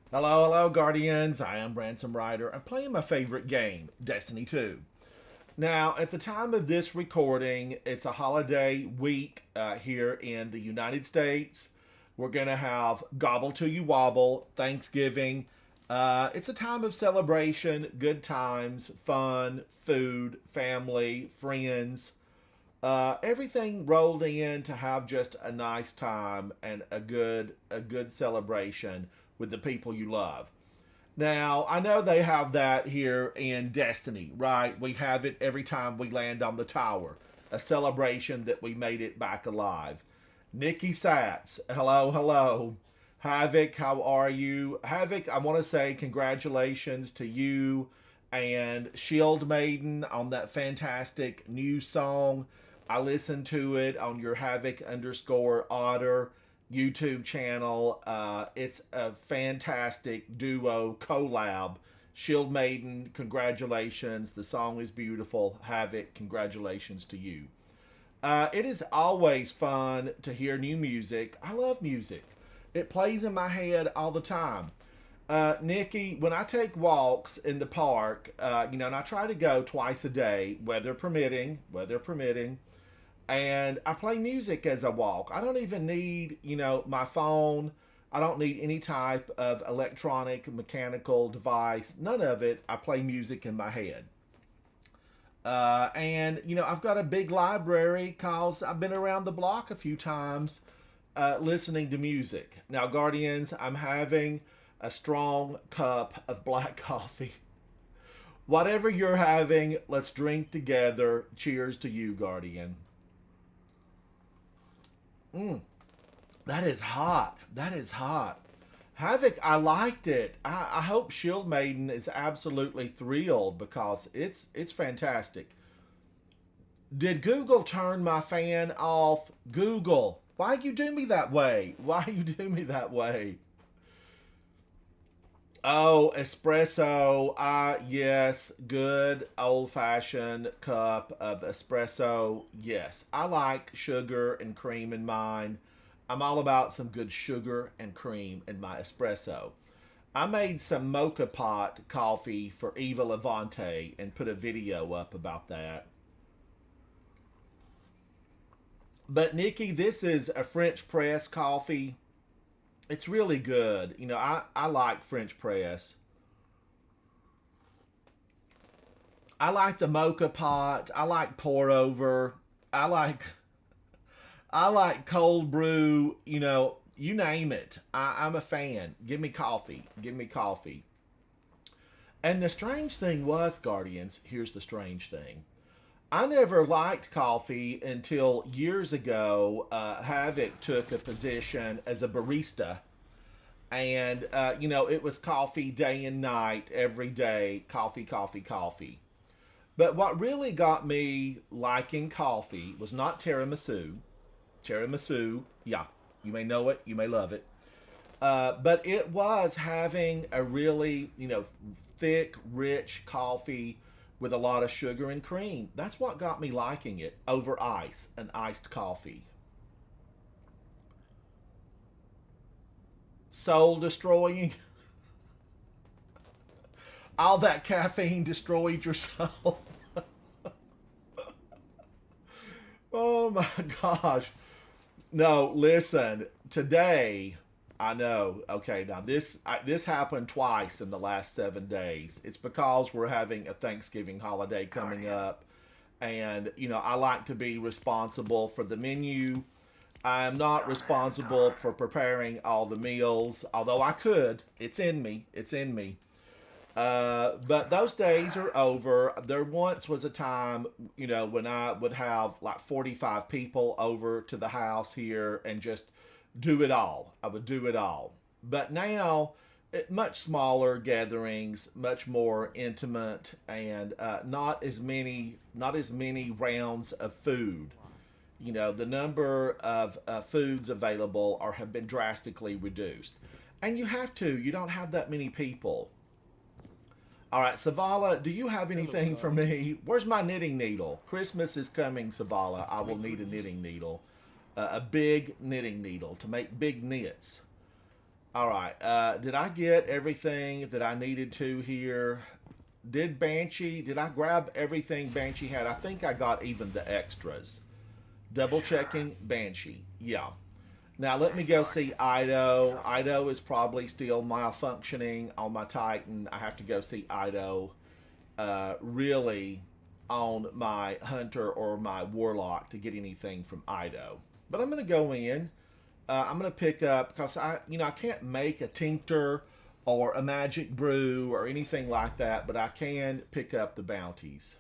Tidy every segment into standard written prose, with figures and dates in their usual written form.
Hello, hello, Guardians. I am Ransom Rider. I'm playing my favorite game, Destiny 2. Now, at the time of this recording, it's a holiday week here in the United States. We're going to have Gobble Till You Wobble, Thanksgiving. It's a time of celebration, good times, fun, food, family, friends, everything rolled in to have just a nice time and a good celebration with the people you love. Now, I know they have that here in Destiny, right? We have it every time we land on the tower, a celebration that we made it back alive. Nikki Satz, hello, hello. Havoc, how are you? Havoc, I want to say congratulations to you and Shield Maiden on that fantastic new song. I listened to it on your Havoc underscore Otter YouTube channel. It's a fantastic duo collab. Shield Maiden, congratulations. The song is beautiful. Havoc, congratulations to you. It is always fun to hear new music. I love music. It plays in my head all the time. Nikki, when I take walks in the park, and I try to go twice a day, weather permitting, and I play music as I walk. I don't even need, my phone. I don't need any type of electronic, mechanical device. None of it. I play music in my head. And I've got a big library because I've been around the block a few times listening to music. Now, Guardians, I'm having a strong cup of black coffee. Whatever you're having, let's drink together. Cheers to you, Guardian. Mm, that is hot. That is hot. Havoc, I liked it. I hope Shield Maiden is absolutely thrilled because it's fantastic. Did Google turn my fan off? Google, why you do me that way? Why you do me that way? Oh, espresso. Yes, good old fashioned cup of espresso. Yes, I like sugar and cream in mine. I'm all about some good sugar and cream in my espresso. I made some mocha pot coffee for Eva Levante and put a video up about that. But Nikki, this is a French press coffee. It's really good. I like French press. I like the mocha pot. I like pour over. I like I like cold brew. You name it. I'm a fan. Give me coffee. Give me coffee. And the strange thing was, Guardians. Here's the strange thing. I never liked coffee until years ago. Havoc took a position as a barista, and it was coffee day and night, every day. Coffee, coffee, coffee. But what really got me liking coffee was not tiramisu. Tiramisu, yeah, you may know it, you may love it. But it was having a really, thick, rich coffee with a lot of sugar and cream. That's what got me liking it over ice, an iced coffee. Soul destroying. All that caffeine destroyed your soul. Oh my gosh. No, listen. Today, I know. Okay, now this happened twice in the last 7 days. It's because we're having a Thanksgiving holiday coming up, and I like to be responsible for the menu. I am not responsible for preparing all the meals, although I could. It's in me. It's in me. But those days are over. There once was a time, when I would have like 45 people over to the house here and just do it all. I would do it all. But now, much smaller gatherings, much more intimate, and not as many rounds of food. The number of foods available are have been drastically reduced, and you have to. You don't have that many people. All right, Savala, do you have Hello, anything for Raj. me? Where's my knitting needle? Christmas is coming, Savala. I will need a knitting needle, a big knitting needle to make big knits. All right. Did I get everything that I needed to here? Did Banshee? Did I grab everything Banshee had? I think I got even the extras. Double Sure. checking Banshee. Yeah. Now let me Thank you, go Artie. see Ido. So, Ido is probably still malfunctioning on my Titan. I have to go see Ido. Really on my Hunter or my Warlock to get anything from Ido. But I'm gonna go in. I'm gonna pick up because I can't make a tincture or a magic brew or anything like that, but I can pick up the bounties.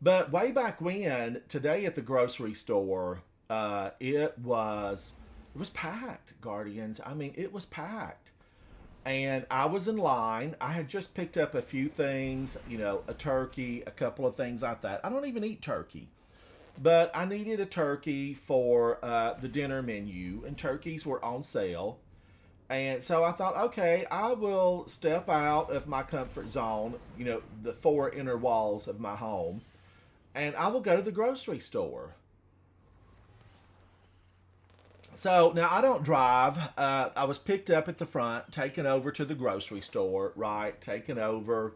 But way back when, today at the grocery store, it was packed. Guardians. I mean, it was packed, and I was in line. I had just picked up a few things, a turkey, a couple of things like that. I don't even eat turkey, but I needed a turkey for the dinner menu, and turkeys were on sale. And so I thought, okay, I will step out of my comfort zone, the four inner walls of my home, and I will go to the grocery store. So now I don't drive. I was picked up at the front, taken over to the grocery store, right? Taken over,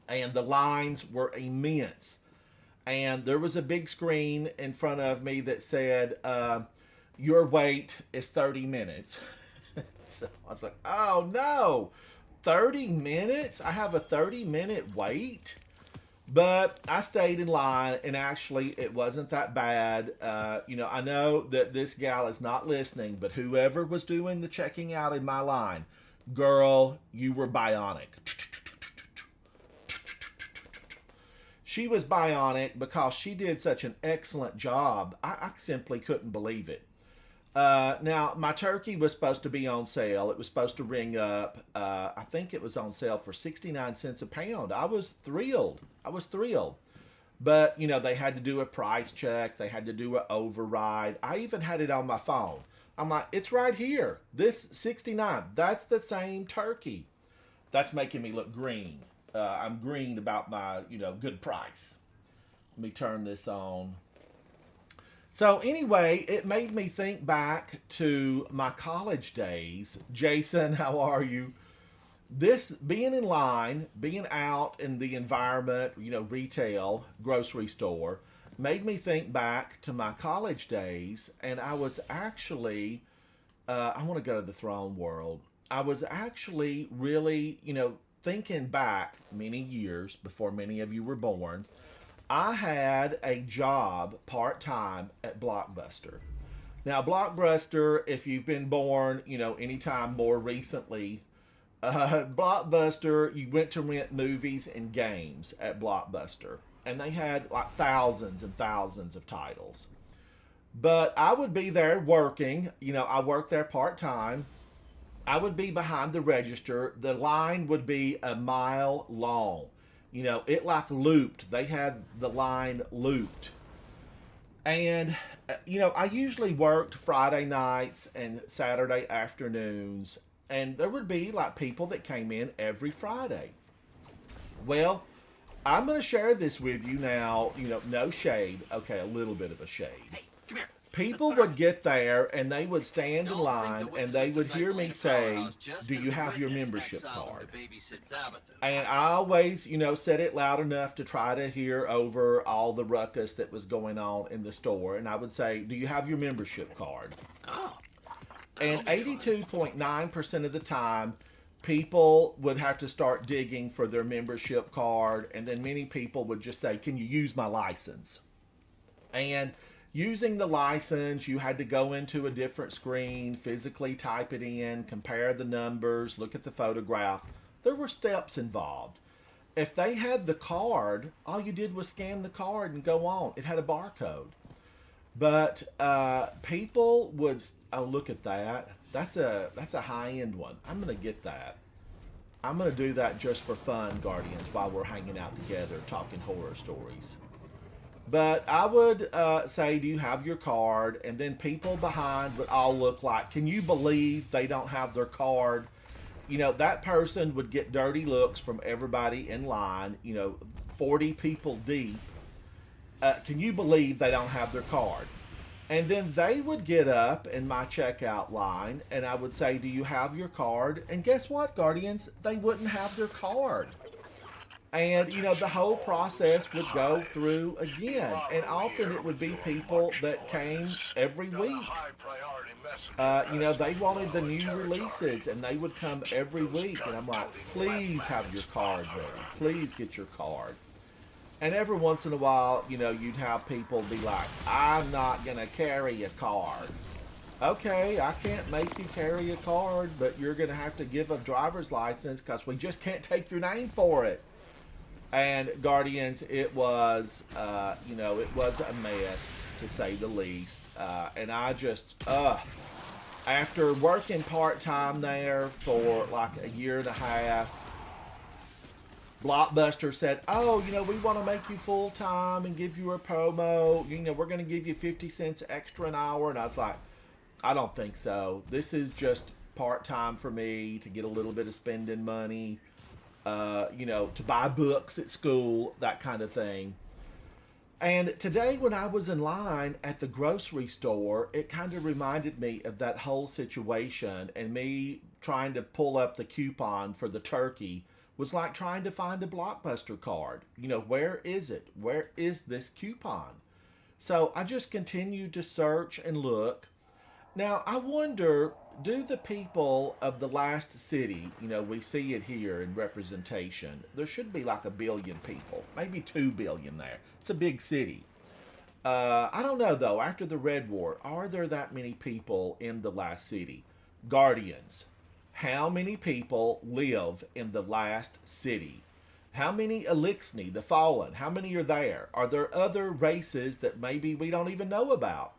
and the lines were immense. And there was a big screen in front of me that said, "Your wait is 30 minutes." So I was like, "Oh no, 30 minutes? I have a 30-minute wait." But I stayed in line, and actually, it wasn't that bad. I know that this gal is not listening, but whoever was doing the checking out in my line, girl, you were bionic. She was bionic because she did such an excellent job. I simply couldn't believe it. Now, my turkey was supposed to be on sale. It was supposed to ring up. I think it was on sale for 69 cents a pound. I was thrilled. I was thrilled. But, they had to do a price check. They had to do an override. I even had it on my phone. I'm like, it's right here. This 69, that's the same turkey. That's making me look green. I'm green about my, good price. Let me turn this on. So anyway, it made me think back to my college days. Jason, how are you? This being in line, being out in the environment, retail, grocery store, made me think back to my college days. And I was actually, I want to go to the throne world. I was actually really, thinking back many years before many of you were born. I had a job part time at Blockbuster. Now, Blockbuster, if you've been born, anytime more recently, Blockbuster, you went to rent movies and games at Blockbuster. And they had like thousands and thousands of titles. But I would be there working, I worked there part time. I would be behind the register. The line would be a mile long. It like looped. They had the line looped. And, I usually worked Friday nights and Saturday afternoons. And there would be like people that came in every Friday. Well, I'm going to share this with you now. No shade. Okay, a little bit of a shade. hey, come here. Step People would 30. get there and they would stand in Don't think line the and witch they sits a would hear cycle in me a say, powerhouse just "Do 'cause you the have your witness membership exiled card?" the babysits Abathu. And I always, said it loud enough to try to hear over all the ruckus that was going on in the store. And I would say, "Do you have your membership card?" Oh, And that'll be fun. 82.9% of the time, people would have to start digging for their membership card. And then many people would just say, "Can you use my license?" And using the license, you had to go into a different screen, physically type it in, compare the numbers, look at the photograph. There were steps involved. If they had the card, all you did was scan the card and go on. It had a barcode. But people would, oh, look at that. That's a high end one. I'm gonna get that. I'm gonna do that just for fun, Guardians, while we're hanging out together talking horror stories. But I would say, "Do you have your card?" And then people behind would all look like, "Can you believe they don't have their card?" That person would get dirty looks from everybody in line, 40 people deep. Can you believe they don't have their card? And then they would get up in my checkout line and I would say, "Do you have your card?" And guess what, Guardians? They wouldn't have their card. And, the whole process would go Hive. through You again. And bother me often here it would with be your people marching that came orders. every Got a week. high priority messenger They asking for wanted the our new territory. releases and they would come Keep every those week. And I'm like, gun-toting please have your flatlands card off ready. her. Please get your card. And every once in a while, you'd have people be like, "I'm not going to carry a card." Okay, I can't make you carry a card, but you're going to have to give a driver's license because we just can't take your name for it. And Guardians, it was, it was a mess to say the least. And I just, after working part time there for like a year and a half, Blockbuster said, "Oh, we want to make you full time and give you a promo. We're going to give you 50 cents extra an hour." And I was like, "I don't think so. This is just part time for me to get a little bit of spending money, to buy books at school, that kind of thing." And today, when I was in line at the grocery store, it kind of reminded me of that whole situation, and me trying to pull up the coupon for the turkey was like trying to find a Blockbuster card. Where is it? Where is this coupon? So I just continued to search and look. Now, I wonder, do the people of the last city, we see it here in representation, there should be like 1 billion people, maybe 2 billion there. It's a big city. I don't know though, after the Red War, are there that many people in the last city? Guardians, how many people live in the last city? How many Elixni, the Fallen, how many are there? Are there other races that maybe we don't even know about?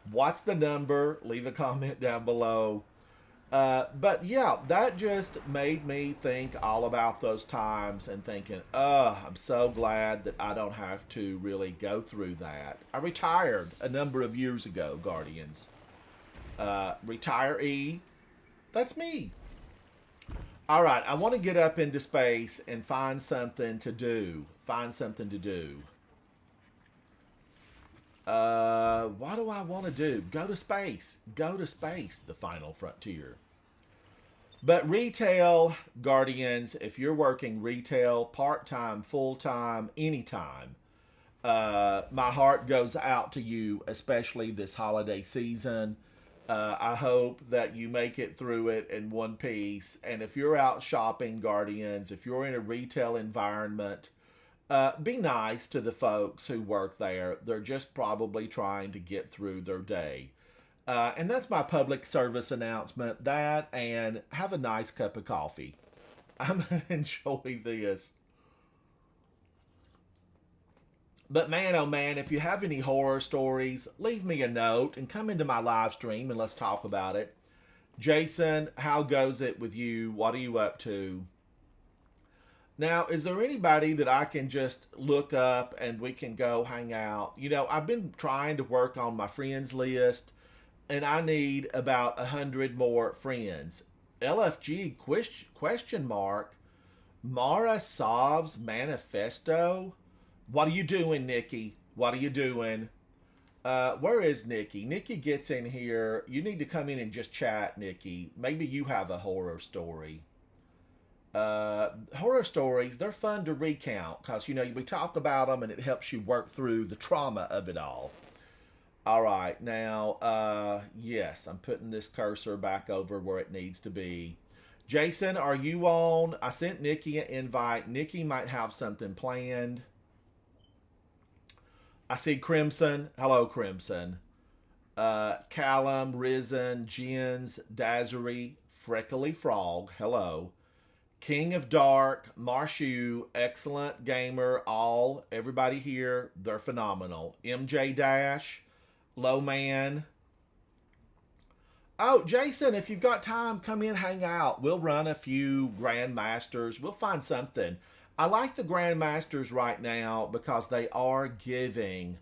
What's the number? Leave a comment down below. But yeah, that just made me think all about those times and thinking, I'm so glad that I don't have to really go through that. I retired a number of years ago, Guardians. Retiree, that's me. All right, I want to get up into space and find something to do. Find something to do. What do I want to do? Go to space. Go to space, the final frontier. But retail, Guardians, if you're working retail, part-time, full-time, anytime, my heart goes out to you, especially this holiday season. I hope that you make it through it in one piece. And if you're out shopping, Guardians, if you're in a retail environment, be nice to the folks who work there. They're just probably trying to get through their day. And that's my public service announcement. That and have a nice cup of coffee. I'm going to enjoy this. But man, oh man, if you have any horror stories, leave me a note and come into my live stream and let's talk about it. Jason, how goes it with you? What are you up to? Now, is there anybody that I can just look up and we can go hang out? I've been trying to work on my friends list and I need about 100 more friends. LFG question mark. Mara Sov's manifesto? What are you doing, Nikki? What are you doing? Where is Nikki? Nikki gets in here. You need to come in and just chat, Nikki. Maybe you have a horror story. Horror stories, they're fun to recount because, we talk about them and it helps you work through the trauma of it all. All right, now, yes, I'm putting this cursor back over where it needs to be. Jason, are you on? I sent Nikki an invite. Nikki might have something planned. I see Crimson. Hello, Crimson. Callum, Risen, Jens, Dazzery, Freckly Frog. Hello. King of Dark, Marshu, excellent gamer, all, everybody here, they're phenomenal. MJ Dash, Low Man. Oh, Jason, if you've got time, come in, hang out. We'll run a few Grandmasters. We'll find something. I like the Grandmasters right now because they are giving,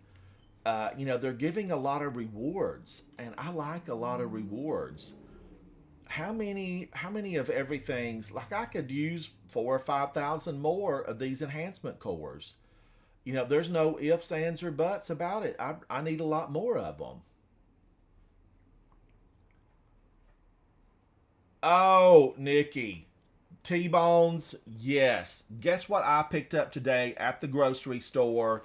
they're giving a lot of rewards, and I like a lot of rewards. How many of everything's like I could use 4,000 or 5,000 more of these enhancement cores. There's no ifs, ands, or buts about it. I need a lot more of them. Oh, Nikki. T-bones, yes. Guess what I picked up today at the grocery store?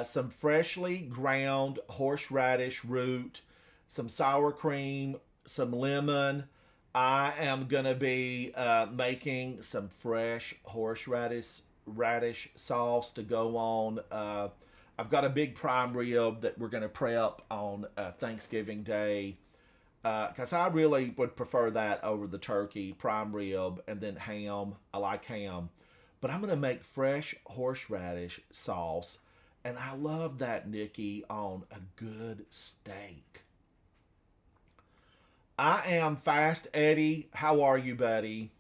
Some freshly ground horseradish root, some sour cream, some lemon. I am gonna be making some fresh horseradish sauce to go on. I've got a big prime rib that we're gonna prep on Thanksgiving Day because I really would prefer that over the turkey, prime rib, and then ham. I like ham. But I'm going to make fresh horseradish sauce. And I love that, Nikki, on a good steak. I am Fast Eddie. How are you, buddy?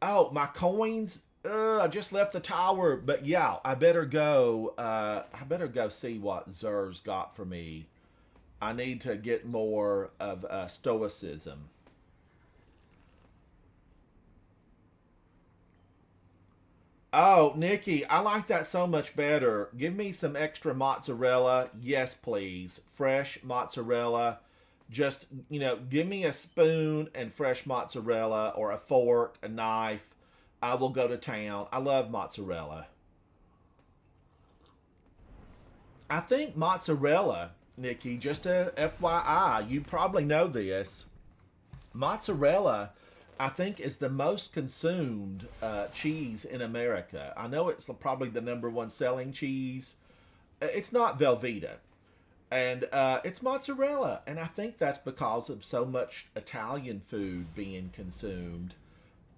Oh, my coins. I just left the tower, but yeah, I better go. I better go see what Zer's got for me. I need to get more of stoicism. Oh, Nikki, I like that so much better. Give me some extra mozzarella. Yes, please. Fresh mozzarella. Just, give me a spoon and fresh mozzarella or a fork, a knife. I will go to town. I love mozzarella. I think mozzarella, Nikki, just a FYI, you probably know this. Mozzarella, I think, is the most consumed cheese in America. I know it's probably the number one selling cheese. It's not Velveeta, and it's mozzarella, and I think that's because of so much Italian food being consumed.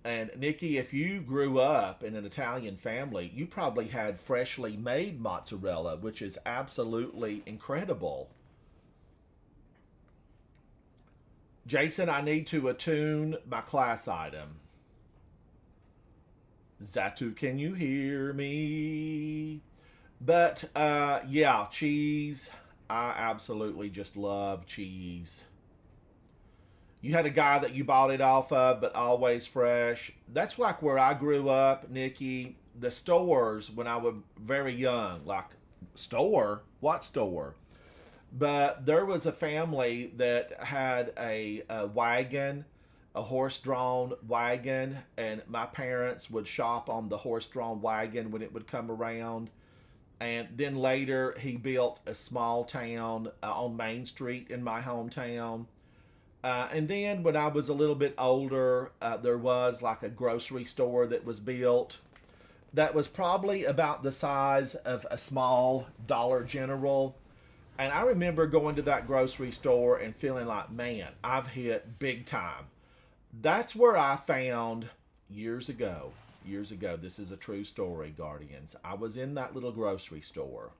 And Nikki, if you grew up in an Italian family, you probably had freshly made mozzarella, which is absolutely incredible. Jason, I need to attune my class item. Zatu, can you hear me? But yeah, cheese. I absolutely just love cheese. You had a guy that you bought it off of, but always fresh. That's like where I grew up, Nikki. The stores when I was very young, like store? What store? But there was a family that had a wagon, a horse-drawn wagon, and my parents would shop on the horse-drawn wagon when it would come around. And then later, he built a small town on Main Street in my hometown. And then when I was a little bit older, there was like a grocery store that was built that was probably about the size of a small Dollar General. And I remember going to that grocery store and feeling like, man, I've hit big time. That's where I found years ago, this is a true story, Guardians. I was in that little grocery store.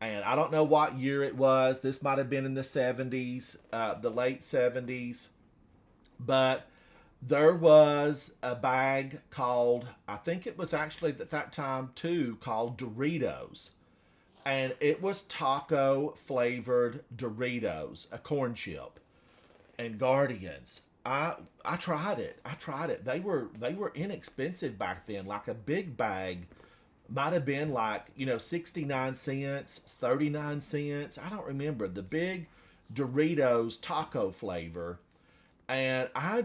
And I don't know what year it was. This might have been in the 70s, the late 70s. But there was a bag called, I think it was actually at that time too, called Doritos. And it was taco flavored Doritos, a corn chip. And Guardians, I tried it. I tried it. They were inexpensive back then. Like a big bag might have been like, 69 cents, 39 cents. I don't remember. The big Doritos taco flavor. And I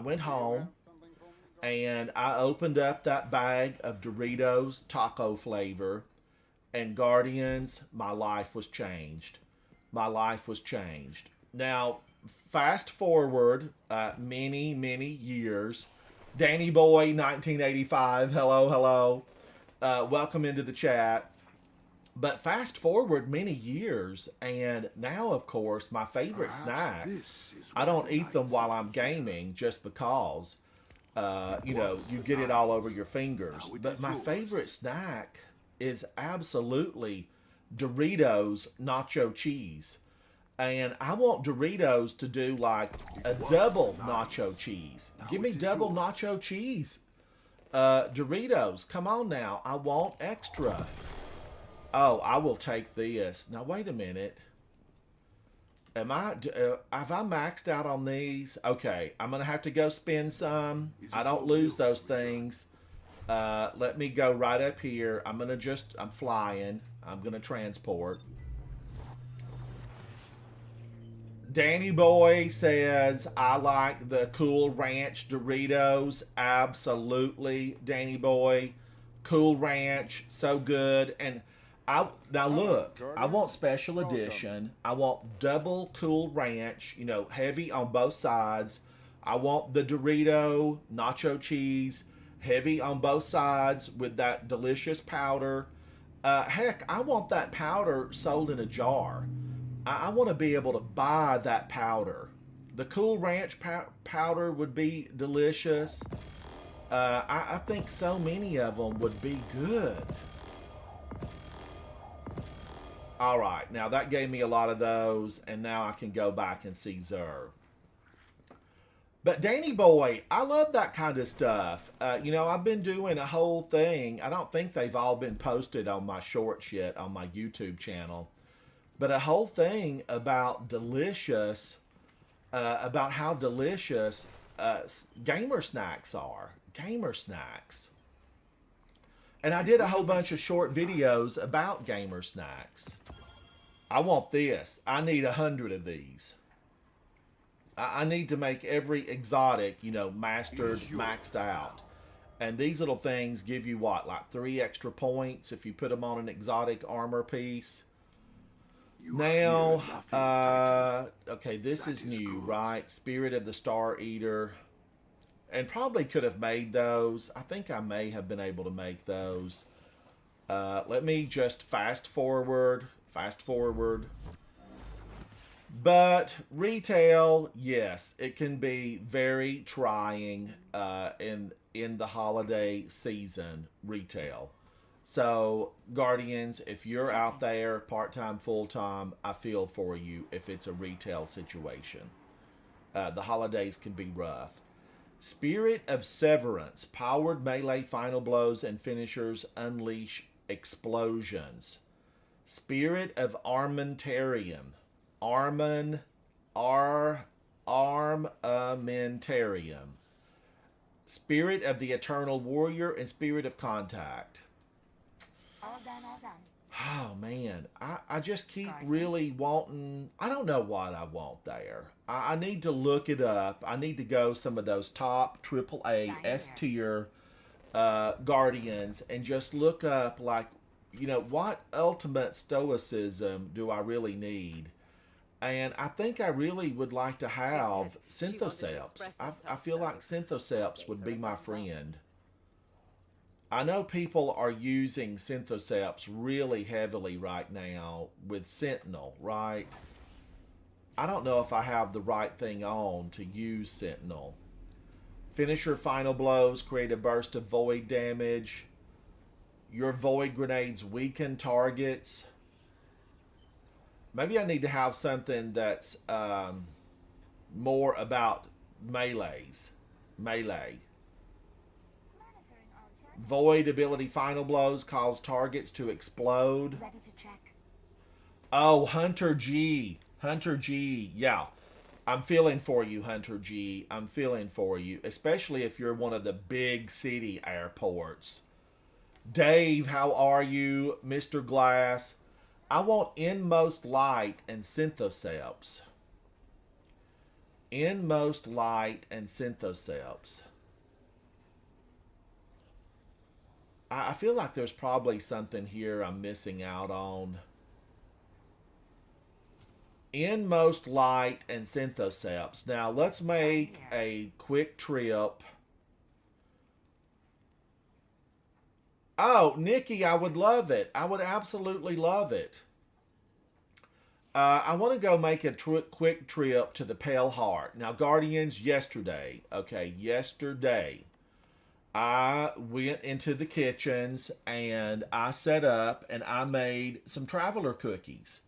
went home and I opened up that bag of Doritos taco flavor, and Guardians, my life was changed. My life was changed. Now, fast forward many years. Danny Boy 1985, hello, hello. Welcome into the chat. But fast forward many years, and now, of course, my favorite snack, I don't eat them while I'm gaming just because, you get it all over your fingers. But my favorite snack is absolutely Doritos nacho cheese. And I want Doritos to do like a double nacho cheese. Give me double nacho cheese. Doritos, come on now. I want extra. Oh, I will take this. Now, wait a minute. Have I maxed out on these? Okay, I'm going to have to go spend some. I don't lose those things. Let me go right up here. I'm flying. I'm going to transport. Danny Boy says, I like the Cool Ranch Doritos. Absolutely, Danny Boy. Cool Ranch, so good. And now look, I want special edition. I want double Cool Ranch, heavy on both sides. I want the Dorito nacho cheese, heavy on both sides with that delicious powder. Heck, I want that powder sold in a jar. I want to be able to buy that powder. The Cool Ranch powder would be delicious. I think so many of them would be good. All right, now that gave me a lot of those, and now I can go back and see Zer. But Danny Boy, I love that kind of stuff. I've been doing a whole thing. I don't think they've all been posted on my shorts yet on my YouTube channel. But a whole thing about about how delicious gamer snacks are. Gamer snacks. And I did a whole bunch of short videos about gamer snacks. I want this. I need 100 of these. I need to make every exotic, mastered, maxed out. And these little things give you what, like 3 extra points if you put them on an exotic armor piece. Now, okay, this is new, right? Spirit of the Star Eater. And probably could have made those. I think I may have been able to make those. Let me just fast forward. But retail, yes, it can be very trying in the holiday season, retail. So, Guardians, if you're out there, part-time, full-time, I feel for you if it's a retail situation. The holidays can be rough. Spirit of Severance. Powered melee final blows and finishers unleash explosions. Spirit of Armentarium. Armentarium. Spirit of the Eternal Warrior and Spirit of Contact. All done. Oh man, I just keep really wanting, I don't know what I want there. I need to look it up. I need to go some of those top AAA S tier Guardians and just look up what ultimate stoicism do I really need? And I think I really would like to have Synthoceps. I feel like Synthoceps would be my friend. I know people are using Synthoceps really heavily right now with Sentinel, right? I don't know if I have the right thing on to use Sentinel. Finisher final blows, create a burst of void damage. Your void grenades weaken targets. Maybe I need to have something that's more about melees. Melee. Void ability final blows cause targets to explode. Ready to check. Oh, Hunter G. Yeah. I'm feeling for you, Hunter G. I'm feeling for you, especially if you're one of the big city airports. Dave, how are you? Mr. Glass. I want Inmost Light and Synthoceps. Inmost Light and Synthoceps. I feel like there's probably something here I'm missing out on. Inmost Light and Synthoceps. Now, let's make a quick trip. Oh, Nikki, I would love it. I would absolutely love it. I want to go make a quick trip to the Pale Heart. Now, Guardians, yesterday, I went into the kitchens and I set up and I made some traveler cookies.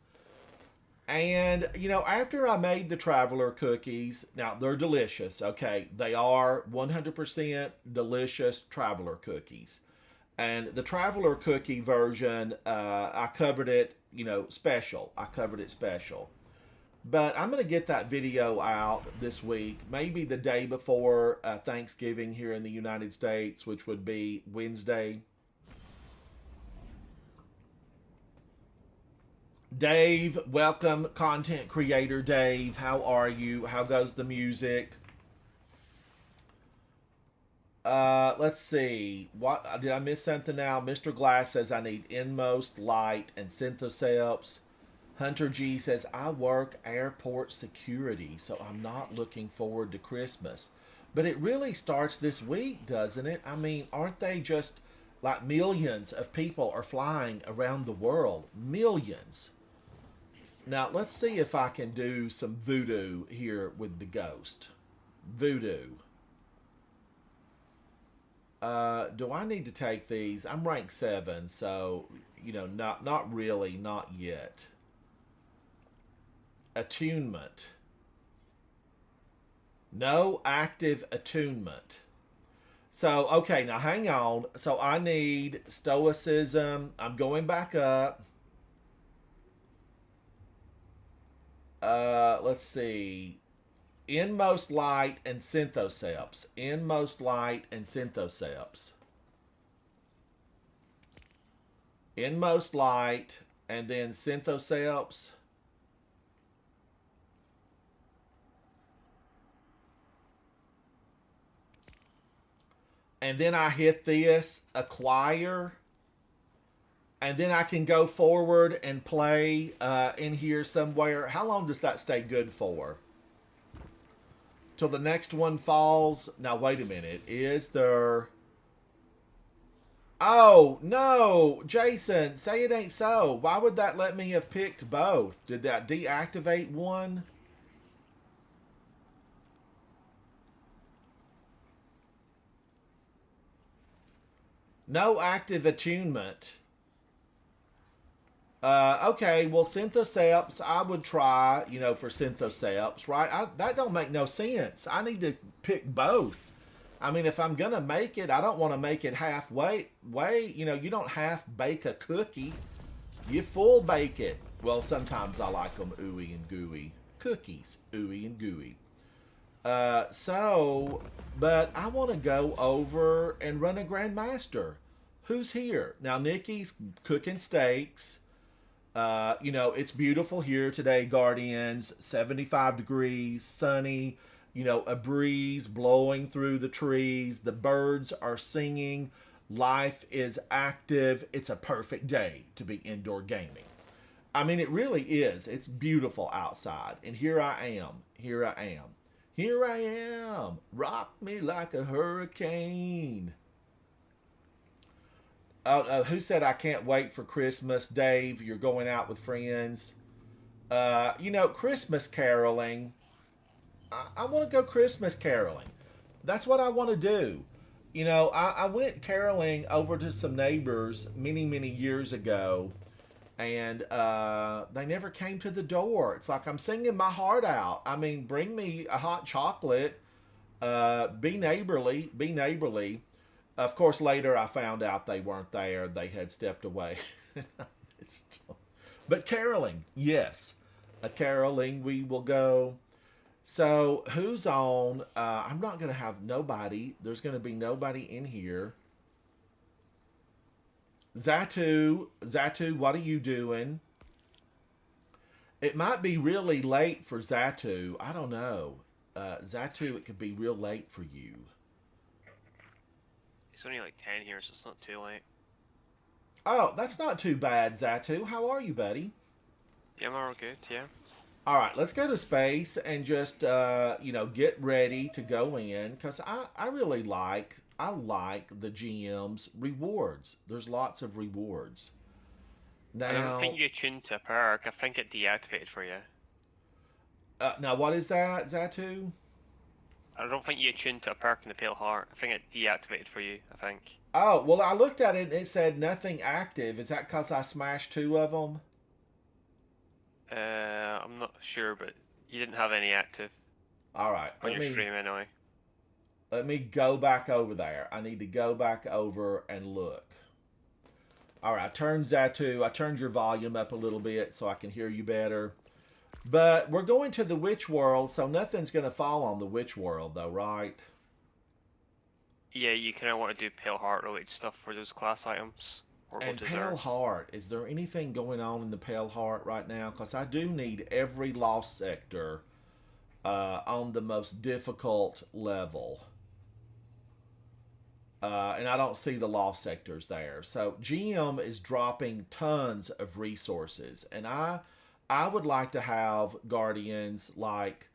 And, after I made the traveler cookies, now they're delicious, okay? They are 100% delicious traveler cookies. And the traveler cookie version, I covered it, special. I covered it special. But I'm going to get that video out this week, maybe the day before Thanksgiving here in the United States, which would be Wednesday. Dave, welcome, content creator Dave. How are you? How goes the music? Let's see. What did I miss something now? Mr. Glass says I need inmost light and synthoceps. Hunter G says I work airport security, so I'm not looking forward to Christmas. But it really starts this week, doesn't it? I mean, aren't they just like millions of people are flying around the world? Millions. Now, let's see if I can do some voodoo here with the ghost. Voodoo. Do I need to take these? I'm rank 7, so, not really, not yet. Attunement. No active attunement. So, okay, now hang on. So I need stoicism. I'm going back up. Let's see. Inmost light and synthoceps. Inmost light and synthoceps. Inmost light and then synthoceps. And then I hit this, acquire. And then I can go forward and play in here somewhere. How long does that stay good for? Till the next one falls. Now, wait a minute. Is there... Oh, no. Jason, say it ain't so. Why would that let me have picked both? Did that deactivate one? No active attunement. Okay, well, synthoceps, I would try, for synthoceps, right? That don't make no sense. I need to pick both. I mean, if I'm going to make it, I don't want to make it halfway. You don't half bake a cookie. You full bake it. Well, sometimes I like them ooey and gooey. Cookies, ooey and gooey. But I want to go over and run a Grandmaster. Who's here? Now, Nikki's cooking steaks. It's beautiful here today, Guardians. 75 degrees, sunny, a breeze blowing through the trees. The birds are singing. Life is active. It's a perfect day to be indoor gaming. I mean, it really is. It's beautiful outside. And here I am. Here I am. Here I am. Rock me like a hurricane. Who said I can't wait for Christmas? Dave, you're going out with friends. Christmas caroling. I want to go Christmas caroling. That's what I want to do. I went caroling over to some neighbors many, many years ago. And they never came to the door. It's like I'm singing my heart out. I mean, bring me a hot chocolate. Be neighborly. Be neighborly. Of course, later I found out they weren't there. They had stepped away. But caroling, yes. A caroling we will go. So, who's on? I'm not going to have nobody. There's going to be nobody in here. Zatu, what are you doing? It might be really late for Zatu. I don't know. Zatu, it could be real late for you. It's only like 10 here, so it's not too late. Oh, that's not too bad, Zatu. How are you, buddy? Yeah, I'm all good, yeah. All right, let's go to space and just, get ready to go in. Because I really like the GM's rewards. There's lots of rewards. Now, I don't think you tuned to a perk. I think it deactivated for you. Now, what is that, Zatu? I don't think you tuned to a perk in the Pale Heart. I think it deactivated for you, I think. Oh, well, I looked at it and it said nothing active. Is that because I smashed 2 of them? I'm not sure, but you didn't have any active. All right. On your stream, anyway. Let me go back over there. I need to go back over and look. All right, I turned your volume up a little bit so I can hear you better. But we're going to the Witch World, so nothing's going to fall on the Witch World, though, right? Yeah, you kind of want to do Pale Heart related stuff for those class items. or And what is Pale there? Heart, is there anything going on in the Pale Heart right now? Because I do need every lost sector on the most difficult level. And I don't see the lost sectors there. So GM is dropping tons of resources. And I would like to have Guardians like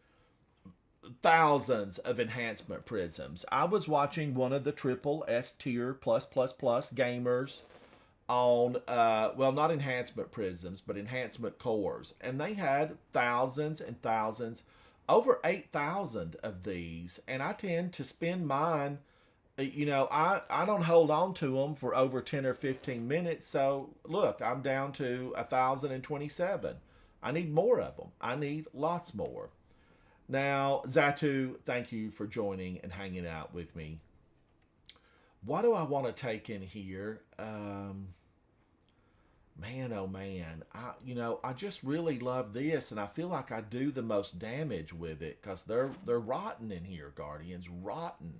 thousands of enhancement prisms. I was watching one of the triple S tier plus gamers on well, not enhancement prisms but enhancement cores, and they had thousands and thousands, over 8,000 of these, and I tend to spend mine, I don't hold on to them for over 10 or 15 minutes. So look, I'm down to 1,027. I need more of them. I need lots more. Now, Zatu, thank you for joining and hanging out with me. What do I want to take in here? Man, oh man, I just really love this, and I feel like I do the most damage with it because they're rotten in here, Guardians, rotten.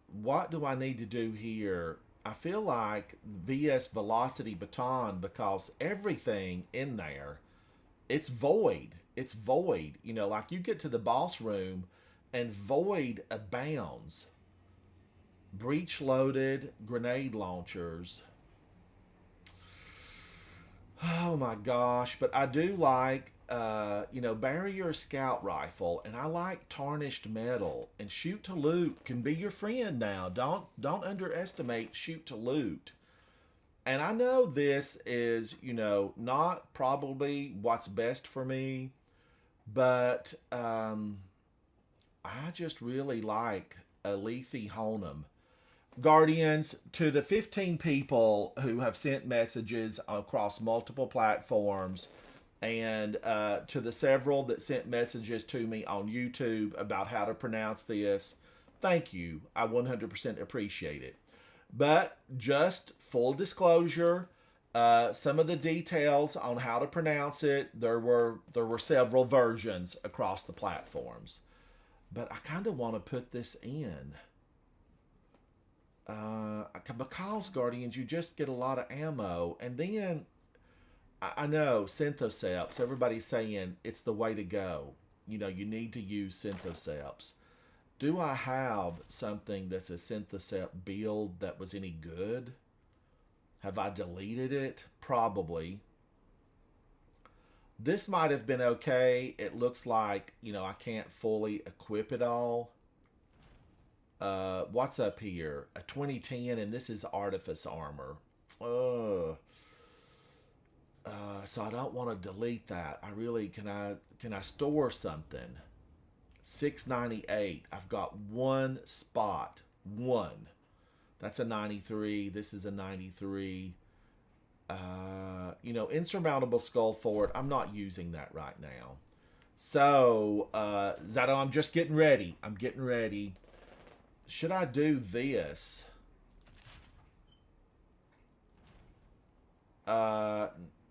What do I need to do here? I feel like VS Velocity Baton, because everything in there, it's void. It's void. Like you get to the boss room and void abounds. Breech loaded grenade launchers. Oh my gosh. But I do like, barrier scout rifle, and I like tarnished metal, and shoot to loot can be your friend now. Don't underestimate shoot to loot. And I know this is, not probably what's best for me, but I just really like Alethi Honum. Guardians, to the 15 people who have sent messages across multiple platforms, and to the several that sent messages to me on YouTube about how to pronounce this, thank you. I 100% appreciate it. But just full disclosure, some of the details on how to pronounce it, there were several versions across the platforms. But I kind of want to put this in. Because, Guardians, you just get a lot of ammo. And then, I know, Synthoceps, everybody's saying it's the way to go. You need to use Synthoceps. Do I have something that's a Synthocept build that was any good? Have I deleted it? Probably. This might have been okay. It looks like, I can't fully equip it all. What's up here? A 2010, and this is Artifice Armor. So I don't want to delete that. Can I store something? 698. I've got one spot. One. That's a 93. This is a 93. Insurmountable Skull Fort. I'm not using that right now. So, Zato, I'm just getting ready. Should I do this?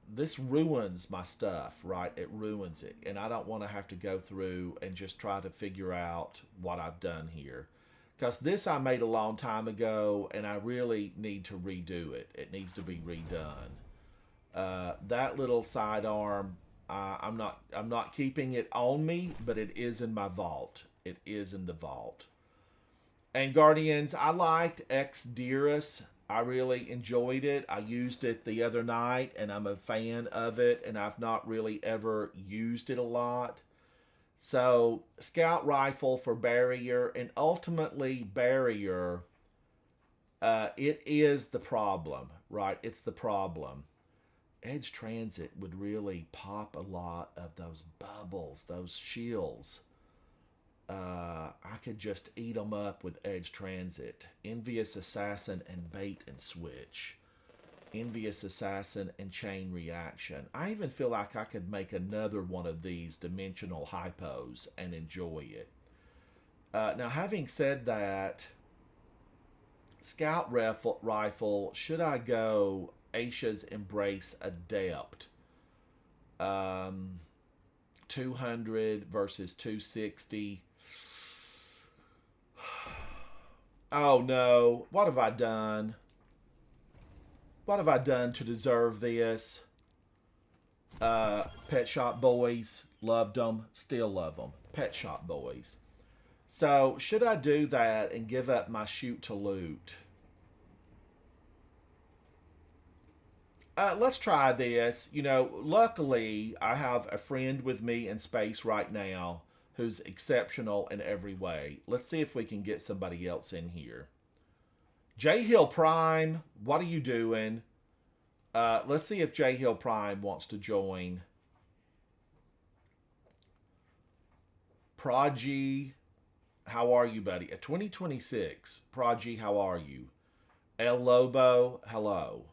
This ruins my stuff, right? It ruins it. And I don't want to have to go through and just try to figure out what I've done here. Because this I made a long time ago, and I really need to redo it. It needs to be redone. That little sidearm, I'm not keeping it on me, but it is in my vault. It is in the vault. And Guardians, I liked Ex-Dearest. I really enjoyed it. I used it the other night, and I'm a fan of it, and I've not really ever used it a lot. So, Scout Rifle for Barrier, and ultimately Barrier, it is the problem, right? It's the problem. Edge Transit would really pop a lot of those bubbles, those shields. I could just eat them up with Edge Transit. Envious Assassin and Bait and Switch. Envious Assassin and Chain Reaction. I even feel like I could make another one of these dimensional hypos and enjoy it. Now, having said that, Scout Rifle, should I go Aisha's Embrace Adept? 200 versus 260. Oh no, what have I done? What have I done to deserve this? Pet Shop Boys. Loved them. Still love them. Pet Shop Boys. So, should I do that and give up my shoot to loot? Let's try this. You know, luckily, I have a friend with me in space right now who's exceptional in every way. Let's see if we can get somebody else in here. J Hill Prime, what are you doing? Let's see if J Hill Prime wants to join. Prodigy, how are you, buddy? A 2026. Prodigy, how are you? El Lobo, hello.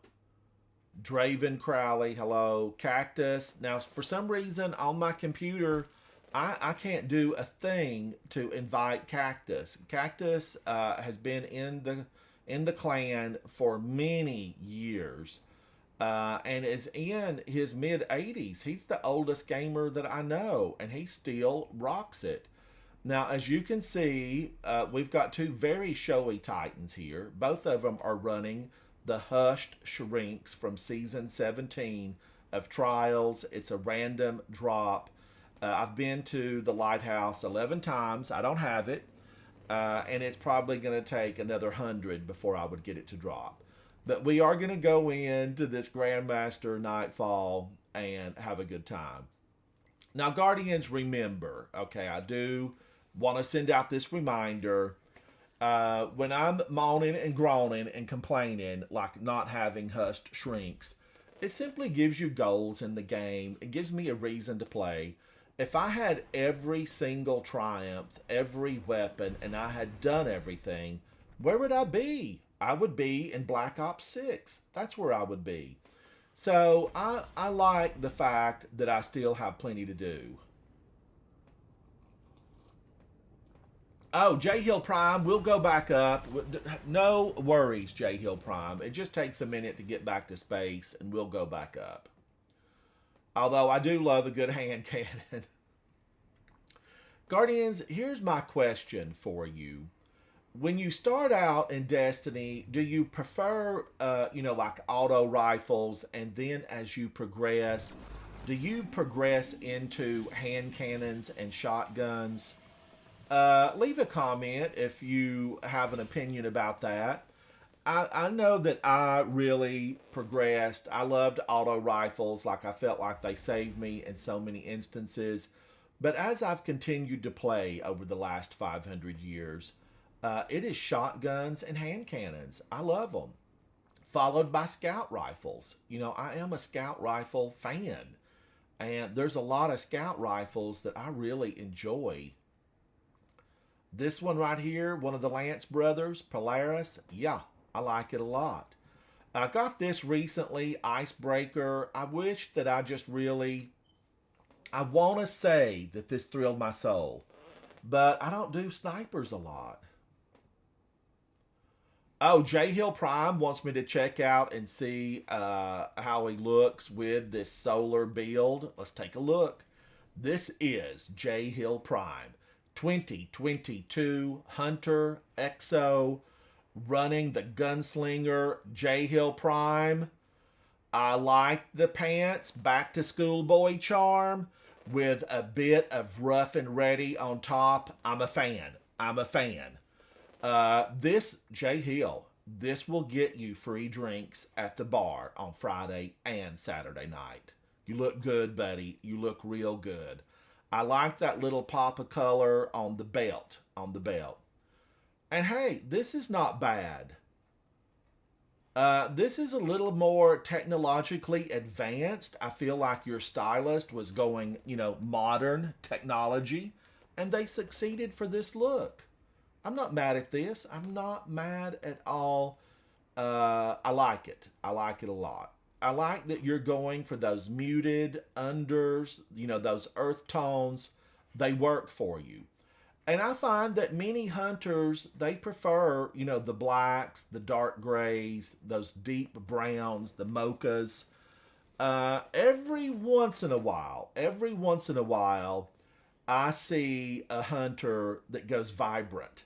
Draven Crowley, hello. Cactus. Now, for some reason on my computer, I can't do a thing to invite Cactus. Cactus has been in the clan for many years and is in his mid 80s. He's the oldest gamer that I know, and he still rocks it. Now, as you can see, we've got two very showy Titans here. Both of them are running the Hushed Shrinks from Season 17 of Trials. It's a random drop. I've been to the Lighthouse 11 times. I don't have it. And it's probably going to take another 100 before I would get it to drop. But we are going to go into this Grandmaster Nightfall and have a good time. Now, Guardians, remember, okay, I do want to send out this reminder. When I'm moaning and groaning and complaining, like not having Hushed Shrinks, it simply gives you goals in the game. It gives me a reason to play. If I had every single triumph, every weapon, and I had done everything, where would I be? I would be in Black Ops 6. That's where I would be. So I like the fact that I still have plenty to do. Oh, J Hill Prime, we'll go back up. No worries, J Hill Prime. It just takes a minute to get back to space, and we'll go back up. Although I do love a good hand cannon. Guardians, here's my question for you. When you start out in Destiny, do you prefer, like auto rifles, and then as you progress, do you progress into hand cannons and shotguns? Leave a comment if you have an opinion about that. I know that I really progressed. I loved auto rifles. Like, I felt like they saved me in so many instances. But as I've continued to play over the last 500 years, it is shotguns and hand cannons. I love them. Followed by scout rifles. You know, I am a scout rifle fan. And there's a lot of scout rifles that I really enjoy. This one right here, one of the Lance brothers, Polaris, yeah, I like it a lot. I got this recently, Icebreaker. I wish that I want to say that this thrilled my soul, but I don't do snipers a lot. Oh, J Hill Prime wants me to check out and see how he looks with this solar build. Let's take a look. This is J Hill Prime. 2022 Hunter Exo running the Gunslinger J Hill Prime. I like the pants, back to schoolboy charm with a bit of rough and ready on top. I'm a fan. This J Hill, this will get you free drinks at the bar on Friday and Saturday night. You look good, buddy. You look real good. I like that little pop of color on the belt. And hey, this is not bad. This is a little more technologically advanced. I feel like your stylist was going, modern technology, and they succeeded for this look. I'm not mad at this. I'm not mad at all. I like it. I like it a lot. I like that you're going for those muted unders, those earth tones. They work for you. And I find that many hunters, they prefer, the blacks, the dark grays, those deep browns, the mochas. Every once in a while, I see a hunter that goes vibrant,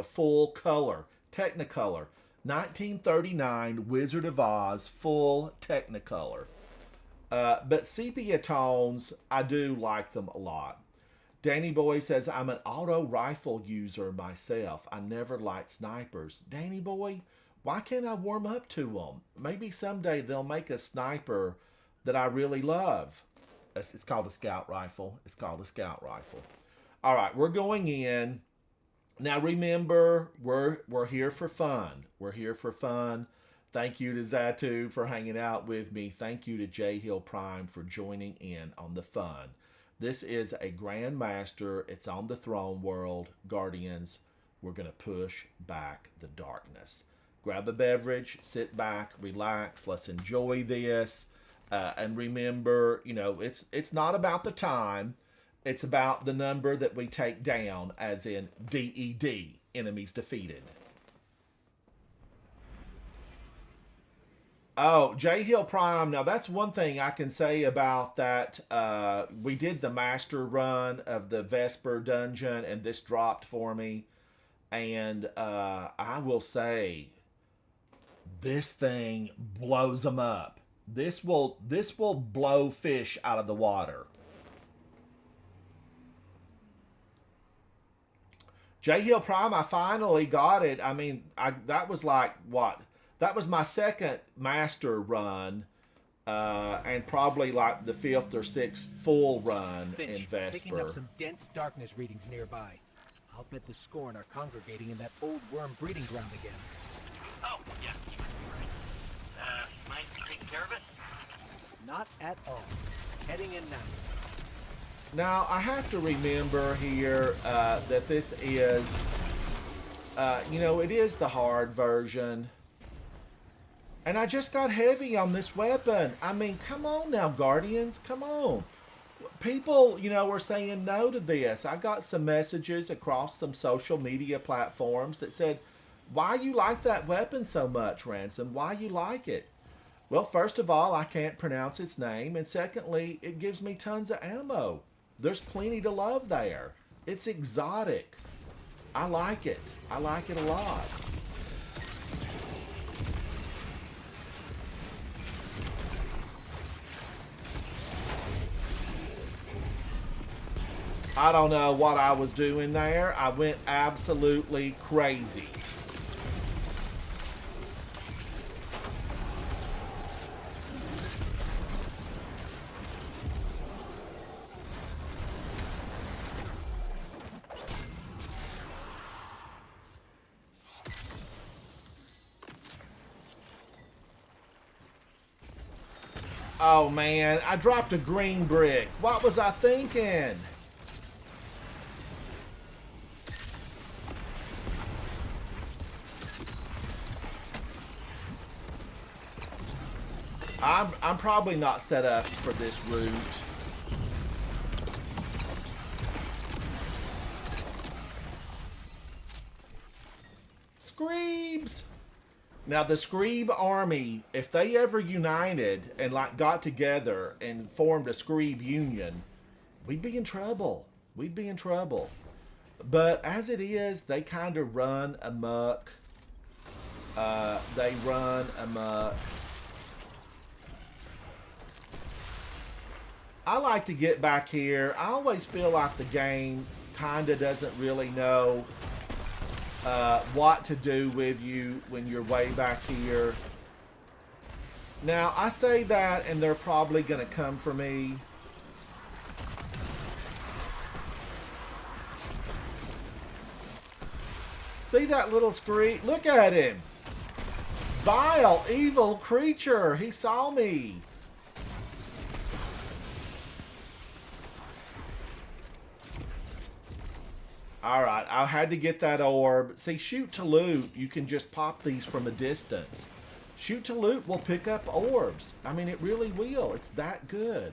full color, Technicolor. 1939 Wizard of Oz full Technicolor. But sepia tones, I do like them a lot. Danny Boy says, I'm an auto rifle user myself. I never liked snipers. Danny Boy, why can't I warm up to them? Maybe someday they'll make a sniper that I really love. It's called a scout rifle. It's called a scout rifle. All right, we're going in. Now remember, we're here for fun. We're here for fun. Thank you to Zatu for hanging out with me. Thank you to J Hill Prime for joining in on the fun. This is a Grandmaster. It's on the Throne World. Guardians, we're going to push back the darkness. Grab a beverage, sit back, relax. Let's enjoy this. And remember, you know, it's not about the time. It's about the number that we take down, as in DED, enemies defeated. Oh, J Hill Prime. Now, that's one thing I can say about that. We did the master run of the Vesper dungeon, and this dropped for me. And I will say, this thing blows them up. This will blow fish out of the water. J Hill Prime, I finally got it. I mean, that was like, what? That was my second master run, and probably like the 5th or 6th full run in Vesper. Picking up some dense darkness readings nearby. I'll bet the Scorn are congregating in that old worm breeding ground again. Oh, yeah, right. Mind taking care of it? Not at all. Heading in now. Now, I have to remember here that this is, you know, it is the hard version. And I just got heavy on this weapon. I mean, come on now, Guardians. Come on. People, you know, are saying no to this. I got some messages across some social media platforms that said, why you like that weapon so much, Ransom? Why you like it? Well, first of all, I can't pronounce its name. And secondly, it gives me tons of ammo. There's plenty to love there. It's exotic. I like it. I like it a lot. I don't know what I was doing there. I went absolutely crazy. Oh man, I dropped a green brick. What was I thinking? I'm probably not set up for this route. Screebs! Now the Screeb army, if they ever united and like got together and formed a Screeb union, we'd be in trouble. We'd be in trouble. But as it is, they kind of run amok. They run amok. I like to get back here. I always feel like the game kind of doesn't really know what to do with you when you're way back here. Now, I say that, and they're probably going to come for me. See that little screech? Look at him. Vile, evil creature. He saw me. Alright, I had to get that orb. See, shoot to loot, you can just pop these from a distance. Shoot to loot will pick up orbs. I mean, it really will. It's that good.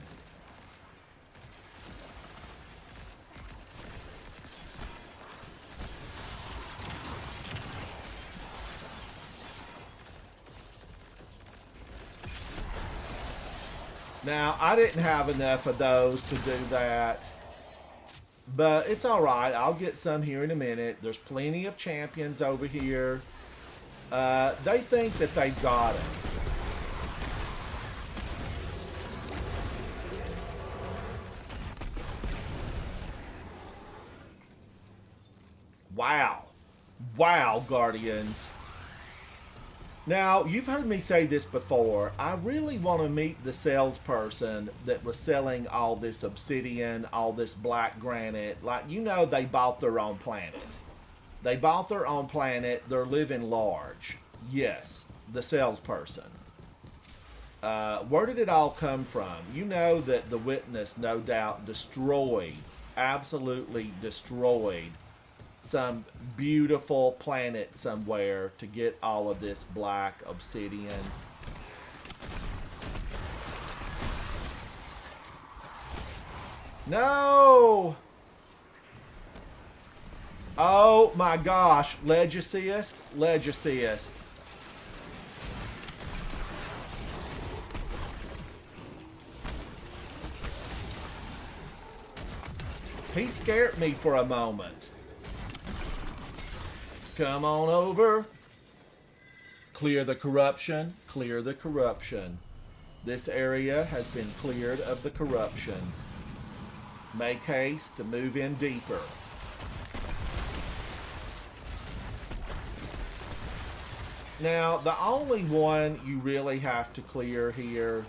Now, I didn't have enough of those to do that. But it's alright. I'll get some here in a minute. There's plenty of champions over here. They think that they've got us. Wow. Wow, Guardians. Now, you've heard me say this before. I really want to meet the salesperson that was selling all this obsidian, all this black granite. Like, you know, they bought their own planet. They bought their own planet. They're living large. Yes, the salesperson. Where did it all come from? You know that the Witness, no doubt, destroyed, absolutely destroyed some beautiful planet somewhere to get all of this black obsidian. No! Oh my gosh, Legacyist, Legacyist. He scared me for a moment. Come on over. Clear the corruption. Clear the corruption. This area has been cleared of the corruption. Make haste to move in deeper. Now, the only one you really have to clear here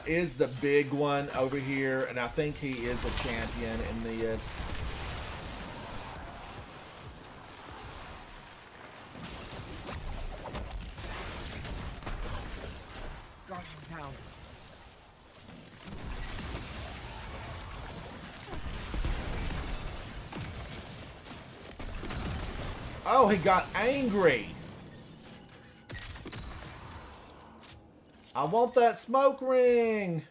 is the big one over here, and I think he is a champion in this. Down. Oh, he got angry. I want that smoke ring.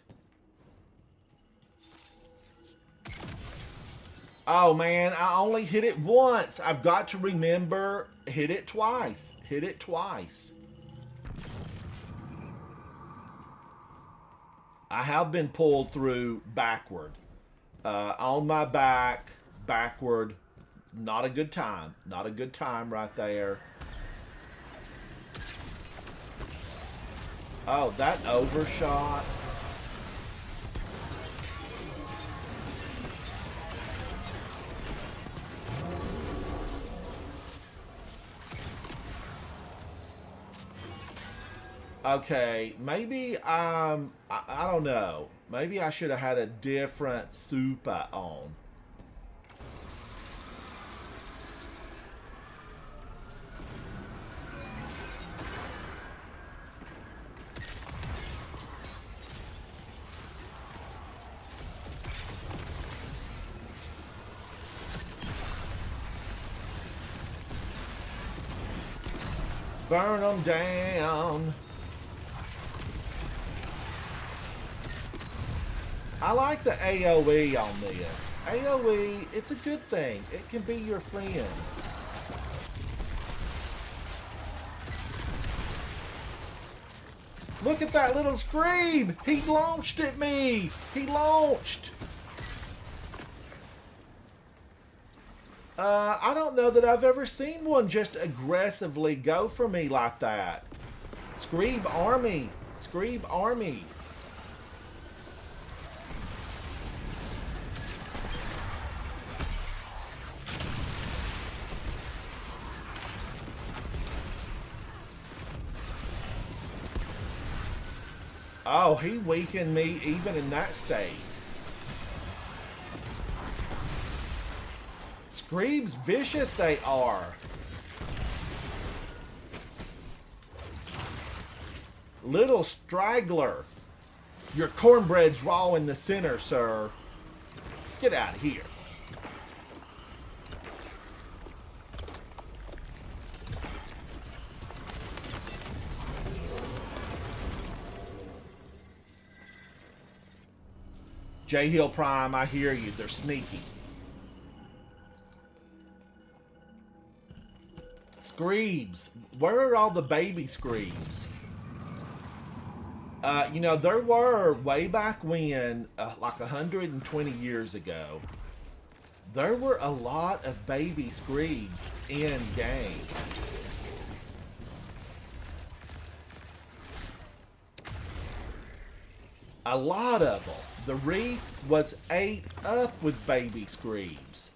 Oh man, I only hit it once. I've got to remember, hit it twice. Hit it twice. I have been pulled through backward. On my back, backward. Not a good time. Not a good time right there. Oh, that overshot. Okay, maybe I don't know. Maybe I should have had a different super on. Burn them down. I like the AoE on this. AoE, it's a good thing. It can be your friend. Look at that little scream! He launched at me! He launched! I don't know that I've ever seen one just aggressively go for me like that. Screeb Army. Screeb Army. Oh, he weakened me even in that state. Screebs vicious they are. Little straggler. Your cornbread's raw in the center, sir. Get out of here. J Hill Prime, I hear you. They're sneaky. Screebs. Where are all the baby Screebs? You know, there were way back when, like 120 years ago, There were a lot of baby screams in game. A lot of them. The reef was ate up with baby screams.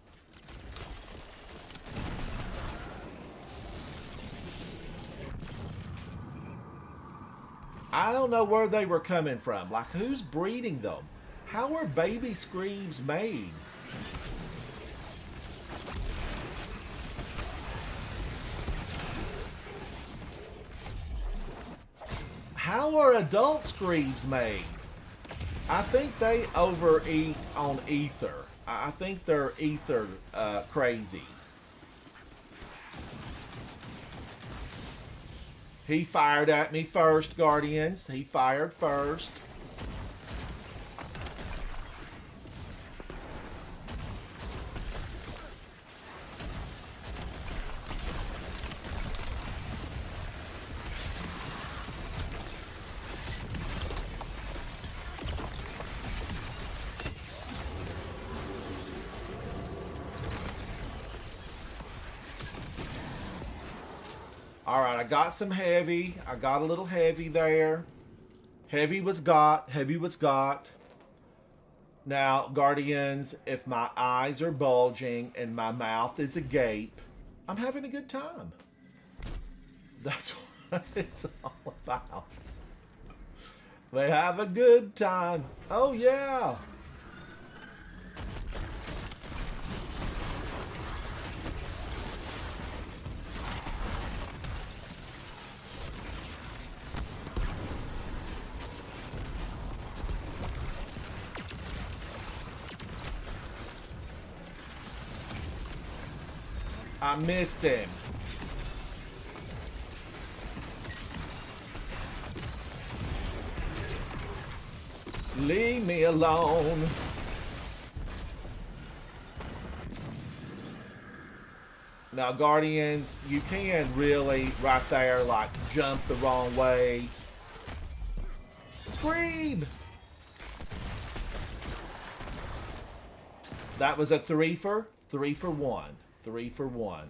I don't know where they were coming from. Like, who's breeding them? How were baby screams made? How are adult screams made? I think they overeat on ether. I think they're ether crazy. He fired at me first, Guardians. He fired first. Alright, I got some heavy. I got a little heavy there. Heavy was got. Heavy was got. Now, Guardians, if my eyes are bulging and my mouth is agape, I'm having a good time. That's what it's all about. They have a good time. Oh, yeah. I missed him. Leave me alone. Now, Guardians, you can really, right there, like, jump the wrong way. Scream! That was a 3 for 1. 3 for 1.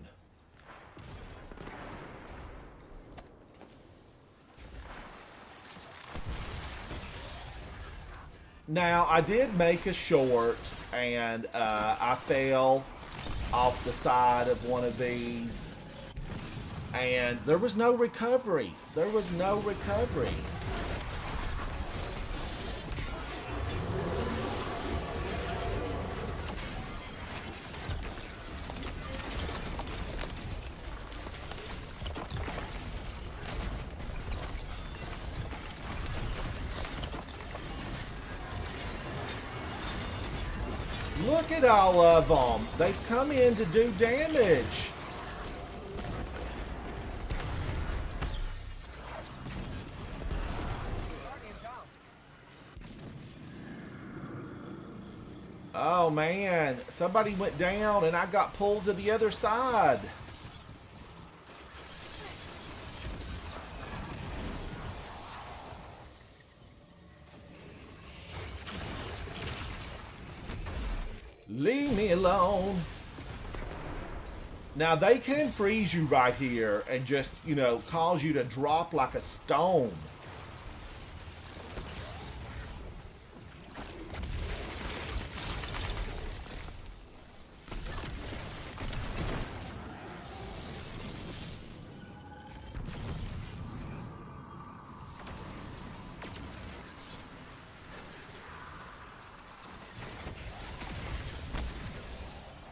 Now, I did make a short, and I fell off the side of one of these, and there was no recovery. There was no recovery. Look at all of them. They've come in to do damage. Oh man, somebody went down and I got pulled to the other side. Leave me alone. Now, they can freeze you right here and just, you know, cause you to drop like a stone.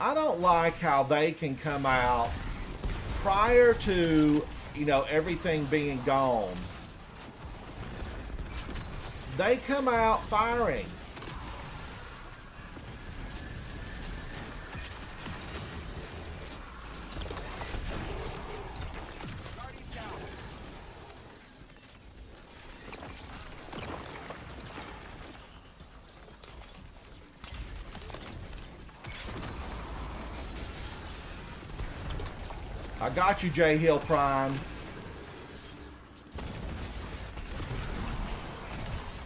I don't like how they can come out prior to, you know, everything being gone. They come out firing. I got you, J Hill Prime.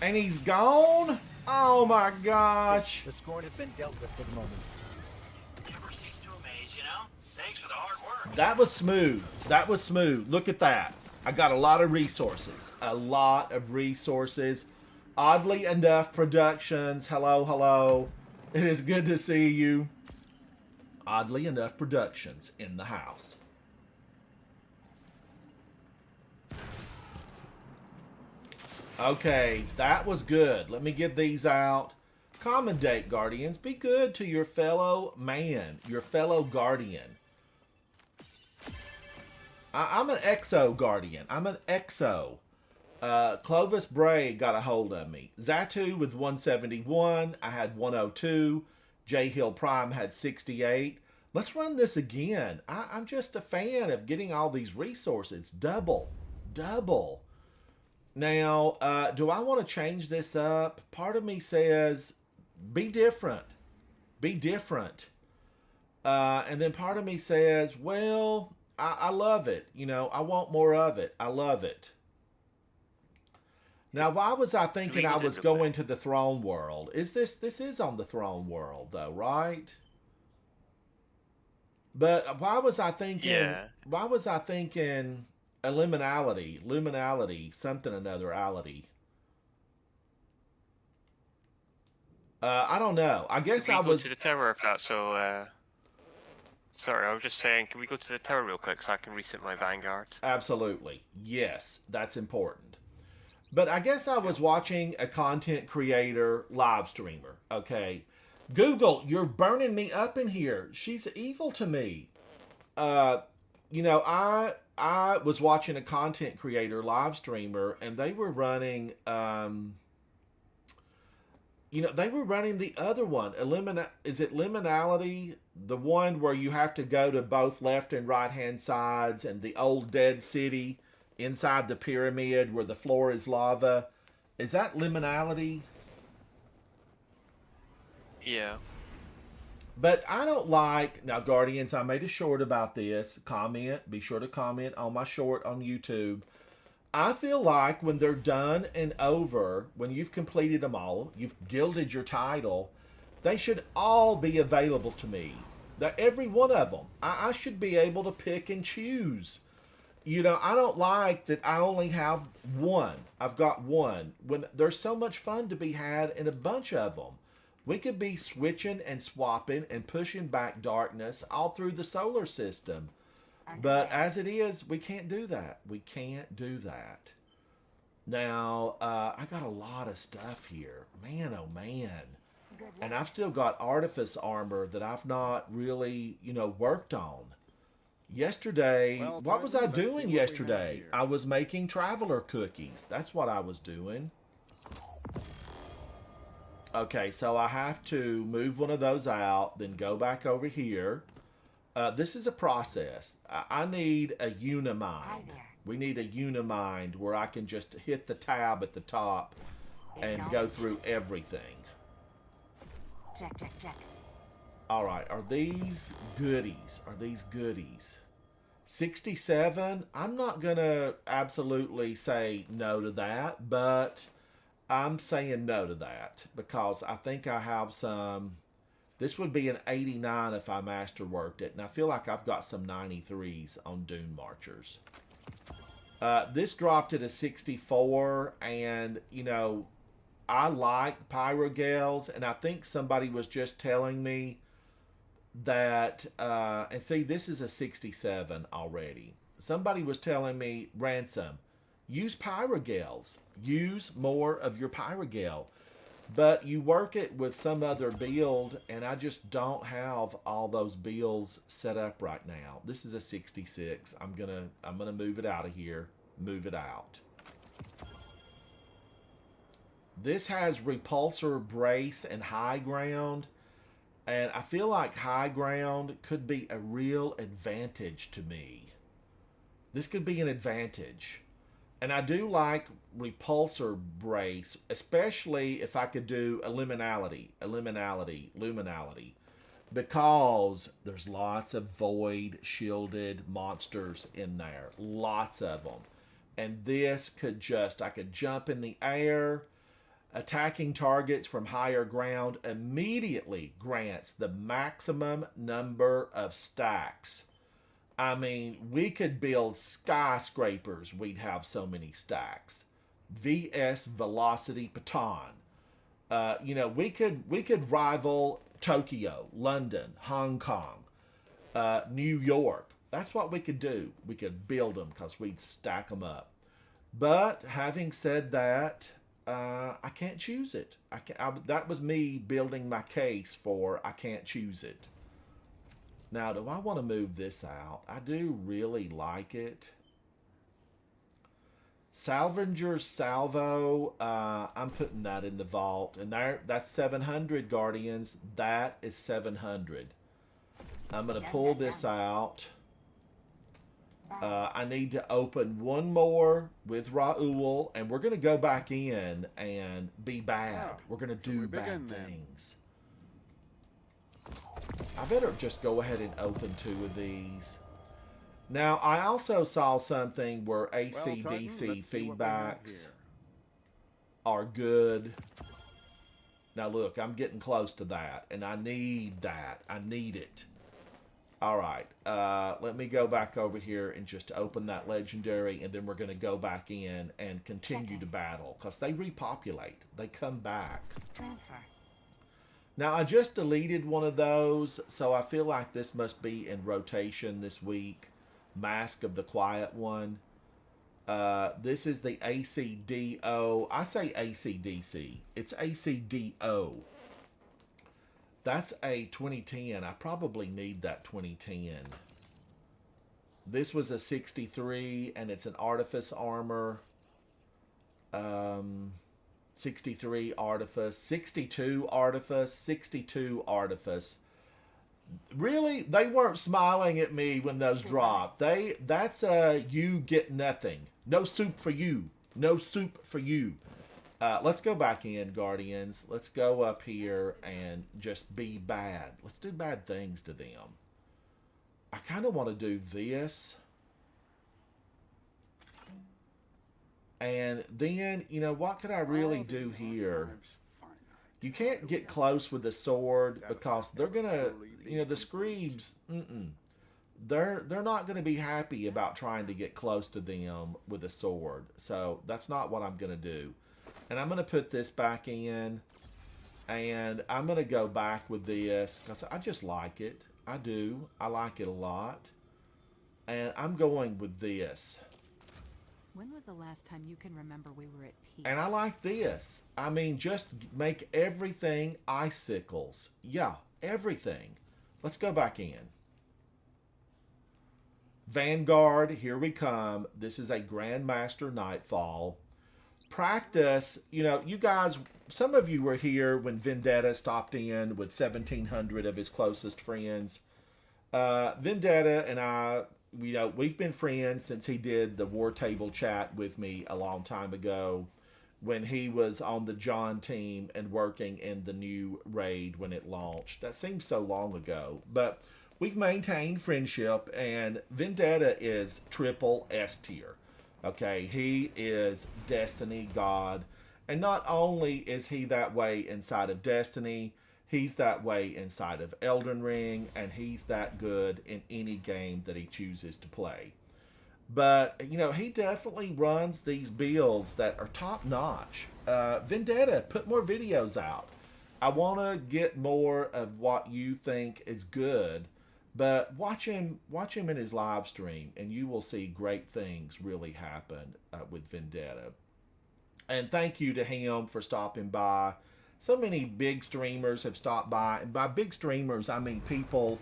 And he's gone? Oh my gosh. The scorn has been dealt with for the moment. That was smooth. That was smooth. Look at that. I got a lot of resources. A lot of resources. Oddly enough, Productions. Hello, hello. It is good to see you. Oddly enough, Productions in the house. Okay, that was good. Let me get these out. Commendate, Guardians. Be good to your fellow man, your fellow Guardian. I'm an Exo Guardian. I'm an Exo. Clovis Bray got a hold of me. Zatu with 171. I had 102. J Hill Prime had 68. Let's run this again. I'm just a fan of getting all these resources. Double. Double. Now, do I want to change this up? Part of me says, be different. Be different. And then part of me says, well, I love it. You know, I want more of it. I love it. Now, why was I thinking I was going to the throne world? This is on the throne world, though, right? But why was I thinking? Yeah. Why was I thinking luminality, something another ality? I don't know. I guess I was Go to the tower if that's so. Sorry, I was just saying, can we go to the tower real quick so I can reset my Vanguard? Absolutely. Yes, that's important. But I guess I was watching a content creator live streamer. Okay. Google, you're burning me up in here. She's evil to me. You know, I was watching a content creator live streamer and they were running you know, they were running the other one. Is it Liminality? The one where you have to go to both left and right hand sides, and the old dead city inside the pyramid where the floor is lava. Is that Liminality? Yeah. But I don't like... Now, Guardians, I made a short about this. Be sure to comment on my short on YouTube. I feel like when they're done and over, when you've completed them all, you've gilded your title, they should all be available to me. Every one of them. I should be able to pick and choose. You know, I don't like that I only have one. I've got one. When there's so much fun to be had in a bunch of them. We could be switching and swapping and pushing back darkness all through the solar system. But as it is, we can't do that. We can't do that. Now, I got a lot of stuff here. Man, oh man. And I've still got artifice armor that I've not really, you know, worked on. Yesterday, what was I doing yesterday? I was making traveler cookies. That's what I was doing. Okay, so I have to move one of those out, then go back over here. This is a process. I need a Unimind. We need a Unimind where I can just hit the tab at the top and go through everything. Check, check, check. All right, are these goodies? Are these goodies? 67? I'm not going to absolutely say no to that, but I'm saying no to that because I think I have some... This would be an 89 if I masterworked it, and I feel like I've got some 93s on Dune Marchers. This dropped at a 64, and, you know, I like Pyrogales, and I think somebody was just telling me that, and see, this is a 67 already. Somebody was telling me, Ransom, use Pyrogales. Use more of your Pyrogale. But you work it with some other build, and I just don't have all those builds set up right now. This is a 66. I'm gonna move it out of here. Move it out. This has repulsor, brace, and high ground. And I feel like high ground could be a real advantage to me. This could be an advantage. And I do like repulsor brace, especially if I could do eliminality, luminality, because there's lots of void shielded monsters in there, lots of them. And this could just, I could jump in the air. Attacking targets from higher ground immediately grants the maximum number of stacks I mean, we could build skyscrapers. We'd have so many stacks. VS Velocity Baton. We could rival Tokyo, London, Hong Kong, New York. That's what we could do. We could build them because we'd stack them up. But having said that, I can't choose it. That was me building my case for I can't choose it. Now, do I want to move this out? I do really like it. Salvinger Salvo, I'm putting that in the vault. And that's 700, Guardians. That is 700. I'm going to pull this out. I need to open one more with Raul, and we're going to go back in and be bad. We're going to do bad things. I better just go ahead and open 2 of these. Now, I also saw something where AC/DC feedbacks are good. Now, look, I'm getting close to that, and I need that. I need it. All right, let me go back over here and just open that legendary, and then we're going to go back in and continue to battle, because they repopulate. They come back. Transfer. Now, I just deleted one of those, so I feel like this must be in rotation this week. Mask of the Quiet One. This is the ACDO. I say ACDC. It's ACDO. That's a 2010. I probably need that 2010. This was a 63, and it's an Artifice armor. 63 Artifice, 62 Artifice, 62 Artifice. Really, they weren't smiling at me when those dropped. That's you get nothing. No soup for you. No soup for you. Let's go back in, Guardians. Let's go up here and just be bad. Let's do bad things to them. I kind of want to do this. And then, what could I really do here? You can't get close with the sword because they're going to, the Screebs, they're not going to be happy about trying to get close to them with a sword. So that's not what I'm going to do. And I'm going to put this back in, and I'm going to go back with this because I just like it. I do. I like it a lot. And I'm going with this. When was the last time you can remember we were at peace? And I like this. I mean, just make everything icicles. Yeah, everything. Let's go back in. Vanguard, here we come. This is a Grandmaster Nightfall. Practice, you guys, some of you were here when Vendetta stopped in with 1,700 of his closest friends. Vendetta and I, we've been friends since he did the War Table chat with me a long time ago when he was on the John team and working in the new raid when it launched. That seems so long ago, but we've maintained friendship, and Vendetta is triple S tier. Okay, he is Destiny God. And not only is he that way inside of Destiny, he's that way inside of Elden Ring, and he's that good in any game that he chooses to play. But, he definitely runs these builds that are top-notch. Vendetta, put more videos out. I want to get more of what you think is good. But watch him in his live stream, and you will see great things really happen with Vendetta. And thank you to him for stopping by. So many big streamers have stopped by. And by big streamers, I mean people,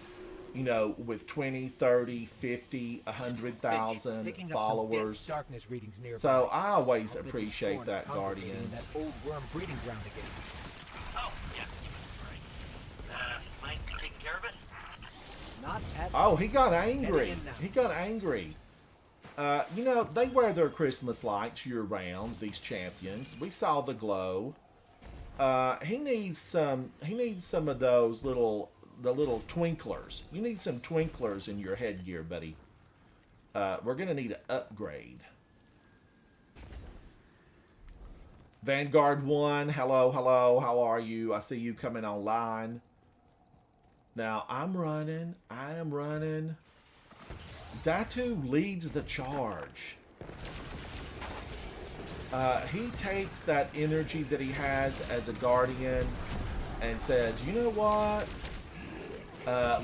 with 20, 30, 50, 100,000 followers. Darkness readings nearby. So I always appreciate that, Guardians. That old worm breeding ground again. Oh, yeah, right. Mike taking care of it? Not at Oh, he got angry. He got angry. They wear their Christmas lights year-round, these champions. We saw the glow. He needs some of those little twinklers. You need some twinklers in your headgear, buddy. We're going to need an upgrade. Vanguard 1, hello, how are you? I see you coming online. Now, I am running. Zatu leads the charge. He takes that energy that he has as a guardian and says, you know what?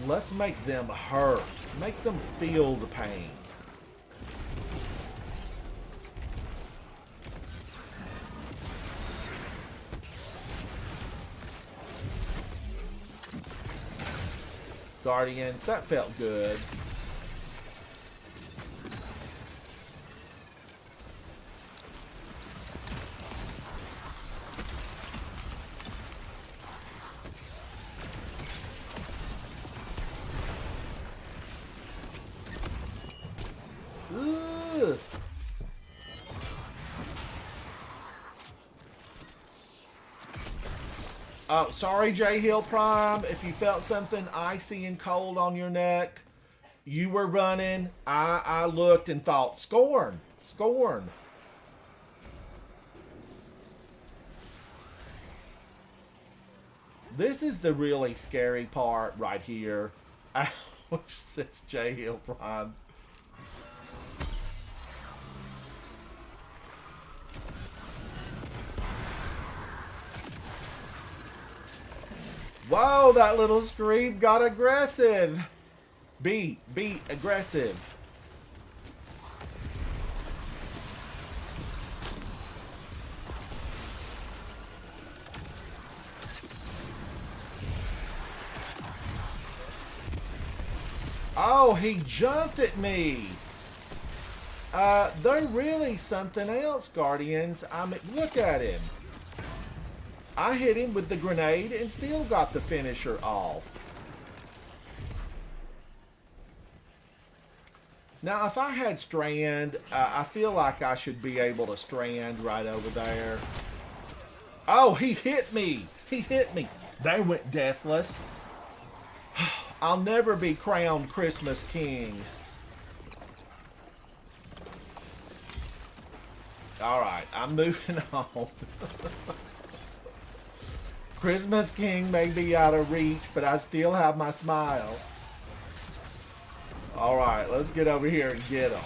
Let's make them hurt. Make them feel the pain. Guardians, that felt good. Ugh. Oh, sorry, J Hill Prime. If you felt something icy and cold on your neck, you were running. I looked and thought, Scorn, Scorn. This is the really scary part right here. Ouch, says J Hill Prime. Whoa, that little scream got aggressive. Be aggressive. Oh, he jumped at me. They're really something else, Guardians. I mean, look at him. I hit him with the grenade and still got the finisher off. Now, if I had Strand, I feel like I should be able to Strand right over there. Oh, he hit me. He hit me. They went deathless. I'll never be crowned Christmas King. All right, I'm moving on. Christmas King may be out of reach, but I still have my smile. Alright, let's get over here and get him.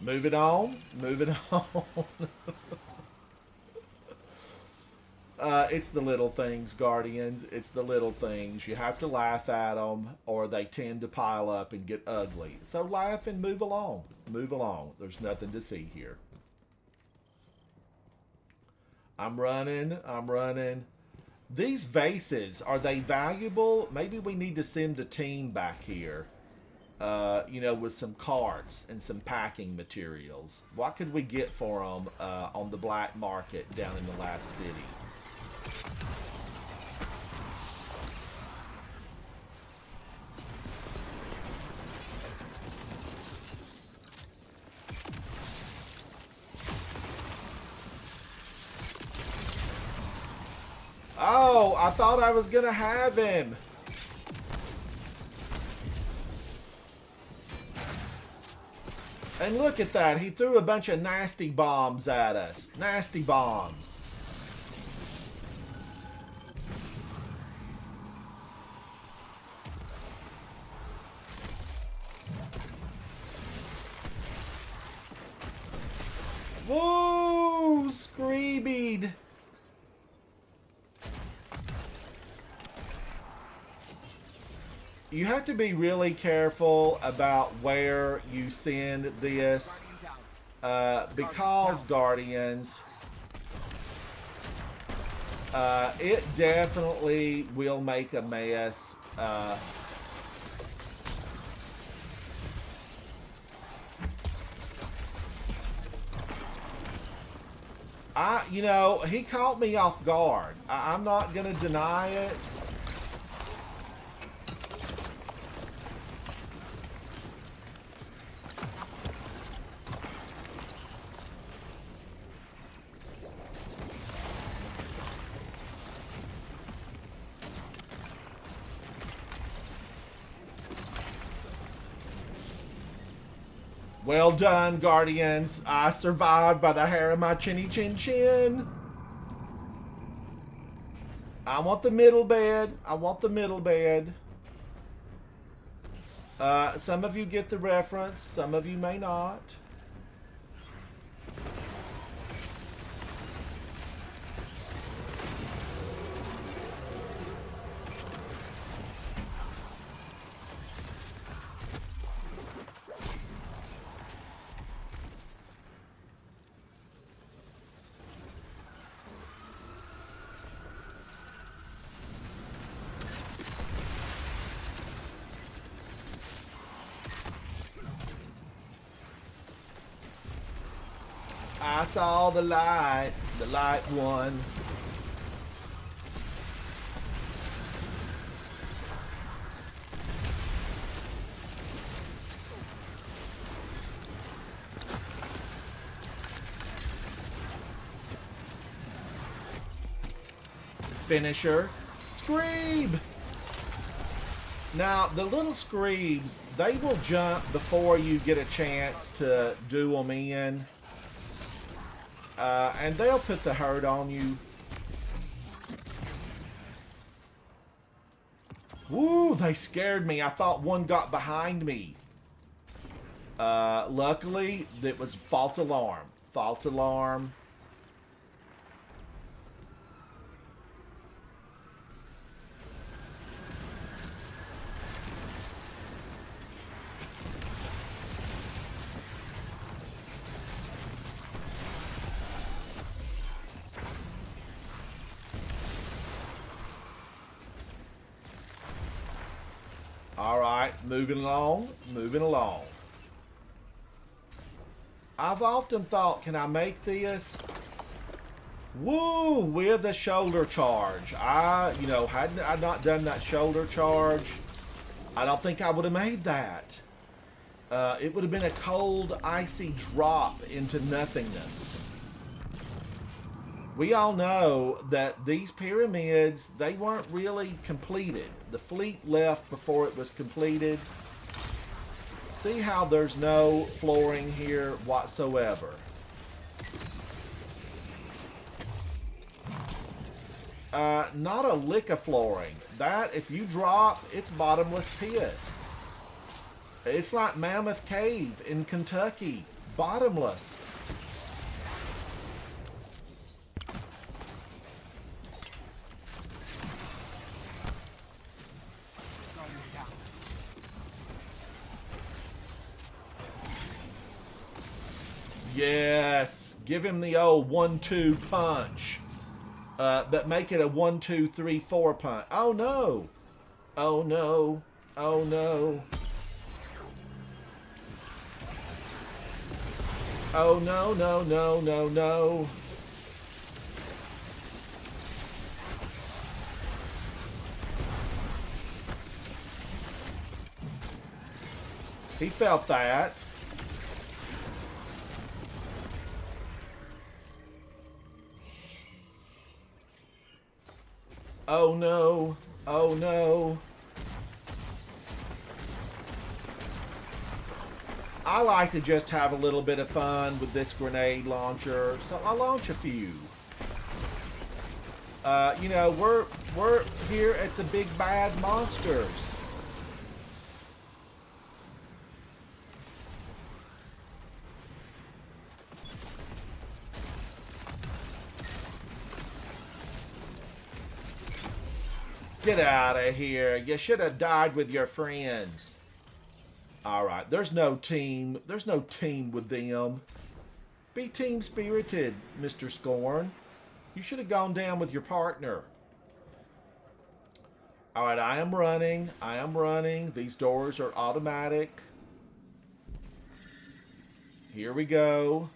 Move it on. Move it on. It's the little things, Guardians. It's the little things. You have to laugh at them, or they tend to pile up and get ugly. So laugh and move along. Move along. There's nothing to see here. I'm running. I'm running. These vases, are they valuable? Maybe we need to send a team back here. You know, with some carts and some packing materials. What could we get for them on the black market down in the last city? Oh, I thought I was gonna have him. And look at that. He threw a bunch of nasty bombs at us. Nasty bombs. Whoa, Screebied. You have to be really careful about where you send this because, Guardians, it definitely will make a mess. You know, he caught me off guard. I'm not going to deny it. Well done, Guardians. I survived by the hair of my chinny chin chin. I want the middle bed. I want the middle bed. Some of you get the reference. Some of you may not. I saw the light won. Finisher. Screeb! Now, the little Screebs, they will jump before you get a chance to do them in. And they'll put the hurt on you. Woo, they scared me. I thought one got behind me. Luckily, it was false alarm. False alarm. Alright, moving along, moving along. I've often thought, can I make this? Woo, with a shoulder charge. Had I not done that shoulder charge, I don't think I would have made that. It would have been a cold, icy drop into nothingness. We all know that these pyramids, they weren't really completed. The fleet left before it was completed. See how there's no flooring here whatsoever. Not a lick of flooring. That, if you drop, it's bottomless pit. It's like Mammoth Cave in Kentucky. Bottomless. Yes, give him the old 1-2 punch, but make it a 1-2-3-4 punch. Oh no! Oh no! Oh no! Oh no! No! No! No! No! He felt that. Oh no, oh no. I like to just have a little bit of fun with this grenade launcher, so I'll launch a few. We're here at the big bad monsters. Get out of here. You should have died with your friends. Alright, there's no team. There's no team with them. Be team-spirited, Mr. Scorn. You should have gone down with your partner. Alright, I am running. I am running. These doors are automatic. Here we go.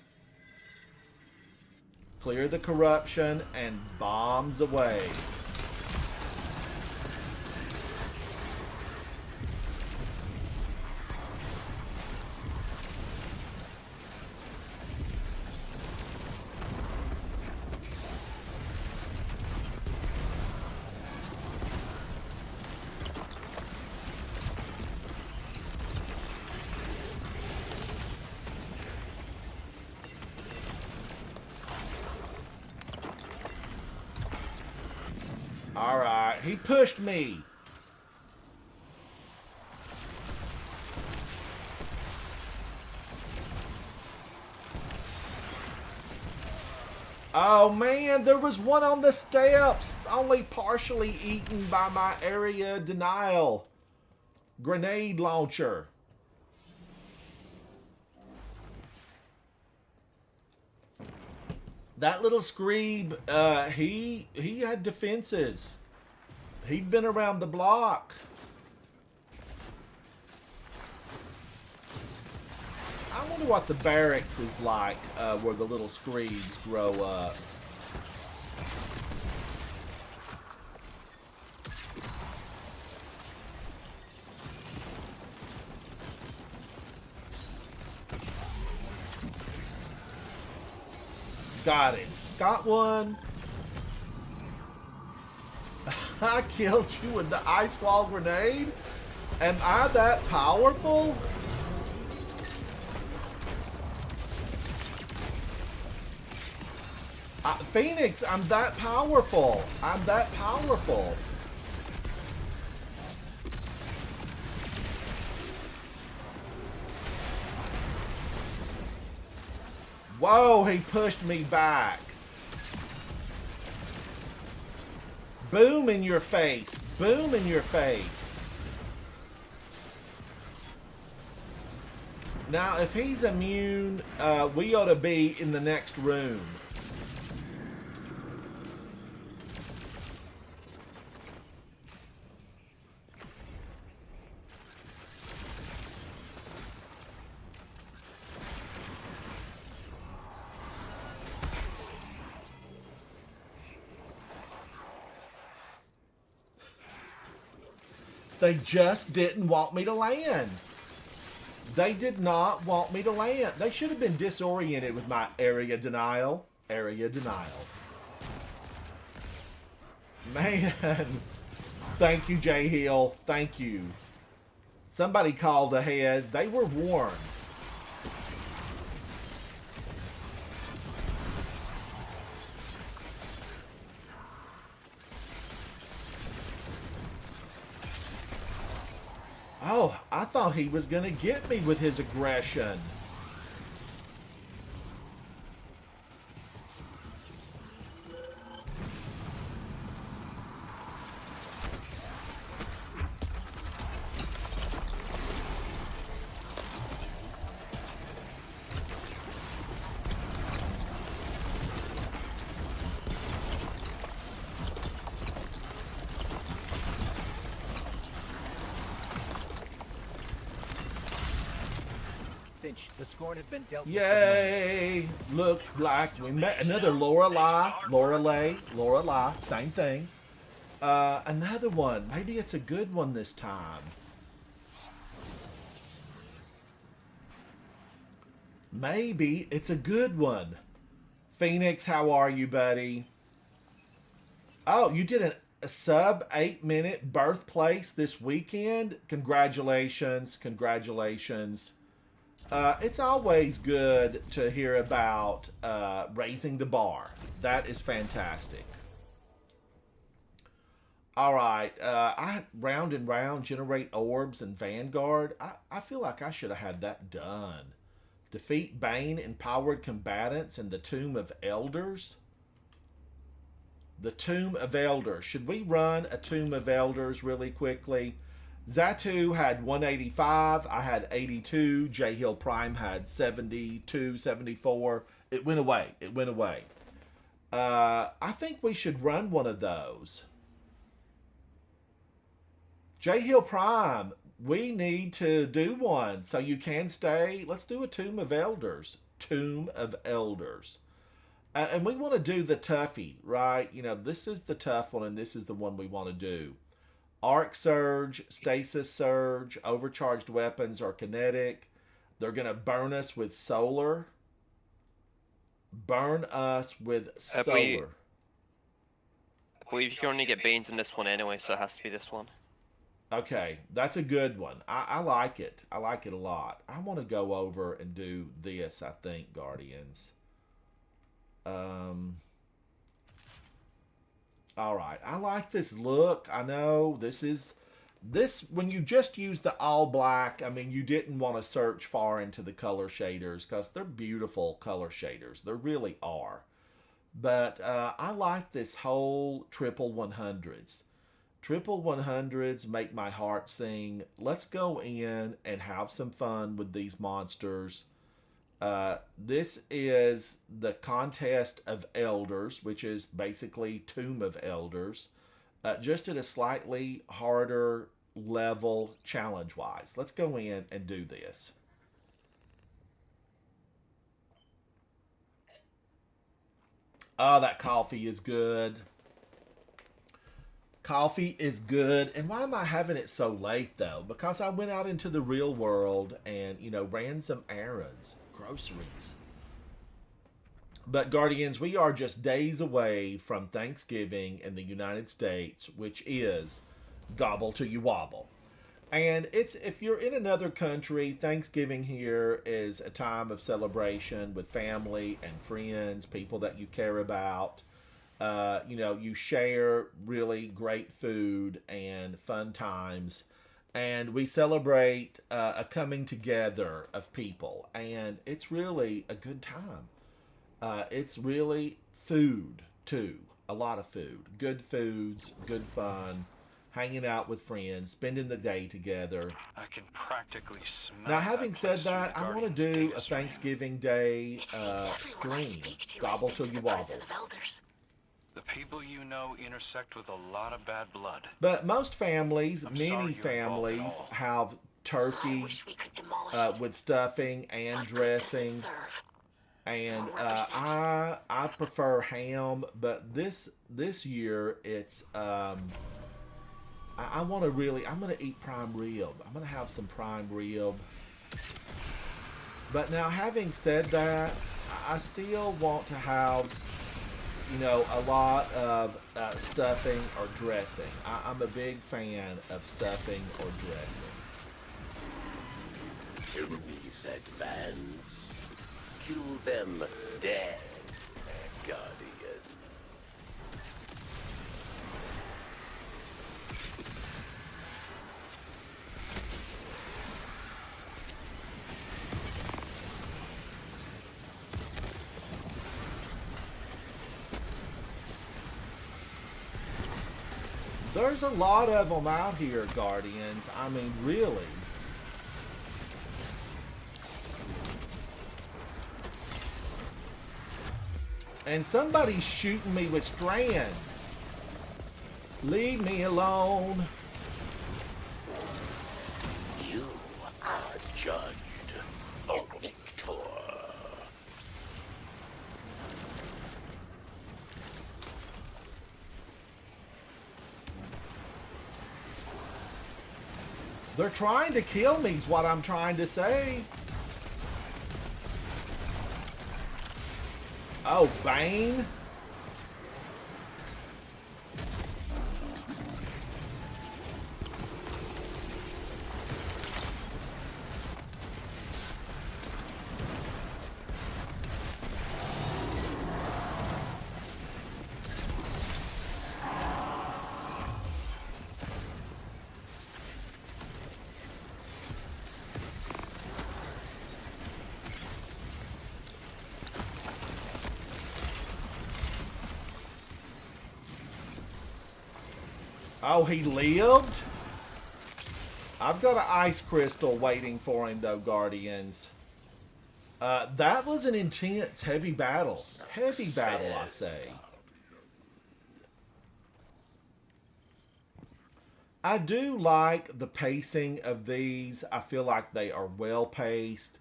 Clear the corruption and bombs away. All right. He pushed me. Oh man, there was one on the steps, only partially eaten by my area denial grenade launcher. That little screeb, he had defenses. He'd been around the block. I wonder what the barracks is like where the little screeds grow up. Got it. Got one. I killed you with the ice wall grenade? Am I that powerful? Phoenix, I'm that powerful. I'm that powerful. Whoa, he pushed me back. Boom in your face. Boom in your face. Now, if he's immune, we ought to be in the next room. They just didn't want me to land. They did not want me to land. They should have been disoriented with my area denial. Area denial. Man. Thank you, J Hill. Thank you. Somebody called ahead. They were warned. Oh, I thought he was going to get me with his aggression. The scorn has been dealt with. Yay! Looks like we met another Lorelei, same thing. Another one. Maybe it's a good one this time. Maybe it's a good one. Phoenix, how are you, buddy? Oh, you did a sub 8-minute birthplace this weekend? Congratulations, congratulations. It's always good to hear about raising the bar. That is fantastic. All right, I round and round generate orbs and Vanguard. I feel like I should have had that done. Defeat Bane empowered combatants in the Tomb of Elders. The Tomb of Elders. Should we run a Tomb of Elders really quickly? Zatu had 185. I had 82. J Hill Prime had 72, 74. It went away. It went away. I think we should run one of those. J Hill Prime, we need to do one so you can stay. Let's do a Tomb of Elders. Tomb of Elders. And we want to do the toughie, right? You know, this is the tough one and this is the one we want to do. Arc Surge, Stasis Surge, overcharged weapons are kinetic. They're going to burn us with solar. Burn us with solar. I believe you can only get Banes in this one anyway, so it has to be this one. Okay, that's a good one. I like it. I like it a lot. I want to go over and do this, I think, Guardians. All right, I like this look. I know this when you just use the all black. I mean, you didn't want to search far into the color shaders because they're beautiful color shaders. They really are. But I like this whole triple 100s. Triple 100s make my heart sing. Let's go in and have some fun with these monsters. This is the Contest of Elders, which is basically Tomb of Elders, just at a slightly harder level challenge-wise. Let's go in and do this. Oh, that coffee is good. Coffee is good. And why am I having it so late, though? Because I went out into the real world and, ran some errands, groceries. But, Guardians, we are just days away from Thanksgiving in the United States, which is gobble till you wobble. And if you're in another country, Thanksgiving here is a time of celebration with family and friends, people that you care about. You share really great food and fun times. And we celebrate a coming together of people. And it's really a good time. It's really food, too. A lot of food. Good foods, good fun. Hanging out with friends, spending the day together. I can practically smell. Now, having that said place through that, the I want Guardian's to do data a stream. Thanksgiving Day It seems everyone I stream. speak to Gobble has till been you to the wobble. prison of elders. The people you know intersect with a lot of bad blood. But most families, I'm sorry many you're involved at families, all. have I turkey wish we could demolish it. with stuffing and What good does it dressing. serve? And What represents? I prefer ham, but this year it's I want to really, I'm going to eat prime rib. I'm going to have some prime rib. But now, having said that, I still want to have, a lot of stuffing or dressing. I'm a big fan of stuffing or dressing. Enemies advance. Kill them dead, Guardian. There's a lot of them out here, Guardians. I mean, really. And somebody's shooting me with Strand. Leave me alone. You are judged a victor. They're trying to kill me is what I'm trying to say. Oh, Bane? Oh, he lived? I've got an ice crystal waiting for him, though, Guardians. That was an intense, heavy battle. Heavy battle, I say. I do like the pacing of these. I feel like they are well paced.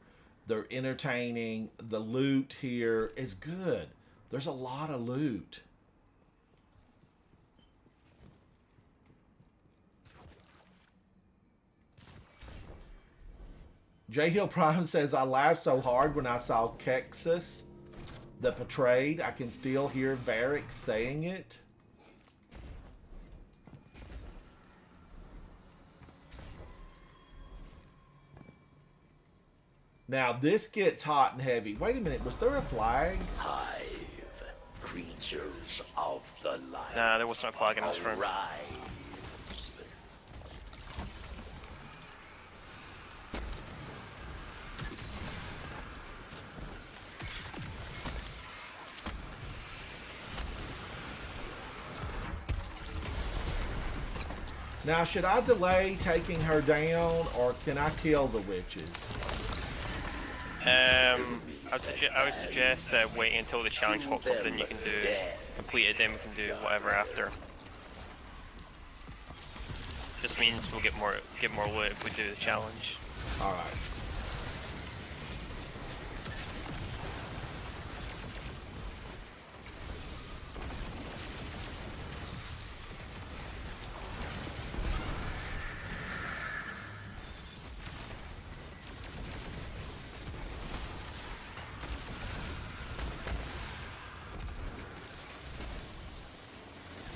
They're entertaining. The loot here is good. There's a lot of loot. J Hill Prime says, I laughed so hard when I saw Kexus, the Betrayed. I can still hear Varric saying it. Now, this gets hot and heavy. Wait a minute, was there a flag? Hive. creatures of the light. Nah, there wasn't a flag in this room. Arise. Now, should I delay taking her down, or can I kill the witches? I would suggest waiting until the challenge pops up, then you can do complete it. Then we can do whatever after. Just means we'll get more loot if we do the challenge. All right.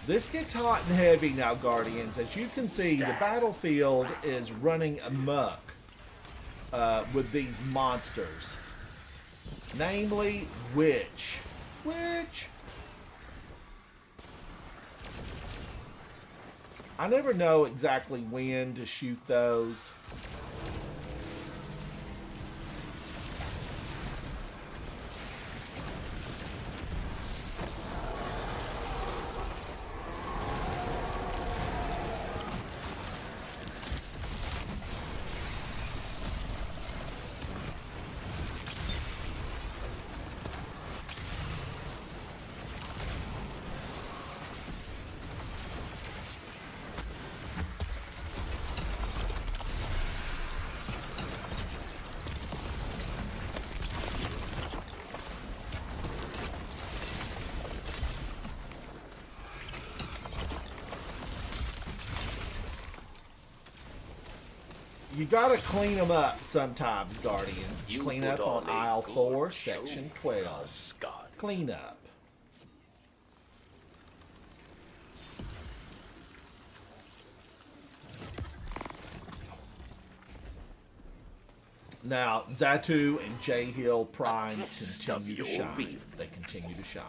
This gets hot and heavy now, Guardians. As you can see, the battlefield is running amok with these monsters. Namely, Witch. I never know exactly when to shoot those. You gotta clean them up sometimes, Guardians. You Clean put up on on a aisle good 4, show section for 12. us, Scott. Clean up. Now, Zatu and J Hill Prime test of continue to your shine. reflex. They continue to shine.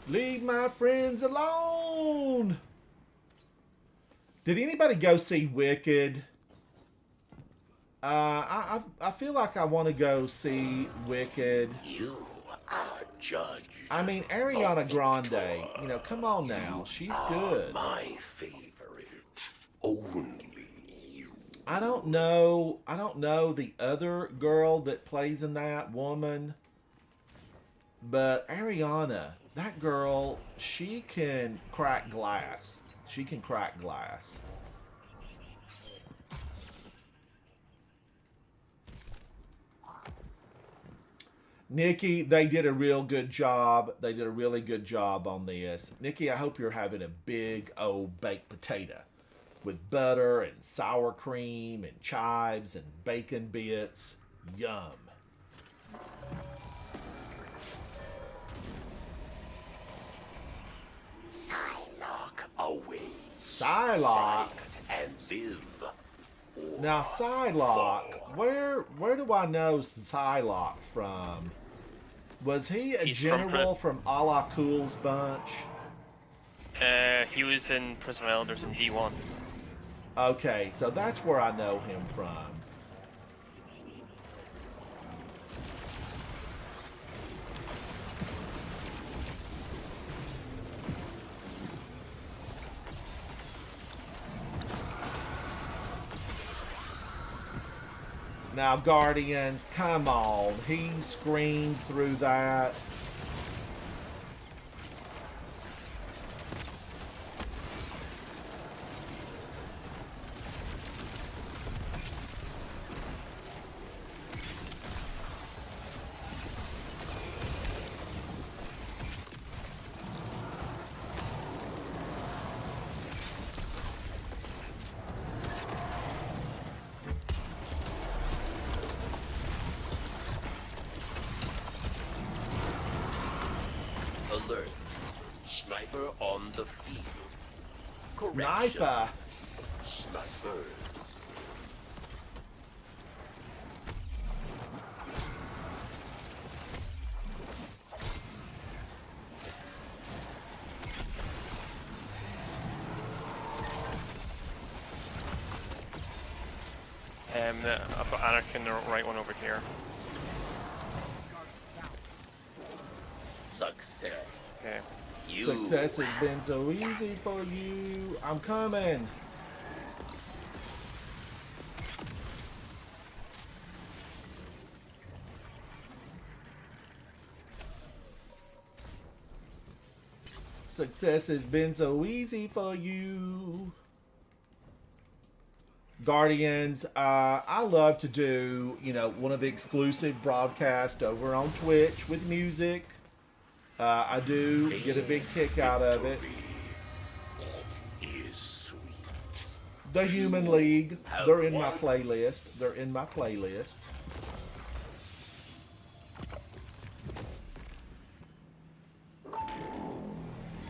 Leave my friends alone. Did anybody go see Wicked? I feel like I want to go see Wicked. You are judged. I mean, Ariana Grande. You know, come on now. She's good. My favorite. Only you. I don't know the other girl that plays in that woman. But Ariana, that girl, she can crack glass. She can crack glass. Nikki, they did a real good job. They did a really good job on this. Nikki, I hope you're having a big old baked potato with butter and sour cream and chives and bacon bits. Yum. Psylocke awaits. Psylocke. And live. Now, Psylocke, where do I know Psylocke from? Was he a He's general from A La Cool's bunch? He was in Prison of Elders in D1. Okay, so that's where I know him from. Now, Guardians, come on. He screamed through that. sniper on the field. Correction. Sniper. Snipers. I've got Anakin, the right one over here. Success. Okay. You Success has been so easy for you. I'm coming. Success has been so easy for you. Guardians, I love to do, one of the exclusive broadcasts over on Twitch with music. I do get a big kick out of it. It is sweet. The Human League, they're in my playlist. They're in my playlist.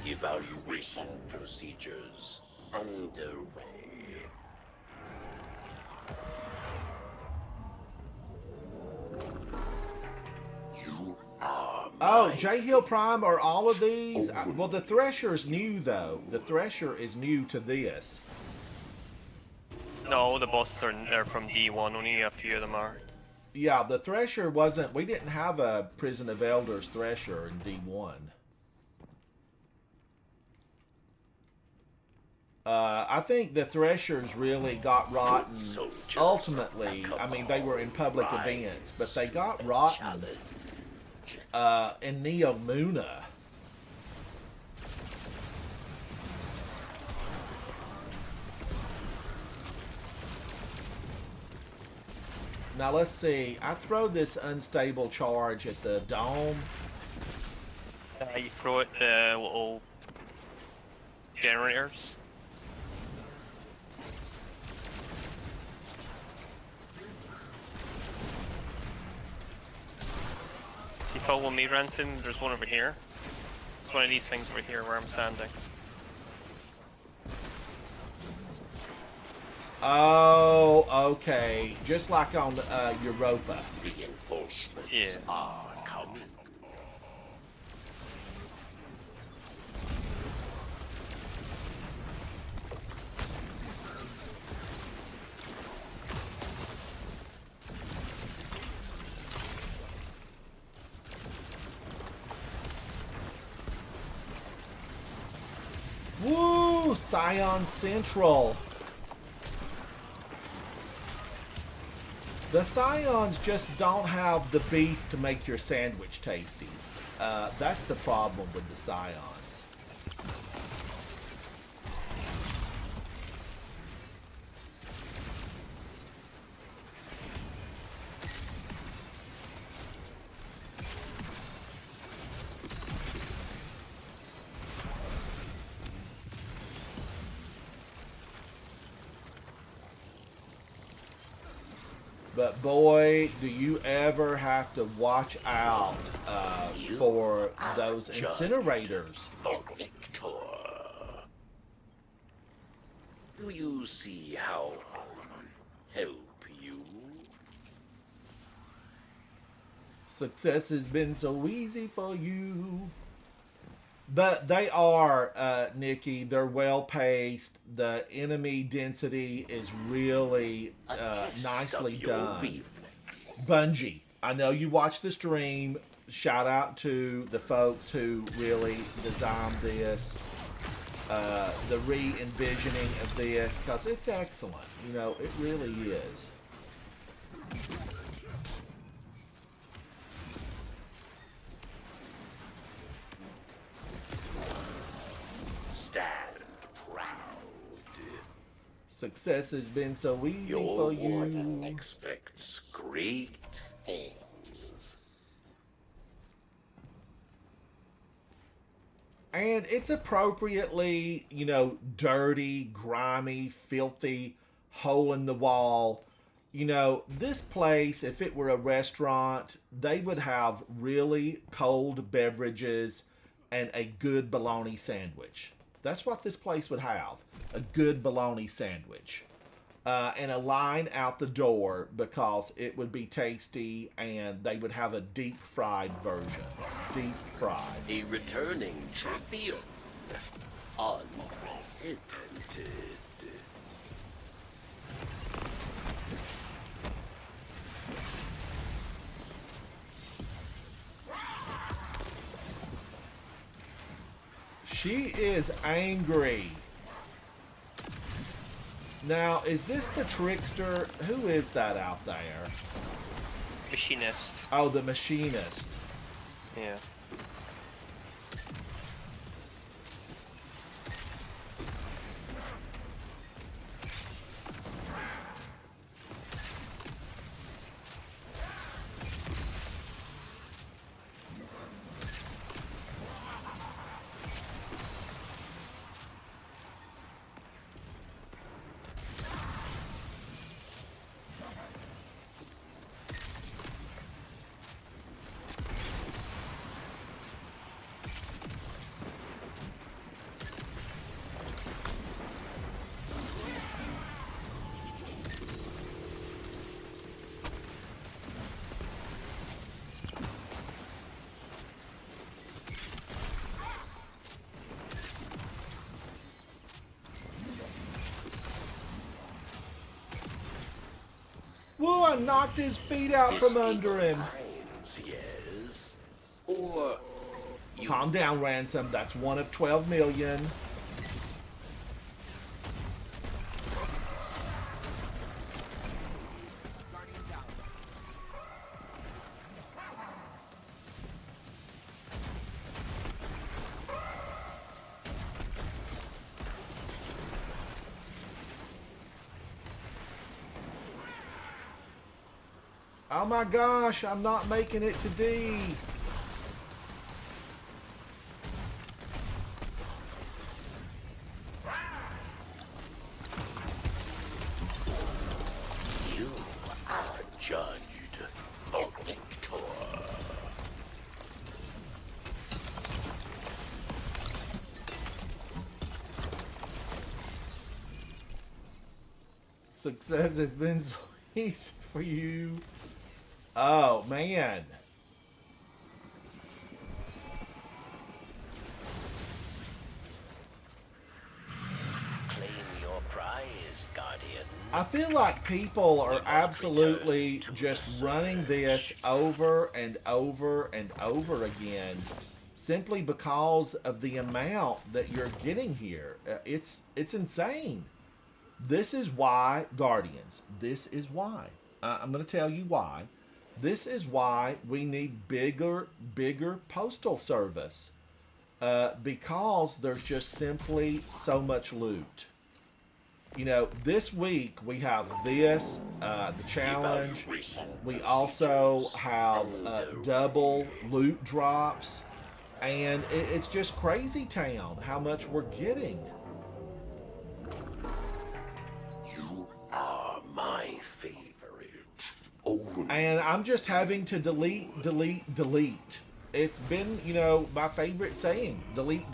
Evaluation procedures underway. You are Oh, J Hill Prime are all of these? Well, the Thresher's new, though. The Thresher is new to this. No, the bosses are from D1. Only a few of them are. Yeah, the Thresher wasn't... We didn't have a Prison of Elders Thresher in D1. I think the Threshers really got rotten ultimately. I mean, they were in public events, but they got rotten in Neo Muna. Now let's see. I throw this unstable charge at the dome. You throw it the little generators. You follow me, Ransom. There's one over here. It's one of these things over here where I'm standing. Oh, okay. Just like on Europa. Reinforcements are coming. Woo! Scion Central. The Scions just don't have the beef to make your sandwich tasty. That's the problem with the Scions. But boy, do you ever have to watch out for those incinerators. The victor. Do you see how help you? Success has been so easy for you. But they are, Nikki, they're well-paced. The enemy density is really nicely done. Bungie, I know you watched the stream. Shout out to the folks who really designed this. The re-envisioning of this, because it's excellent. You know, it really is. Stand proud. Success has been so easy Your for you. warden expects great things. And it's appropriately, you know, dirty, grimy, filthy, hole in the wall. You know, this place, if it were a restaurant, they would have really cold beverages and a good bologna sandwich. That's what this place would have, a good bologna sandwich. And a line out the door because it would be tasty, and they would have a deep fried version. Deep fried. A returning champion. Unprecedented. She is angry. Now, is this the trickster? Who is that out there? Machinist. Oh, the machinist. Yeah. Whoa, I knocked his feet out from under him. Lines, yes. Or you Calm down, Ransom. That's one of 12 million. Oh my gosh, I'm not making it to D. You are judged, the victor. Success has been so easy for you. Oh, man. Claim your prize, Guardian. I feel like people are absolutely just running this over and over and over again simply because of the amount that you're getting here. It's insane. This is why, Guardians, this is why. I'm going to tell you why. This is why we need bigger postal service. Because there's just simply so much loot. You know, this week we have this, the challenge. We also have double loot drops. And it's just crazy town how much we're getting. You are my favorite. Oh, And I'm just having to delete. It's been, you know, my favorite saying, delete.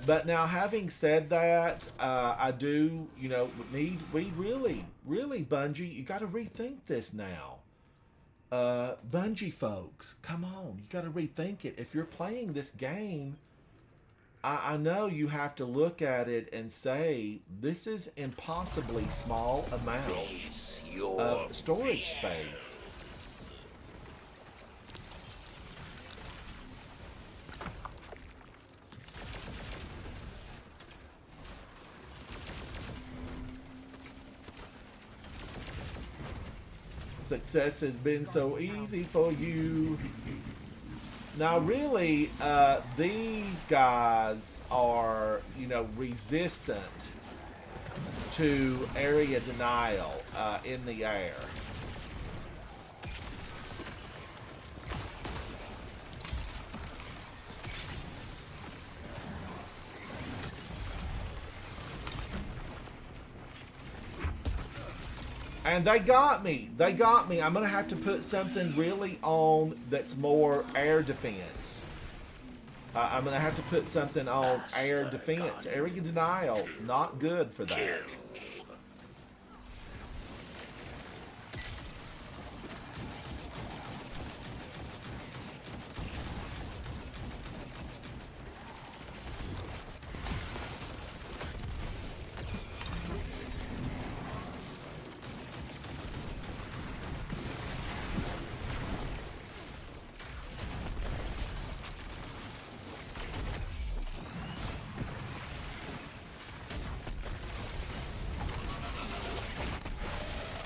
But now, having said that, I do, you know, we really, Bungie, you got to rethink this now. Bungie folks, come on, you got to rethink it. If you're playing this game, I know you have to look at it and say, this is impossibly small amounts face your of storage space. Success has been so easy for you. Now, really, these guys are, you know, resistant to area denial in the air. And they got me. I'm going to have to put something really on that's more air defense. I'm gonna have to put something on air defense. Area denial, not good for that.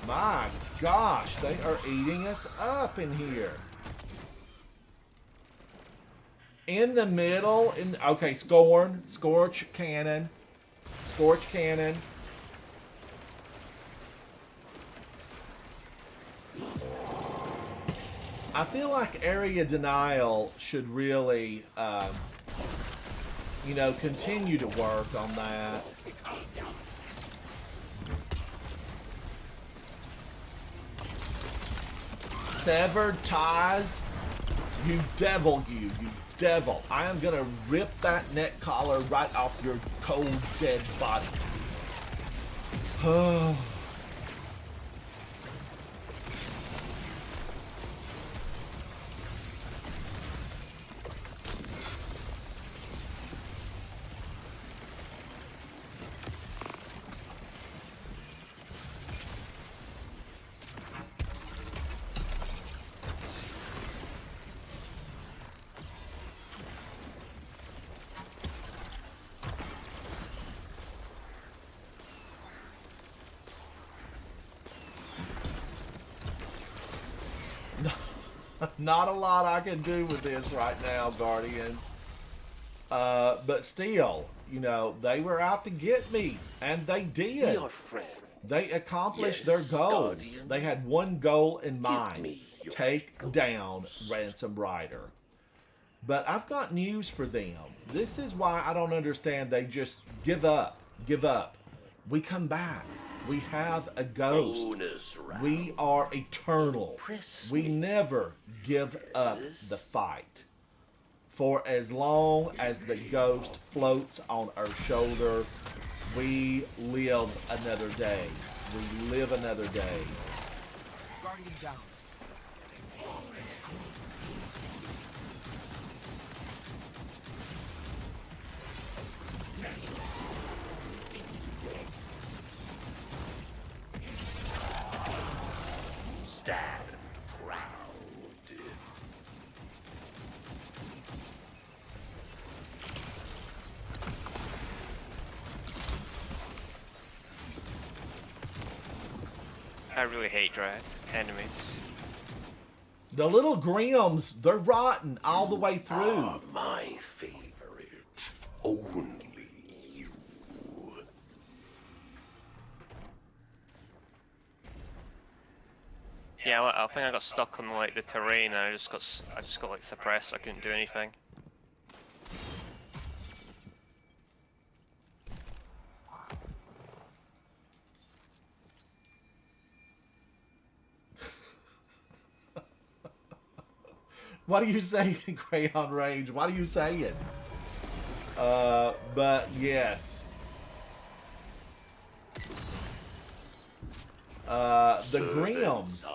My gosh, they are eating us up in here. In the middle, okay, Scorch Cannon. Scorch Cannon. I feel like area denial should really, you know, continue to work on that. Severed ties, you devil, you devil. I am gonna rip that neck collar right off your cold, dead body. Not a lot I can do with this right now, Guardians. But still, you know, they were out to get me, and they did. They accomplished their goals. Guardian. They had one goal in mind: me your take down Ransom Rider. But I've got news for them. This is why I don't understand. They just give up. Give up. We come back. We have a ghost. Bonus round. We are eternal. Press We me. never give up the fight. For as long as the ghost floats on our shoulder, we live another day. We live another day. Guardian down. Stand proud. I really hate dread enemies. The little Grims, they're rotten all the way through. Are my favorite. Only you. Yeah, well, I think I got stuck on like the terrain, and I just got like suppressed. I couldn't do anything. What are you saying, Crayon Rage? What are you saying? But yes. The Grims,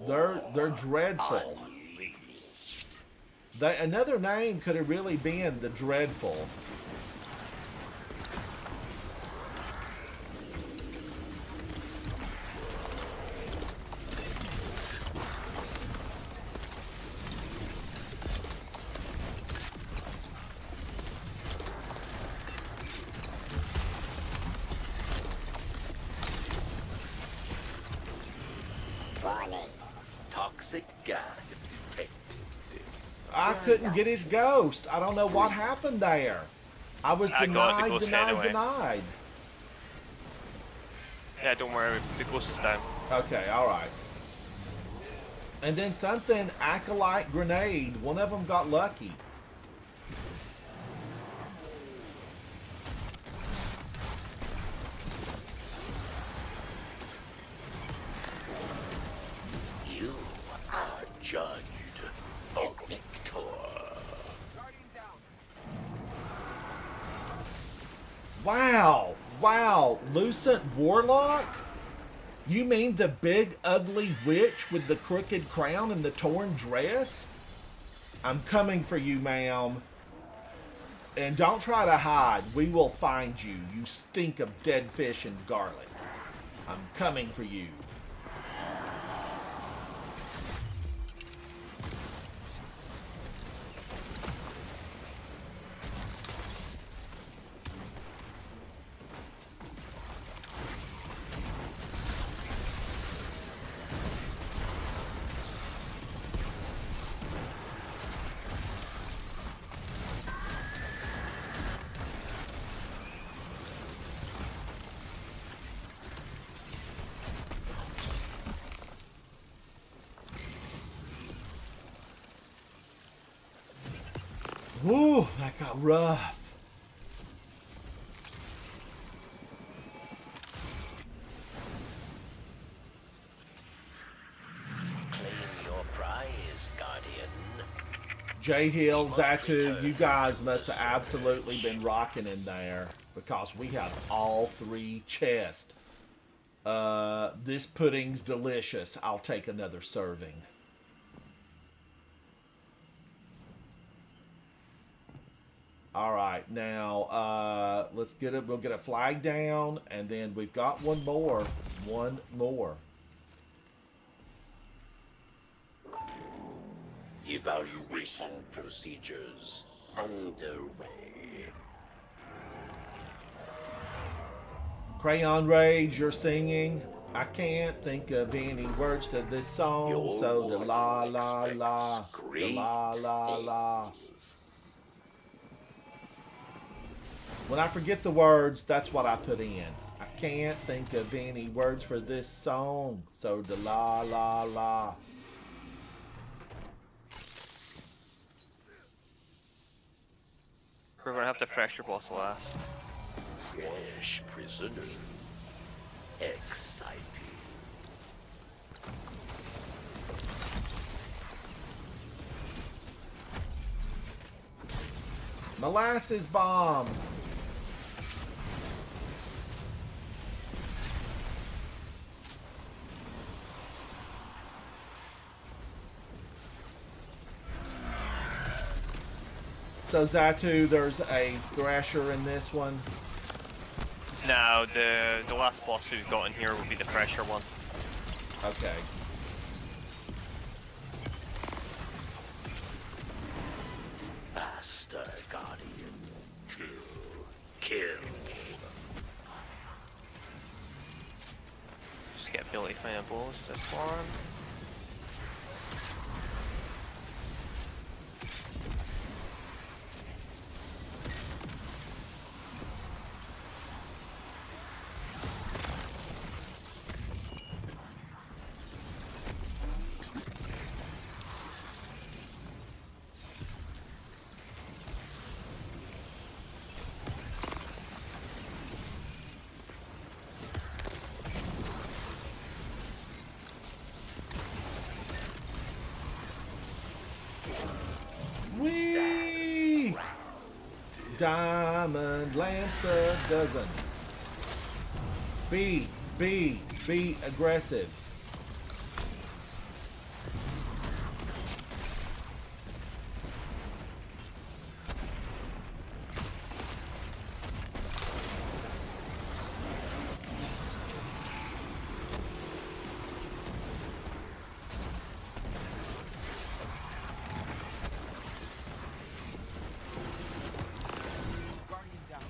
they're dreadful. Another name could have really been the Dreadful. Toxic gas detected. I couldn't get his ghost. I don't know what happened there. I was I got the denied, ghost denied, anyway. denied. Yeah, don't worry, the ghost is down. Okay, alright. And then something, Acolyte Grenade. One of them got lucky. You are judged a victor. Guardian down. Wow. Wow. Lucent Warlock? You mean the big ugly witch with the crooked crown and the torn dress? I'm coming for you, ma'am. And don't try to hide. We will find you. You stink of dead fish and garlic. I'm coming for you. Whew, that got rough. Claim your prize, Guardian. J Hill, Zatu, you guys must have absolutely been rocking in there because we have all 3 chests. This pudding's delicious. I'll take another serving. All right, now let's get it. We'll get a flag down, and then we've got one more. One more. Evaluation procedures underway. Crayon Rage, you're singing. I can't think of any words to this song, Your so the lord la la la, expects the great la la la. things. When I forget the words, that's what I put in. I can't think of any words for this song, so the la la la. We're gonna have to pressure boss last. Fresh prisoners. Exciting. Molasses bomb. So Zatu, there's a Thrasher in this one. Now the last boss we've got in here will be the fresher one. Okay. Faster, Guardian. Kill. Just get ability fireballs. This one. Whee! Diamond Lancer doesn't. Be aggressive. Guardian down.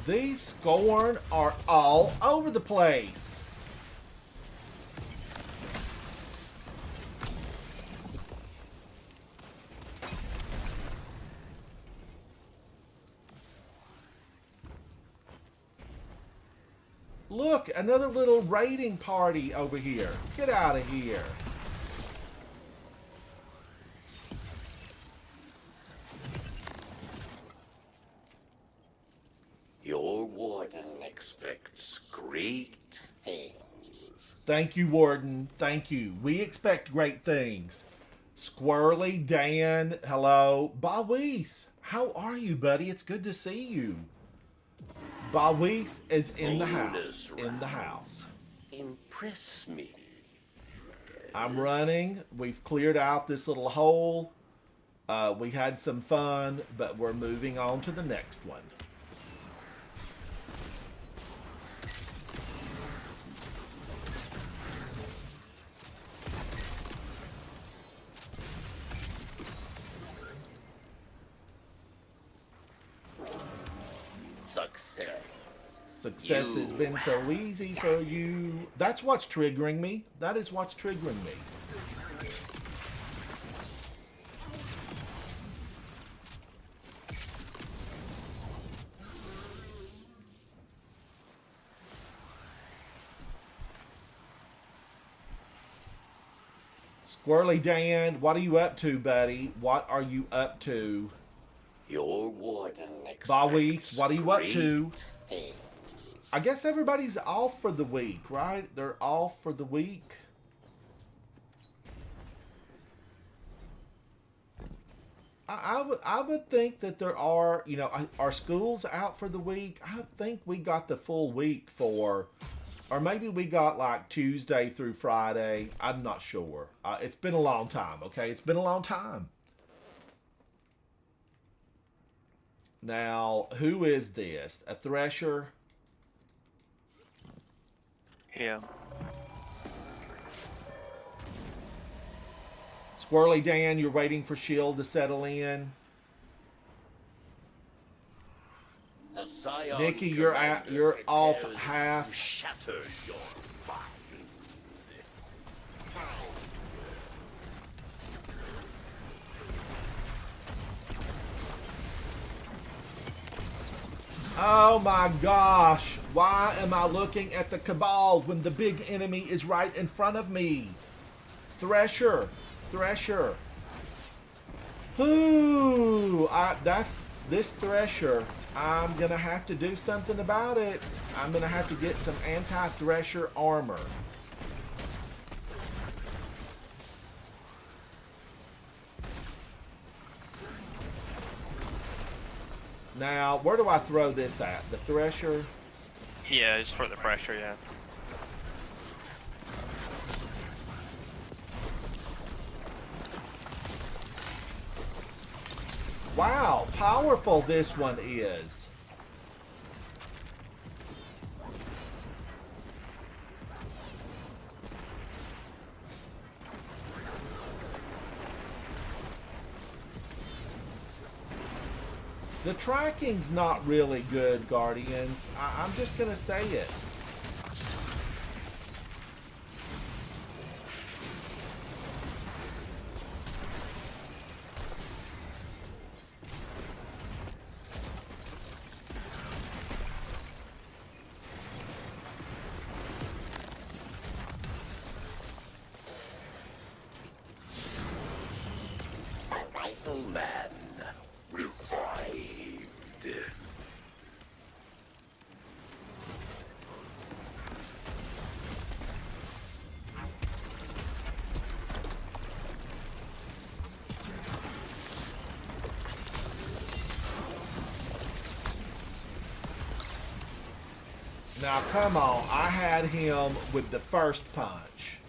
These Scorn are all over the place. Look, another little raiding party over here. Get out of here. Your warden expects great things. Thank you, Warden. Thank you. We expect great things. Squirrely, Dan, hello. Bawis, how are you, buddy? It's good to see you. Bawis is in the house. In the house. Impress me. I'm running. We've cleared out this little hole. We had some fun, but we're moving on to the next one. Success. Success has been so easy for you. That's what's triggering me. That is what's triggering me. Squirrely Dan, what are you up to, buddy? What are you up to? Your warden Bawis, expects what are you up great to? things. I guess everybody's off for the week, right? They're off for the week. I would think that there are, you know, are schools out for the week? I don't think we got the full week for, or maybe we got like Tuesday through Friday. I'm not sure. It's been a long time, okay? It's been a long time. Now, who is this? A thresher? Yeah. Squirrely Dan, you're waiting for shield to settle in. A scion Nikki, you're commander off prepares half. to shatter your mind. Oh my gosh. Why am I looking at the Cabal when the big enemy is right in front of me? Thresher. Thresher. Ooh, that's this Thresher. I'm going to have to do something about it. I'm going to have to get some anti-Thresher armor. Now, where do I throw this at? The Thresher? Yeah, it's for the fresher, yeah. Wow, powerful this one is. The tracking's not really good, Guardians. I'm just gonna say it. A rifleman revived. Now, come on. I had him with the first punch.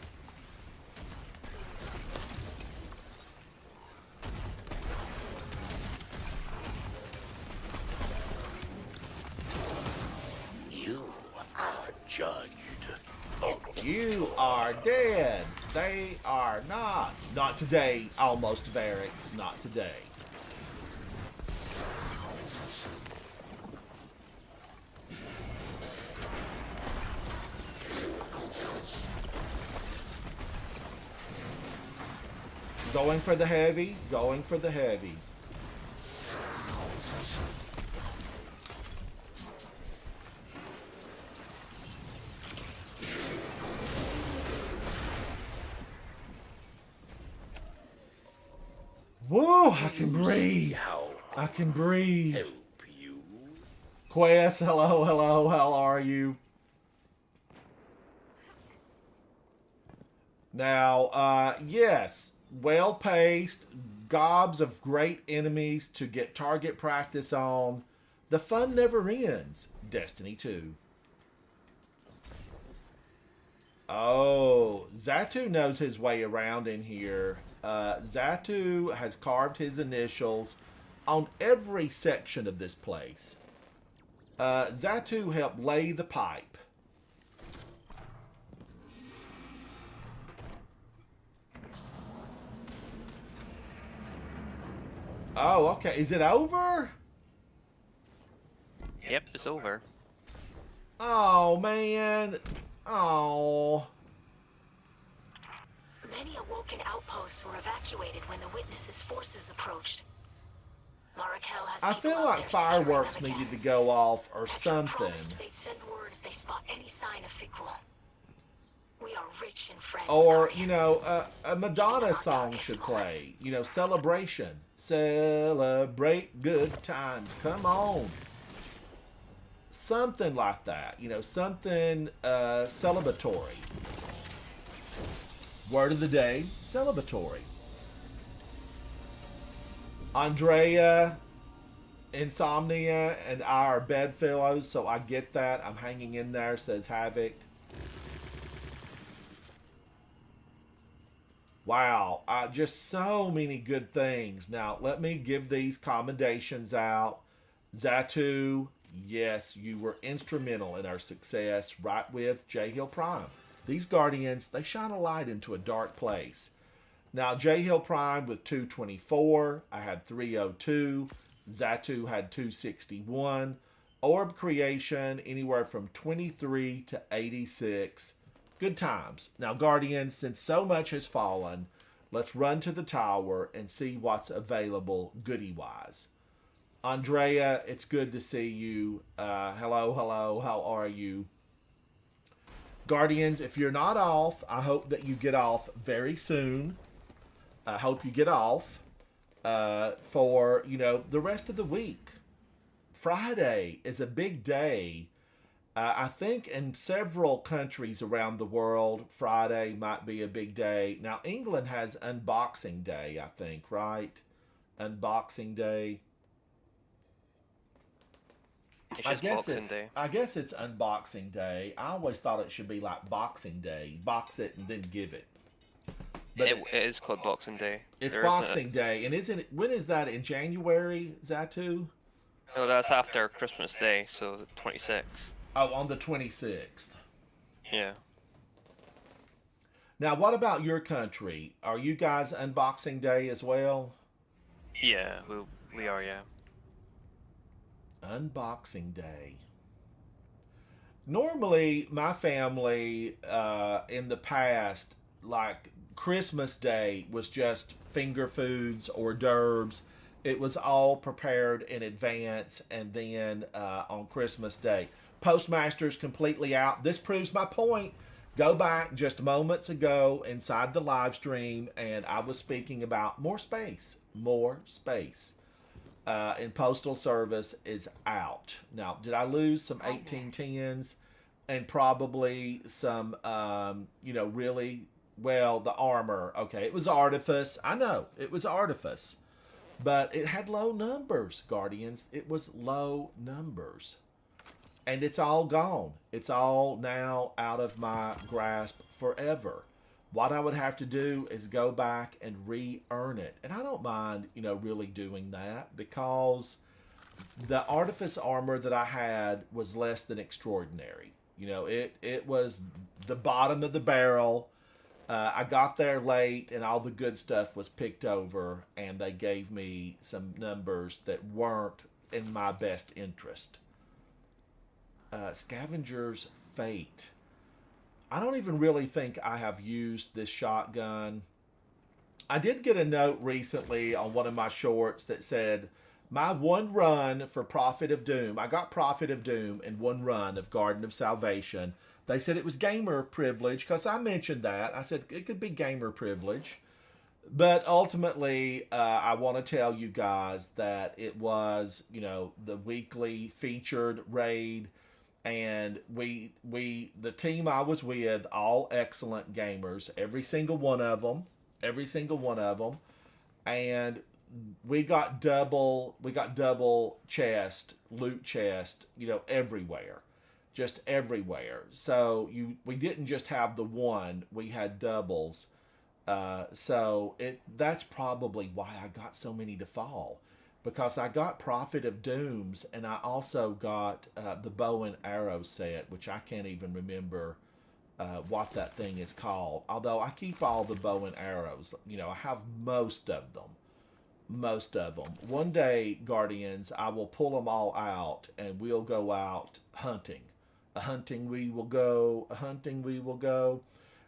You are judged. You are dead. They are not. Not today, almost Varix. Not today. Going for the heavy. Going for the heavy. Whoa, I can breathe. How I can breathe. help you? Quest, hello, hello, how are you? Now, yes, well-paced, gobs of great enemies to get target practice on. The fun never ends. Destiny 2. Oh, Zatu knows his way around in here. Zatu has carved his initials on every section of this place. Zatu helped lay the pipe. Oh, okay. Is it over? Yep, it's over. Oh, man. Oh. Many awoken outposts were evacuated when the Witnesses' forces approached. Marakel has I people feel out like there securing fireworks them again. needed to go off or Petra something. promised they'd send word if they spot any sign of Fikrul. We are rich in friends, Or, Guardian. you know, a Madonna song should play. You know, celebration. Celebrate good times. Come on. Something like that. You know, something celebratory. Word of the day, celebratory. Andrea, Insomnia, and I are bedfellows, so I get that. I'm hanging in there, says Havoc. Wow, just so many good things. Now, let me give these commendations out. Zatu, yes, you were instrumental in our success, right with J Hill Prime. These Guardians, they shine a light into a dark place. Now, J Hill Prime with 224, I had 302, Zatu had 261, Orb Creation anywhere from 23 to 86. Good times. Now, Guardians, since so much has fallen, let's run to the tower and see what's available goodie-wise. Andrea, it's good to see you. Hello, hello, how are you? Guardians, if you're not off, I hope that you get off very soon. I hope you get off for, you know, the rest of the week. Friday is a big day. I think in several countries around the world, Friday might be a big day. Now, England has Unboxing Day, I think, right? Unboxing Day. It's just Boxing Day. I guess it's Unboxing Day. I always thought it should be like Boxing Day. Box it and then give it. But It is called Boxing Day. it's There isn't Boxing Day. And isn't it, when is that? In January, Zatu? No, that's after Christmas Day, so the 26th. Oh, on the 26th. Yeah. Now, what about your country? Are you guys Unboxing Day as well? Yeah, we are, yeah. Unboxing Day. Normally, my family in the past, like Christmas Day, was just finger foods, hors d'oeuvres. It was all prepared in advance, and then on Christmas Day. Postmaster's completely out. This proves my point. Go back just moments ago inside the live stream, and I was speaking about more space. More space. And Postal Service is out. Now, did I lose some 1810s and probably some, you know, really, well, the armor. Okay, it was Artifice. I know, it was Artifice. But it had low numbers, Guardians. It was low numbers. And it's all gone. It's all now out of my grasp forever. What I would have to do is go back and re-earn it. And I don't mind, you know, really doing that, because the Artifice armor that I had was less than extraordinary. You know, it was the bottom of the barrel. I got there late and all the good stuff was picked over, and they gave me some numbers that weren't in my best interest. Scavenger's Fate. I don't even really think I have used this shotgun. I did get a note recently on one of my shorts that said, my one run for Prophet of Doom. I got Prophet of Doom in one run of Garden of Salvation. They said it was gamer privilege, because I mentioned that. I said it could be gamer privilege. But ultimately, I want to tell you guys that it was, the weekly featured raid, and the team I was with, all excellent gamers, every single one of them, and we got double chest, loot chest, everywhere, just everywhere. So we didn't just have the one, we had doubles. So that's probably why I got so many to fall, because I got Prophet of Dooms, and I also got the bow and arrow set, which I can't even remember what that thing is called. Although I keep all the bow and arrows, I have most of them. Most of them. One day, Guardians, I will pull them all out, and we'll go out hunting. A hunting we will go. A hunting we will go.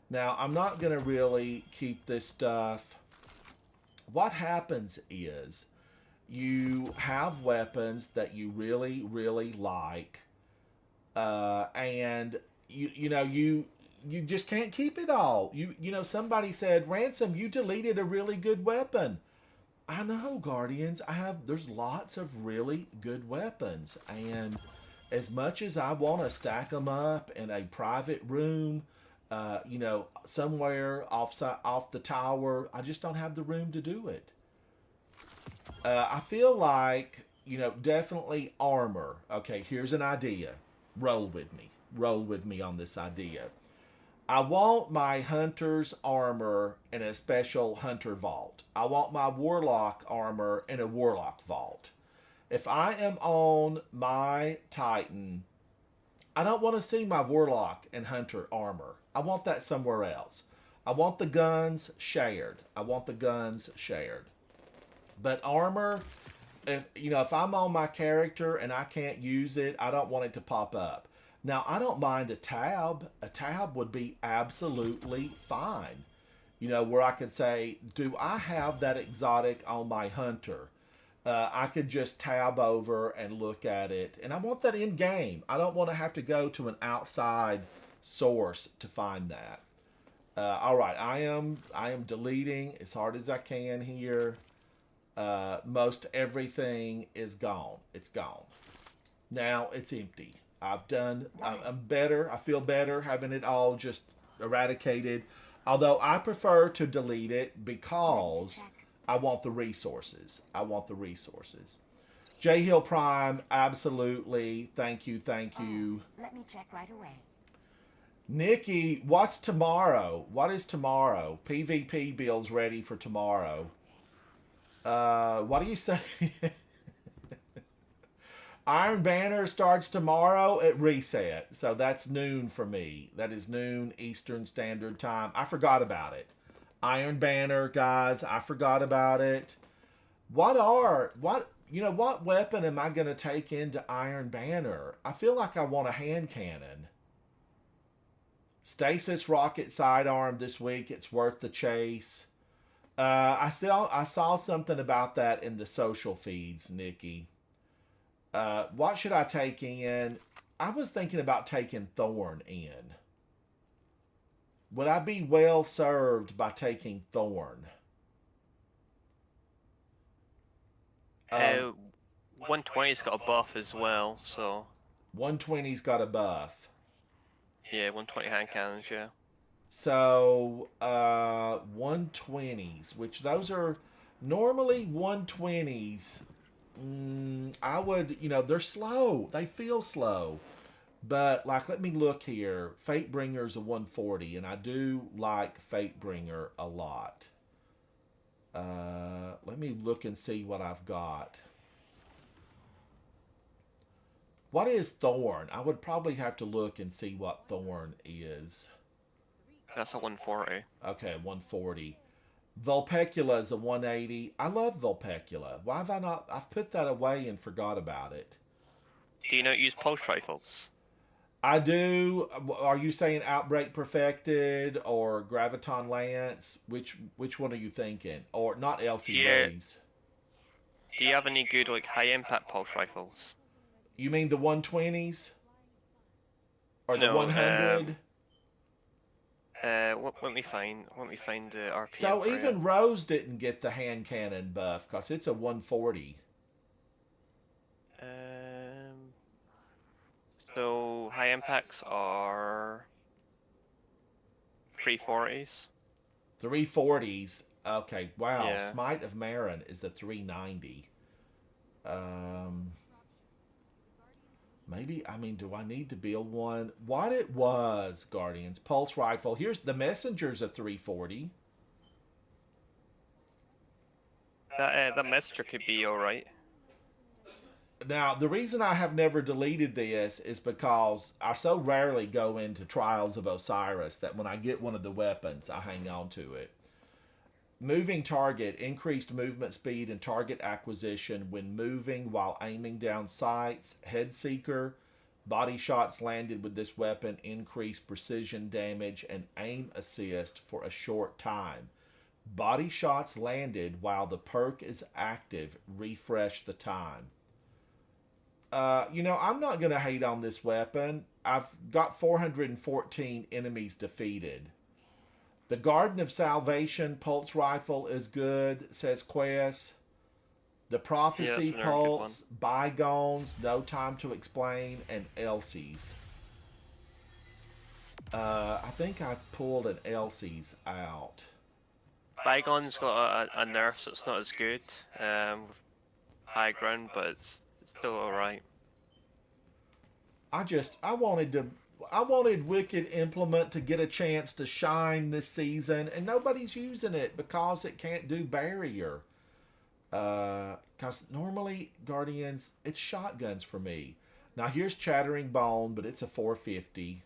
Now, I'm not going to really keep this stuff. What happens is you have weapons that you really, really like, and you just can't keep it all. Somebody said, Ransom, you deleted a really good weapon. I know, Guardians. There's lots of really good weapons, and as much as I want to stack them up in a private room, somewhere off the tower, I just don't have the room to do it. I feel like, definitely armor. Okay, here's an idea. Roll with me. Roll with me on this idea. I want my hunter's armor in a special hunter vault. I want my warlock armor in a warlock vault. If I am on my Titan, I don't want to see my warlock and hunter armor. I want that somewhere else. I want the guns shared. But armor, if I'm on my character and I can't use it, I don't want it to pop up. Now, I don't mind a tab. A tab would be absolutely fine. Where I could say, do I have that exotic on my hunter? I could just tab over and look at it. And I want that in game. I don't want to have to go to an outside source to find that. All right, I am deleting as hard as I can here. Most everything is gone. It's gone. Now it's empty. I'm better. I feel better having it all just eradicated. Although I prefer to delete it because I want the resources. J Hill Prime, absolutely. Thank you. Let me check right away. Nikki, what's tomorrow? What is tomorrow? PvP builds ready for tomorrow. What do you say? Iron Banner starts tomorrow at reset. So that's noon for me. That is noon Eastern Standard Time. I forgot about it. Iron Banner, guys, I forgot about it. What weapon am I going to take into Iron Banner? I feel like I want a hand cannon. Stasis rocket sidearm this week. It's worth the chase. I saw something about that in the social feeds, Nikki. What should I take in? I was thinking about taking Thorn in. Would I be well served by taking Thorn? 120's got a buff as well, so... 120's got a buff. Yeah, 120 hand cannons, yeah. So, 120s, which those are normally 120s. I would, they're slow. They feel slow. But, let me look here. Fatebringer's a 140, and I do like Fatebringer a lot. Let me look and see what I've got. What is Thorn? I would probably have to look and see what Thorn is. That's a 140. Okay, 140. Vulpecula is a 180. I love Vulpecula. Why have I not... I've put that away and forgot about it. Do you not use pulse rifles? I do. Are you saying Outbreak Perfected or Graviton Lance? Which one are you thinking? Or not LCVs? Do you have any good high impact pulse rifles? You mean the 120s? Or the No, 100? Let me find the RPM So for even you. Rose didn't get the hand cannon buff because it's a 140. So high impacts are 340s. 340s. Okay, wow. Yeah. Smite of Marin is a 390. Maybe, I mean, do I need to build one? What it was, Guardians. Pulse rifle. Here's the Messenger's a 340. That messenger could be alright. Now, the reason I have never deleted this is because I so rarely go into Trials of Osiris that when I get one of the weapons, I hang on to it. Moving target, increased movement speed and target acquisition when moving while aiming down sights. Head seeker, body shots landed with this weapon increase precision damage and aim assist for a short time. Body shots landed while the perk is active, refresh the time. I'm not going to hate on this weapon. I've got 414 enemies defeated. The Garden of Salvation pulse rifle is good, says Quest. The Prophecy another good pulse, Bygones, No Time to Explain, and Elsie's. I think I pulled an Elsie's out. Bygone's got a nerf, so it's not as good. With high ground, but it's still alright. I wanted Wicked Implement to get a chance to shine this season, and nobody's using it because it can't do barrier. Because normally, Guardians, it's shotguns for me. Now, here's Chattering Bone, but it's a 450.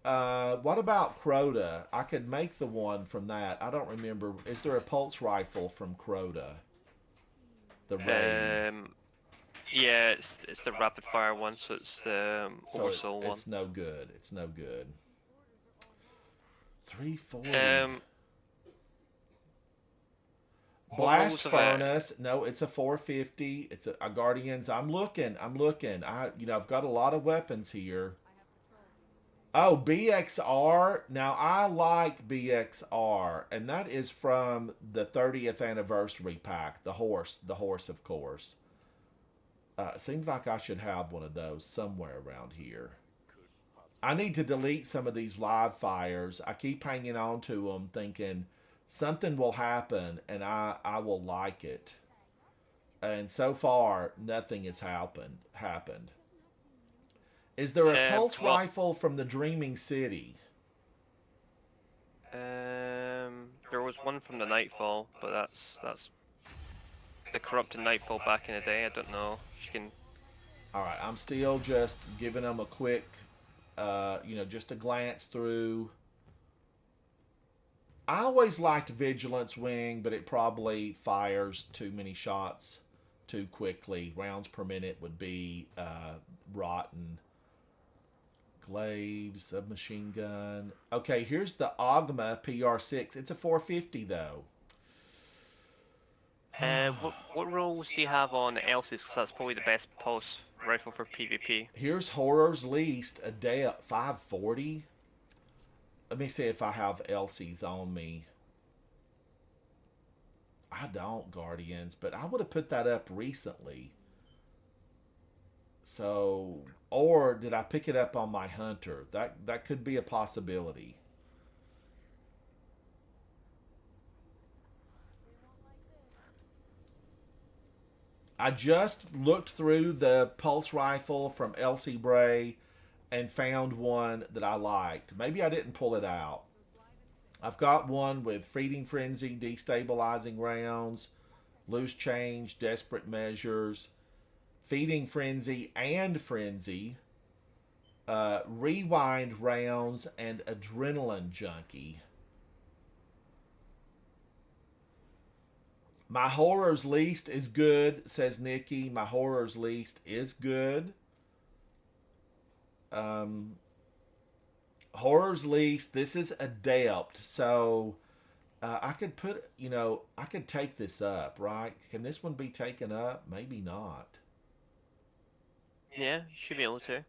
What about Crota? I could make the one from that. I don't remember. Is there a pulse rifle from Crota? The raid. Yeah, it's the rapid fire one, so it's the Oversoul one. It's no good. It's no good. 340. Blast Furnace. No, it's a 450. It's a Guardians. I'm looking. I've got a lot of weapons here. Oh, BXR. Now, I like BXR, and that is from the 30th anniversary pack. The horse, of course. Seems like I should have one of those somewhere around here. I need to delete some of these live fires. I keep hanging on to them thinking something will happen and I will like it. And so far, nothing has happened. Is there a pulse rifle from the Dreaming City? There was one from the Nightfall, but that's the corrupted Nightfall back in the day. I don't know if you can. All right, I'm still just giving them a quick, just a glance through. I always liked Vigilance Wing, but it probably fires too many shots too quickly. Rounds per minute would be rotten. Glaive, submachine gun. Okay, here's the Ogma PR6. It's a 450 though. What rolls do you have on Elsie's? Because that's probably the best pulse rifle for PvP. Here's Horror's Least, a day at 540. Let me see if I have Elsie's on me. I don't, Guardians, but I would have put that up recently. So, or did I pick it up on my Hunter? That could be a possibility. I just looked through the pulse rifle from Elsie Bray and found one that I liked. Maybe I didn't pull it out. I've got one with Feeding Frenzy, Destabilizing Rounds, Loose Change, Desperate Measures, Feeding Frenzy and Frenzy, Rewind Rounds, and Adrenaline Junkie. My Horror's Least is good, says Nikki. My Horror's Least is good. Horror's Least, this is Adept, so I could put, I could take this up, right? Can this one be taken up? Maybe not. Yeah, you should be able to.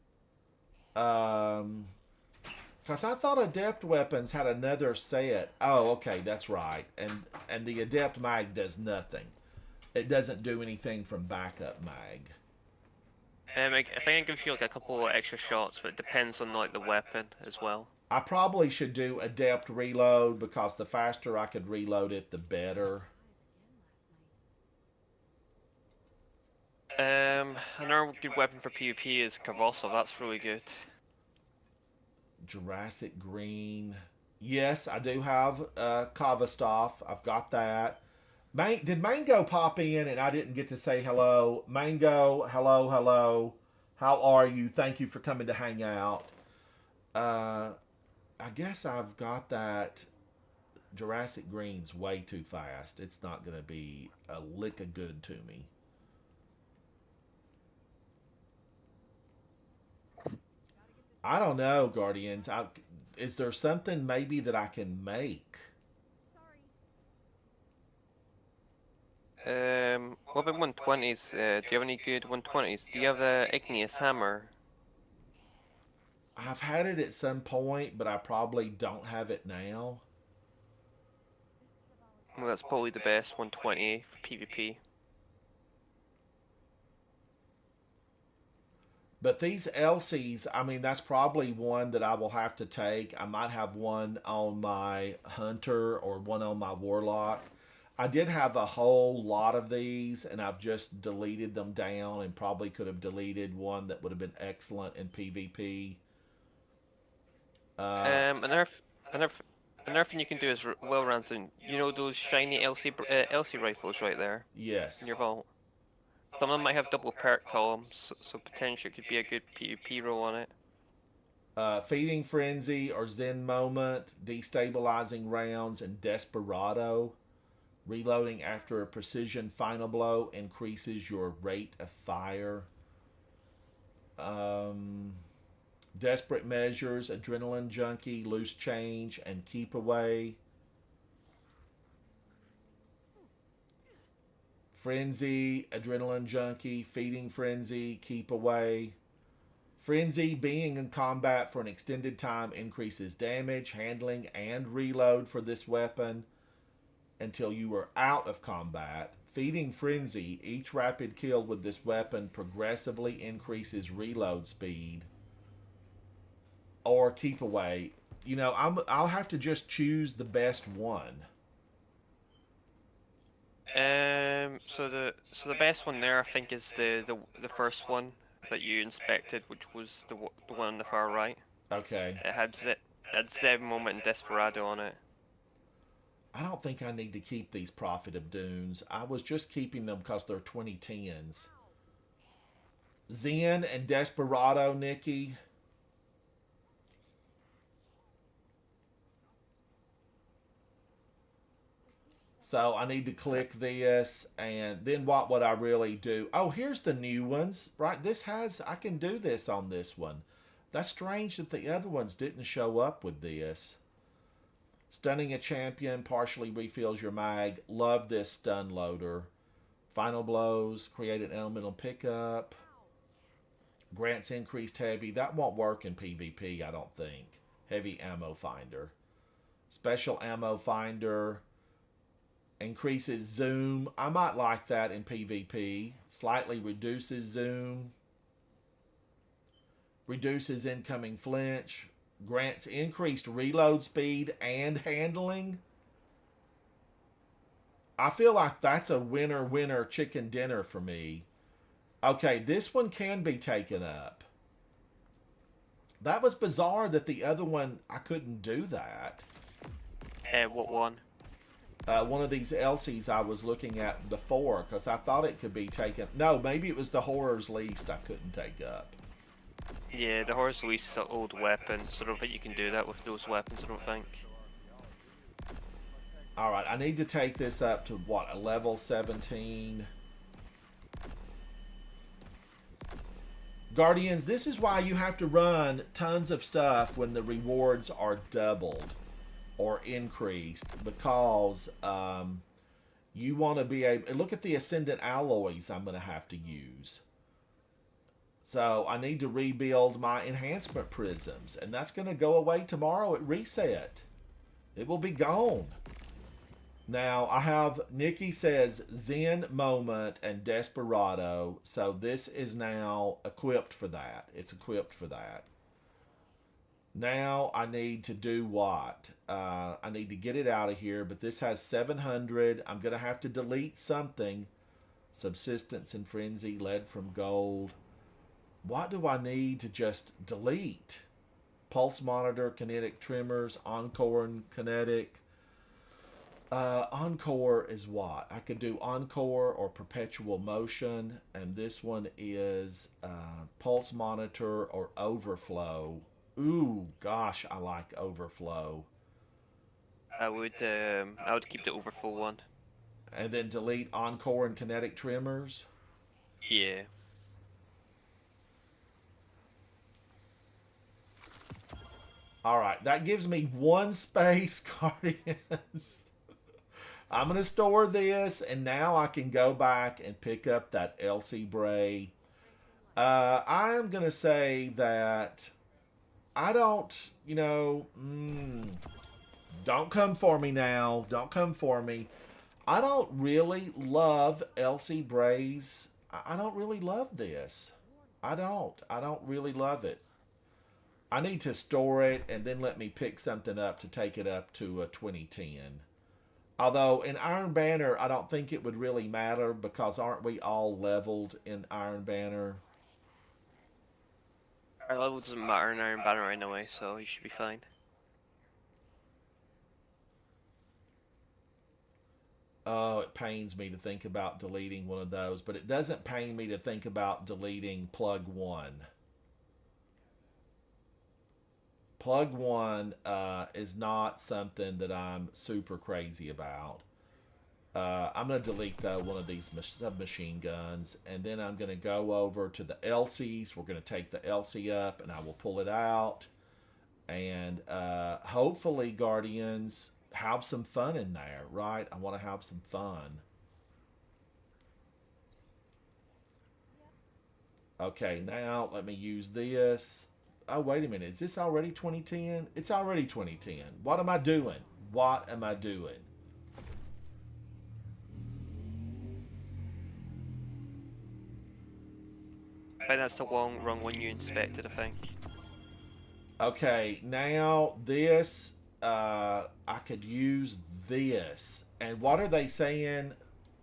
Because I thought Adept weapons had another set. Oh, okay, that's right. And the Adept mag does nothing. It doesn't do anything from backup mag. I think it gives you like a couple of extra shots, but it depends on like the weapon as well. I probably should do Adept reload because the faster I could reload it, the better. Another good weapon for PvP is Kavosov. That's really good. Jurassic Green. Yes, I do have Kavastov. I've got that. Did Mango pop in and I didn't get to say hello? Mango, hello, hello. How are you? Thank you for coming to hang out. I guess I've got that. Jurassic Green's way too fast. It's not going to be a lick of good to me. I don't know, Guardians. Is there something maybe that I can make? What about 120s? Do you have any good 120s? Do you have the Igneous Hammer? I've had it at some point, but I probably don't have it now. Well, that's probably the best 120 for PvP. But these LCs, I mean, that's probably one that I will have to take. I might have one on my Hunter or one on my Warlock. I did have a whole lot of these, and I've just deleted them down and probably could have deleted one that would have been excellent in PvP. Another thing you can do is, well, Ransom, you know those shiny LC rifles right there? Yes. In your vault? Some of them might have double perk columns, so potentially it could be a good PvP roll on it. Feeding Frenzy or Zen Moment, Destabilizing Rounds, and Desperado. Reloading after a precision final blow increases your rate of fire. Desperate Measures, Adrenaline Junkie, Loose Change, and Keep Away. Frenzy, Adrenaline Junkie, Feeding Frenzy, Keep Away. Frenzy, being in combat for an extended time, increases damage, handling, and reload for this weapon until you are out of combat. Feeding Frenzy, each rapid kill with this weapon progressively increases reload speed. Or Keep Away. You know, I'll have to just choose the best one. So the best one there, I think, is the first one that you inspected, which was the one on the far right. Okay. It had Zen Moment and Desperado on it. I don't think I need to keep these Prophet of Dunes. I was just keeping them because they're 2010s. Zen and Desperado, Nikki. So I need to click this, and then what would I really do? Oh, here's the new ones, right? I can do this on this one. That's strange that the other ones didn't show up with this. Stunning a champion partially refills your mag. Love this stun loader. Final blows, create an elemental pickup. Grants increased heavy. That won't work in PvP, I don't think. Heavy ammo finder. Special ammo finder. Increases zoom. I might like that in PvP. Slightly reduces zoom. Reduces incoming flinch. Grants increased reload speed and handling. I feel like that's a winner chicken dinner for me. Okay, this one can be taken up. That was bizarre that the other one, I couldn't do that. What one? One of these LCs I was looking at before, because I thought it could be taken. No, maybe it was the Horror's Least I couldn't take up. Yeah, the Horror's Least is an old weapon, so I don't think you can do that with those weapons, I don't think. Alright, I need to take this up to, what, a level 17? Guardians, this is why you have to run tons of stuff when the rewards are doubled or increased, because you want to be able... Look at the Ascendant Alloys I'm going to have to use. So I need to rebuild my enhancement prisms, and that's going to go away tomorrow at reset. It will be gone. Now I have, Nikki says Zen Moment and Desperado, so this is now equipped for that. It's equipped for that. Now I need to do what? I need to get it out of here, but this has 700. I'm going to have to delete something. Subsistence and Frenzy, Lead from Gold. What do I need to just delete? Pulse Monitor, Kinetic Tremors, Encore and Kinetic. Encore is what? I could do Encore or Perpetual Motion, and this one is Pulse Monitor or Overflow. Ooh, gosh, I like Overflow. I would keep the overflow one. And then delete Encore and Kinetic Tremors. Yeah. All right, that gives me one space, Guardians. I'm going to store this, and now I can go back and pick up that Elsie Bray. I am going to say that I don't, don't come for me now. Don't come for me. I don't really love Elsie Bray's. I don't really love this. I don't really love it. I need to store it and then let me pick something up to take it up to a 2010. Although in Iron Banner, I don't think it would really matter because aren't we all leveled in Iron Banner? Our level doesn't matter in Iron Banner anyway, so you should be fine. Oh, it pains me to think about deleting one of those, but it doesn't pain me to think about deleting Plug 1. Plug 1 is not something that I'm super crazy about. I'm going to delete one of these submachine guns, and then I'm going to go over to the Elsies. We're going to take the Elsie up, and I will pull it out. And hopefully, Guardians, have some fun in there, right? I want to have some fun. Okay, now let me use this. Oh, wait a minute. Is this already 2010? It's already 2010. What am I doing? What am I doing? I think that's the wrong one you inspected, I think. Okay, now this, I could use this. And what are they saying?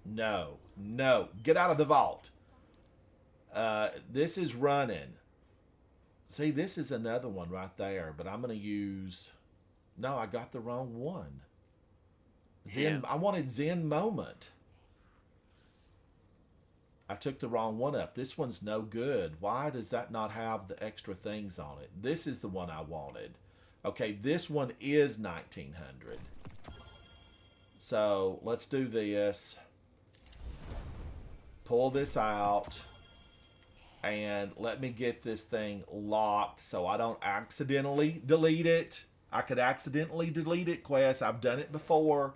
No. No. Get out of the vault. This is running. See, this is another one right there, but I'm going to use... No, I got the wrong one. Zen. Yeah. I wanted Zen Moment. I took the wrong one up. This one's no good. Why does that not have the extra things on it? This is the one I wanted. Okay, this one is 1900. So, let's do this. Pull this out. And let me get this thing locked so I don't accidentally delete it. I could accidentally delete it, Quest. I've done it before.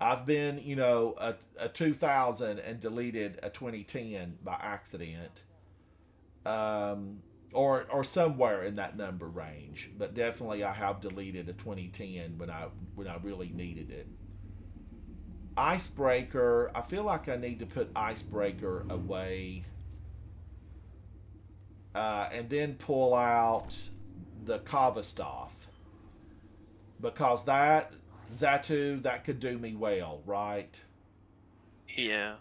I've been, a 2000 and deleted a 2010 by accident. Or somewhere in that number range. But definitely I have deleted a 2010 when I really needed it. Icebreaker. I feel like I need to put Icebreaker away. And then pull out the Kavastov. Because that, Zatu, that could do me well, right? Yeah.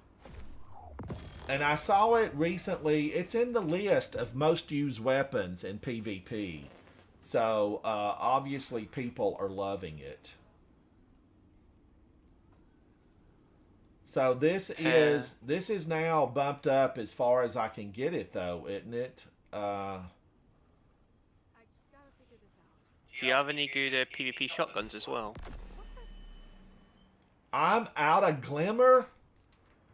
And I saw it recently. It's in the list of most used weapons in PvP. So, obviously people are loving it. So this is now bumped up as far as I can get it, though, isn't it? Do you have any good PvP shotguns as well? I'm out of Glimmer.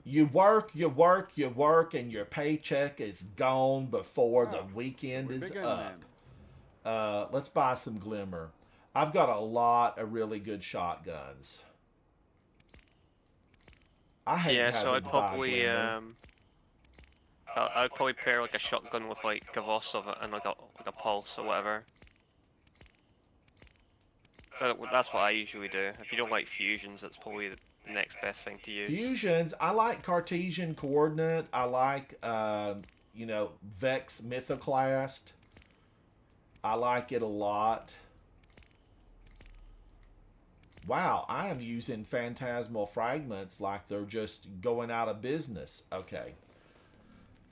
You work, and your paycheck is gone before the weekend is up. Let's buy some Glimmer. I've got a lot of really good shotguns. I hate having to buy Glimmer. I'd probably pair like a shotgun with like Kavos of it and like a pulse or whatever. That's what I usually do. If you don't like fusions, that's probably the next best thing to use. Fusions. I like Cartesian coordinate. I like, you know, Vex Mythoclast. I like it a lot. Wow, I am using phantasmal fragments like they're just going out of business. Okay.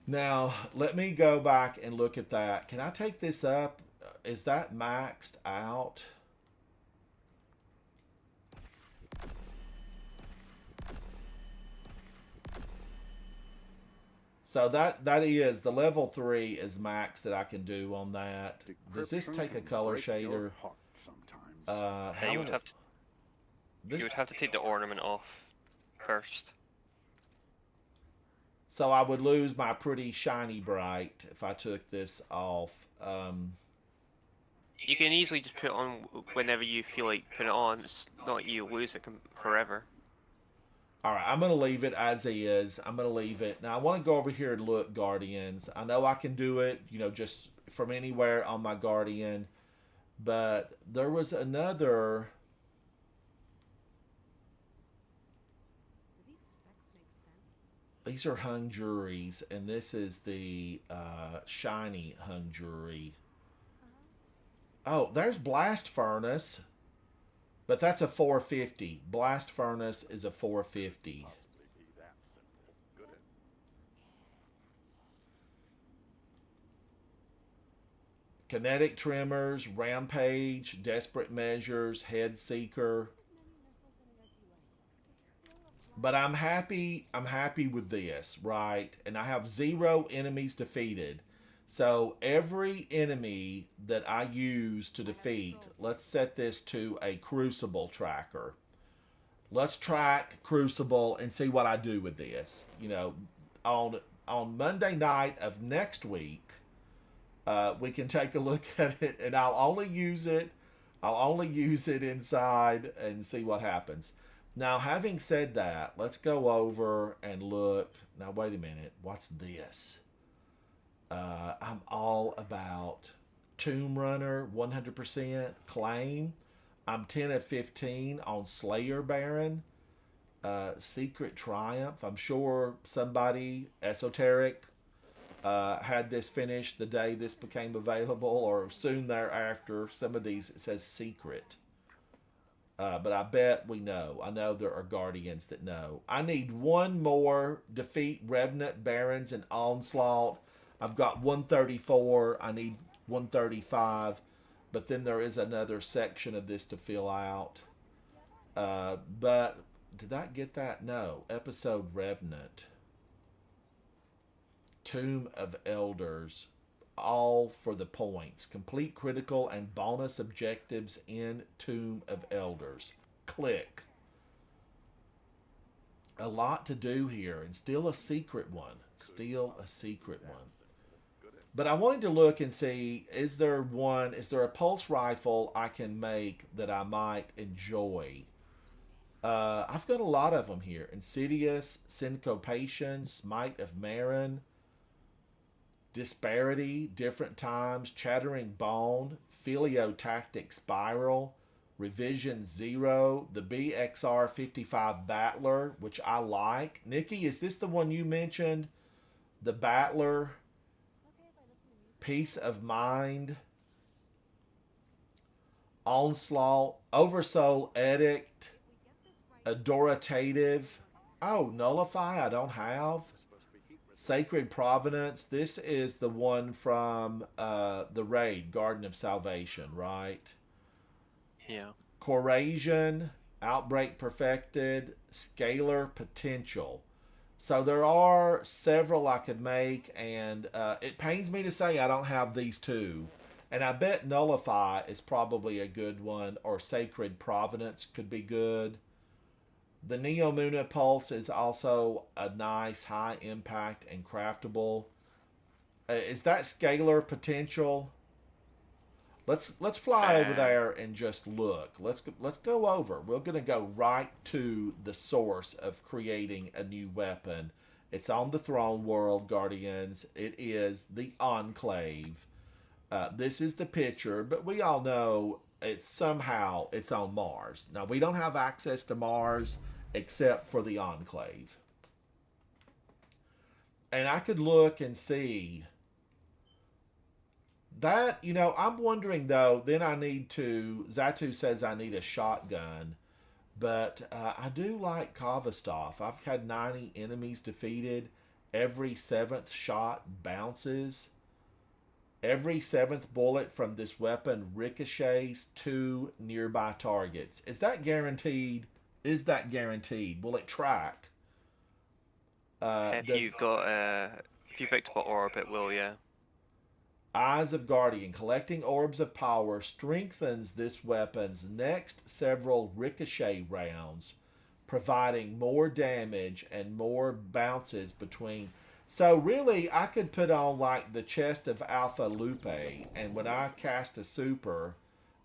Now, let me go back and look at that. Can I take this up? Is that maxed out? So that is the level 3 is max that I can do on that. Does this take a color shader? Yeah, you would have to. You would have to take the ornament off first. So I would lose my pretty shiny bright if I took this off. You can easily just put it on whenever you feel like putting it on. It's not like you lose it forever. All right, I'm going to leave it as is. I'm going to leave it. Now, I want to go over here and look, Guardians. I know I can do it, you know, just from anywhere on my Guardian. But there was another... These are hung juries, and this is the shiny hung jury. Oh, there's Blast Furnace. But that's a 450. Blast Furnace is a 450. Kinetic Tremors, Rampage, Desperate Measures, Head Seeker. But I'm happy with this, right? And I have 0 enemies defeated. So every enemy that I use to defeat, let's set this to a Crucible tracker. Let's track Crucible and see what I do with this. You know, on Monday night of next week, we can take a look at it, and I'll only use it inside and see what happens. Now, having said that, let's go over and look. Now, wait a minute. What's this? I'm all about Tomb Runner 100% claim. I'm 10 of 15 on Slayer Baron. Secret Triumph. I'm sure somebody esoteric had this finished the day this became available or soon thereafter. Some of these it says secret. But I bet we know. I know there are Guardians that know. I need one more defeat Revenant, Barons, and Onslaught. I've got 134. I need 135. But then there is another section of this to fill out. But did I get that? No. Episode Revenant. Tomb of Elders. All for the points. Complete critical and bonus objectives in Tomb of Elders. Click. A lot to do here, and still a secret one. Still a secret one. But I wanted to look and see, is there a pulse rifle I can make that I might enjoy? I've got a lot of them here. Insidious, Syncopation, Smite of Marin, Disparity, Different Times, Chattering Bone, Philiotactic Spiral, Revision 0, the BXR-55 Battler, which I like. Nikki, is this the one you mentioned? The Battler, Peace of Mind, Onslaught, Oversoul Edict, Adorative. Oh, Nullify I don't have. Sacred Providence. This is the one from the raid, Garden of Salvation, right? Yeah. Corasion, Outbreak Perfected, Scalar Potential. So there are several I could make, and it pains me to say I don't have these two. And I bet Nullify is probably a good one, or Sacred Providence could be good. The Neomuna Pulse is also a nice high impact and craftable. Is that Scalar Potential? Let's fly over there and just look. Let's go over. We're gonna go right to the source of creating a new weapon It's on the throne world, Guardians. It is the Enclave. This is the picture, but we all know it's on Mars. Now, we don't have access to Mars except for the Enclave. And I could look and see that, I'm wondering though, then Zatu says I need a shotgun, but I do like Kavastov. I've had 90 enemies defeated. Every 7th shot bounces. Every 7th bullet from this weapon ricochets to nearby targets. Is that guaranteed? Will it track? If you picked up an orb, it will, yeah. Eyes of Guardian. Collecting orbs of power strengthens this weapon's next several ricochet rounds, providing more damage and more bounces between. So really, I could put on like the chest of Alpha Lupe, and when I cast a super,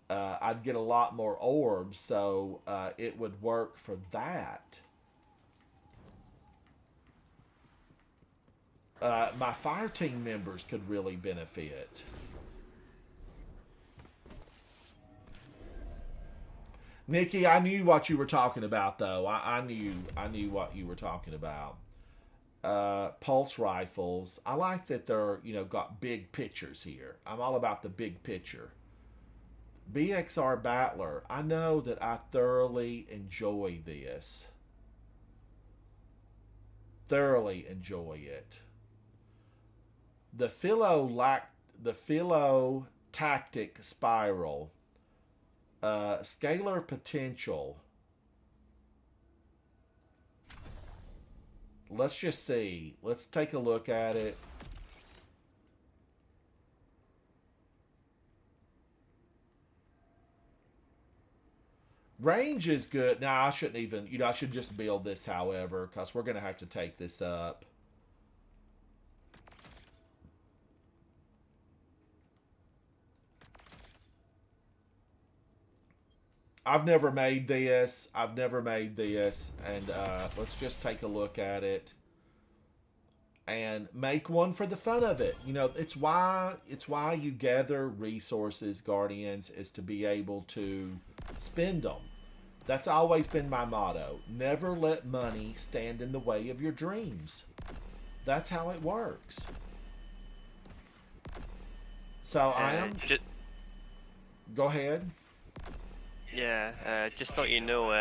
I'd get a lot more orbs, so it would work for that. My fire team members could really benefit. Nikki, I knew what you were talking about, though. I knew what you were talking about. Pulse rifles. I like that they're, got big pictures here. I'm all about the big picture. BXR Battler. I know that I thoroughly enjoy this. Thoroughly enjoy it. The Philo Tactic Spiral. Scalar Potential. Let's just see. Let's take a look at it. Range is good. Now, I shouldn't even, I should just build this, however, because we're going to have to take this up. I've never made this. And let's just take a look at it and make one for the fun of it. It's why you gather resources, Guardians, is to be able to spend them. That's always been my motto. Never let money stand in the way of your dreams. That's how it works. So Go ahead. Yeah, just so you know,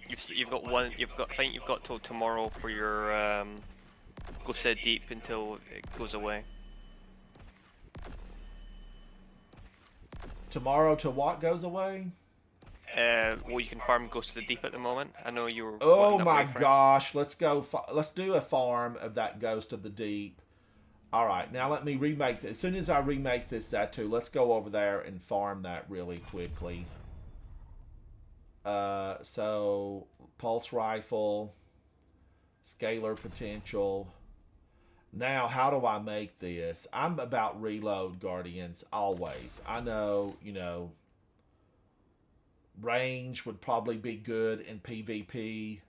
you've got I think you've got till tomorrow for your go set deep until it goes away. Tomorrow to what goes away? Well, you can farm Ghost of the Deep at the moment. I know you were. Oh my gosh! Let's go. Let's do a farm of that Ghost of the Deep. All right, now let me remake this. As soon as I remake this, let's go over there and farm that really quickly. So pulse rifle, scalar potential. Now, how do I make this? I'm about reload, Guardians, always. I know, range would probably be good in PvP.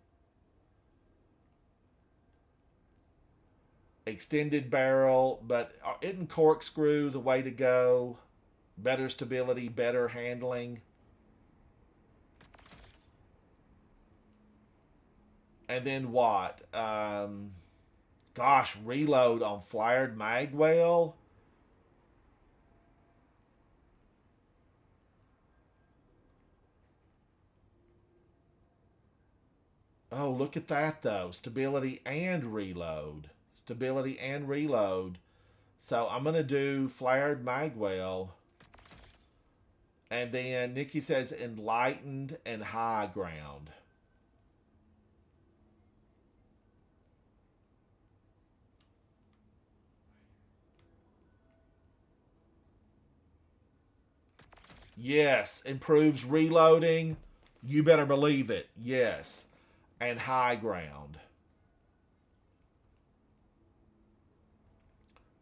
Extended barrel, but isn't corkscrew the way to go? Better stability, better handling. And then what? Gosh, reload on flared magwell. Oh, look at that, though. Stability and reload. Stability and reload. So I'm going to do flared magwell. And then Nikki says enlightened and high ground. Yes, improves reloading. You better believe it. Yes. And high ground.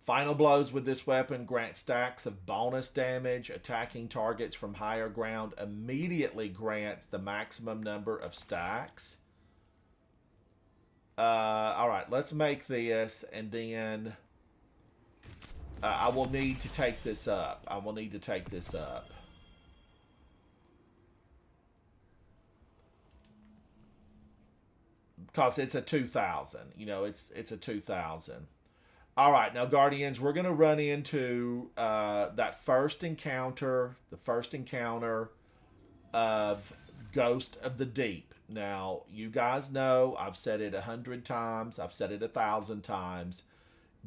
Final blows with this weapon grant stacks of bonus damage. Attacking targets from higher ground immediately grants the maximum number of stacks. All right, let's make this, and then I will need to take this up. I will need to take this up. Because it's a 2,000. You know, it's a 2,000. All right, now, Guardians, we're going to run into that first encounter, the first encounter of Ghost of the Deep. Now, you guys know, I've said it 100 times. I've said it 1,000 times.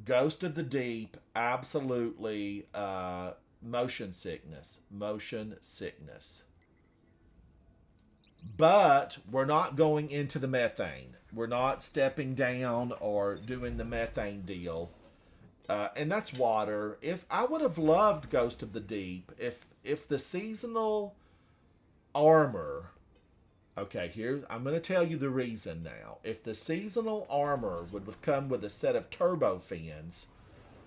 Ghost of the Deep, absolutely motion sickness. Motion sickness. But we're not going into the methane. We're not stepping down or doing the methane deal. And that's water. If I would have loved Ghost of the Deep, if the seasonal armor... Okay, here, I'm going to tell you the reason now. If the seasonal armor would come with a set of turbo fins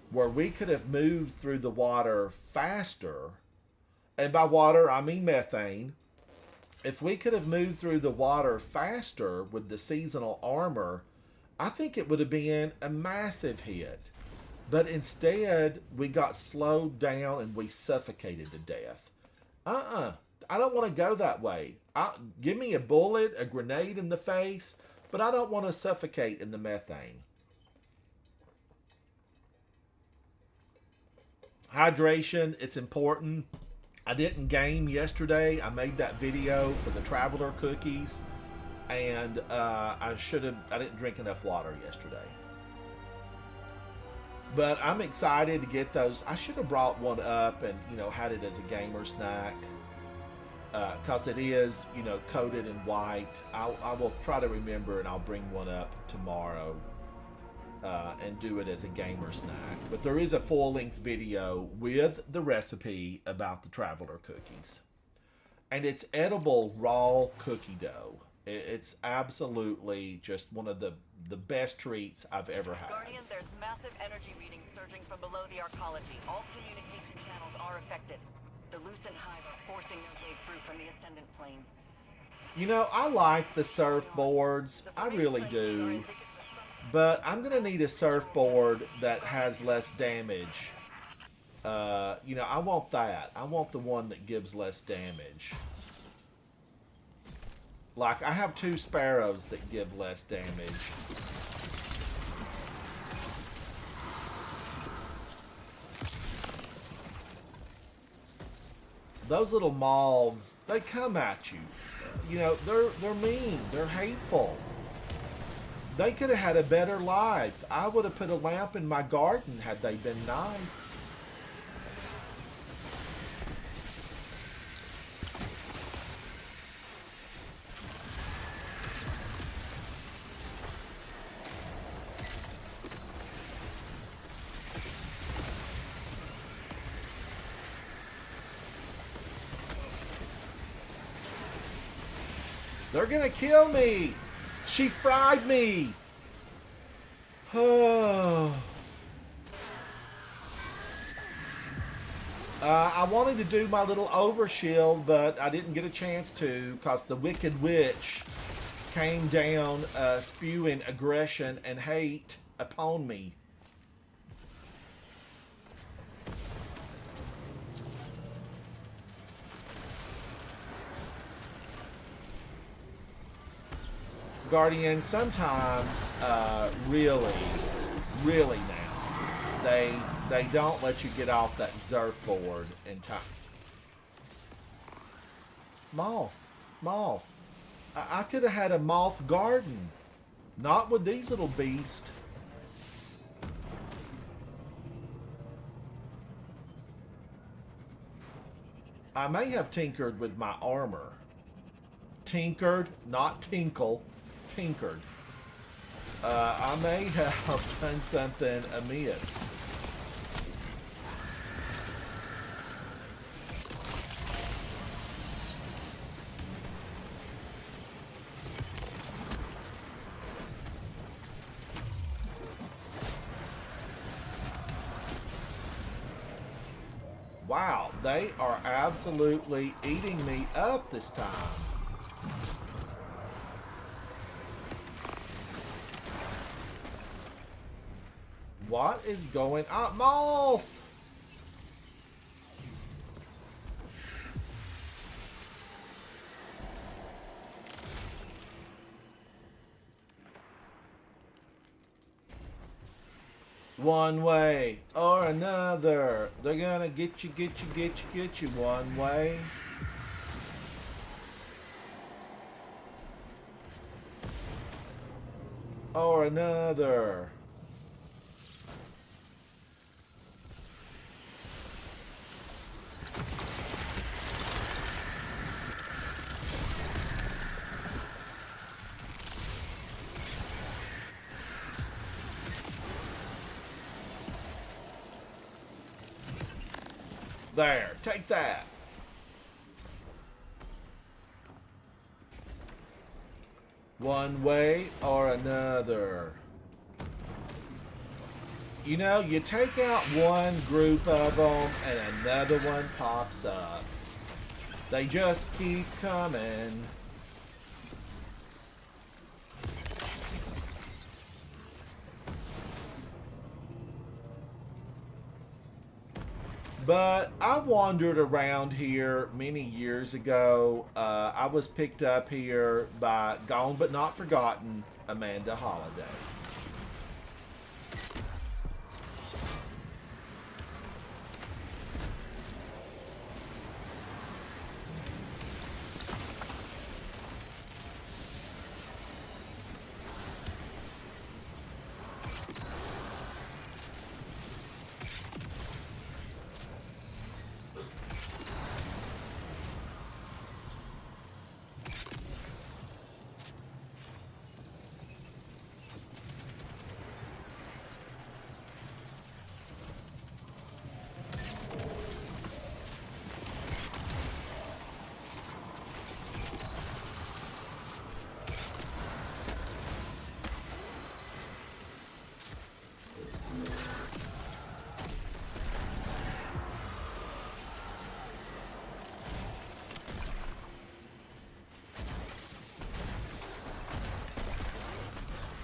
where we could have moved through the water faster, and by water I mean methane, if we could have moved through the water faster with the seasonal armor, I think it would have been a massive hit. But instead, we got slowed down and we suffocated to death. I don't want to go that way. Give me a bullet, a grenade in the face, but I don't want to suffocate in the methane. Hydration, it's important. I didn't game yesterday. I made that video for the Traveler cookies, and I didn't drink enough water yesterday. But I'm excited to get those. I should have brought one up and, had it as a gamer snack. Because it is, coated in white. I will try to remember, and I'll bring one up tomorrow and do it as a gamer snack. But there is a full-length video with the recipe about the Traveler cookies. And it's edible raw cookie dough. It's absolutely just one of the best treats I've ever had. Guardian, there's massive energy readings surging from below the arcology. All communication channels are affected. The Lucent Hive are forcing their way through from the Ascendant Plane. I like the surfboards. I really do. But I'm going to need a surfboard that has less damage. I want that. I want the one that gives less damage. Like, I have 2 sparrows that give less damage. Those little moths, they come at you. They're mean. They're hateful. They could have had a better life. I would have put a lamp in my garden had they been nice. They're gonna kill me! She fried me! Oh. I wanted to do my little overshield, but I didn't get a chance to because the Wicked Witch came down spewing aggression and hate upon me. Guardian, sometimes, really now, they don't let you get off that surfboard in time. Moth. I could have had a moth garden. Not with these little beasts. I may have tinkered with my armor. Tinkered, not tinkle. Tinkered. I may have done something amiss. Wow, they are absolutely eating me up this time. What is going on? Moth! One way or another. They're gonna get you, get you, get you, get you one way. Or another. There, take that. One way or another. You know, you take out one group of them and another one pops up. They just keep coming. But I wandered around here many years ago. I was picked up here by Gone But Not Forgotten Amanda Holiday.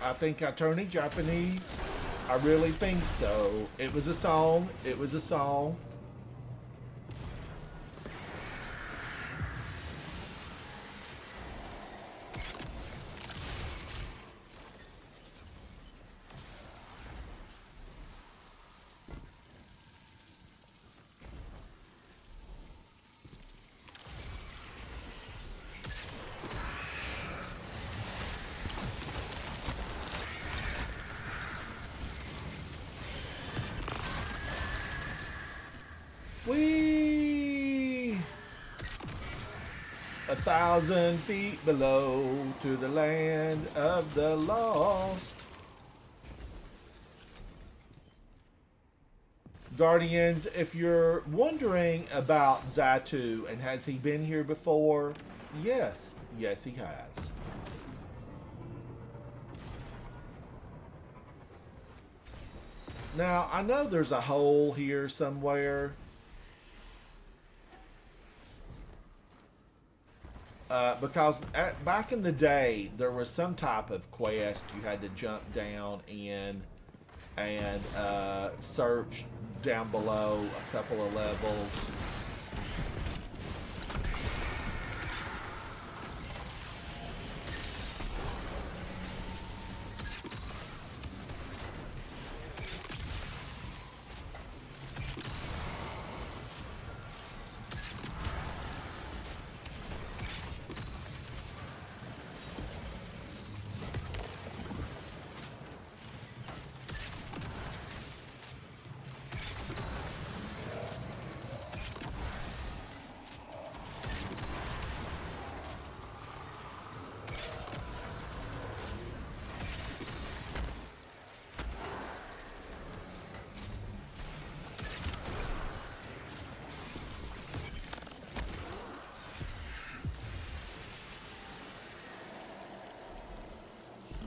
I think I turned Japanese. I really think so. It was a song. It was a song. Whee! 1,000 feet below to the land of the lost. Guardians, if you're wondering about Zatu and has he been here before, yes. Yes, he has. Now, I know there's a hole here somewhere. Because back in the day, there was some type of quest you had to jump down in and search down below a couple of levels.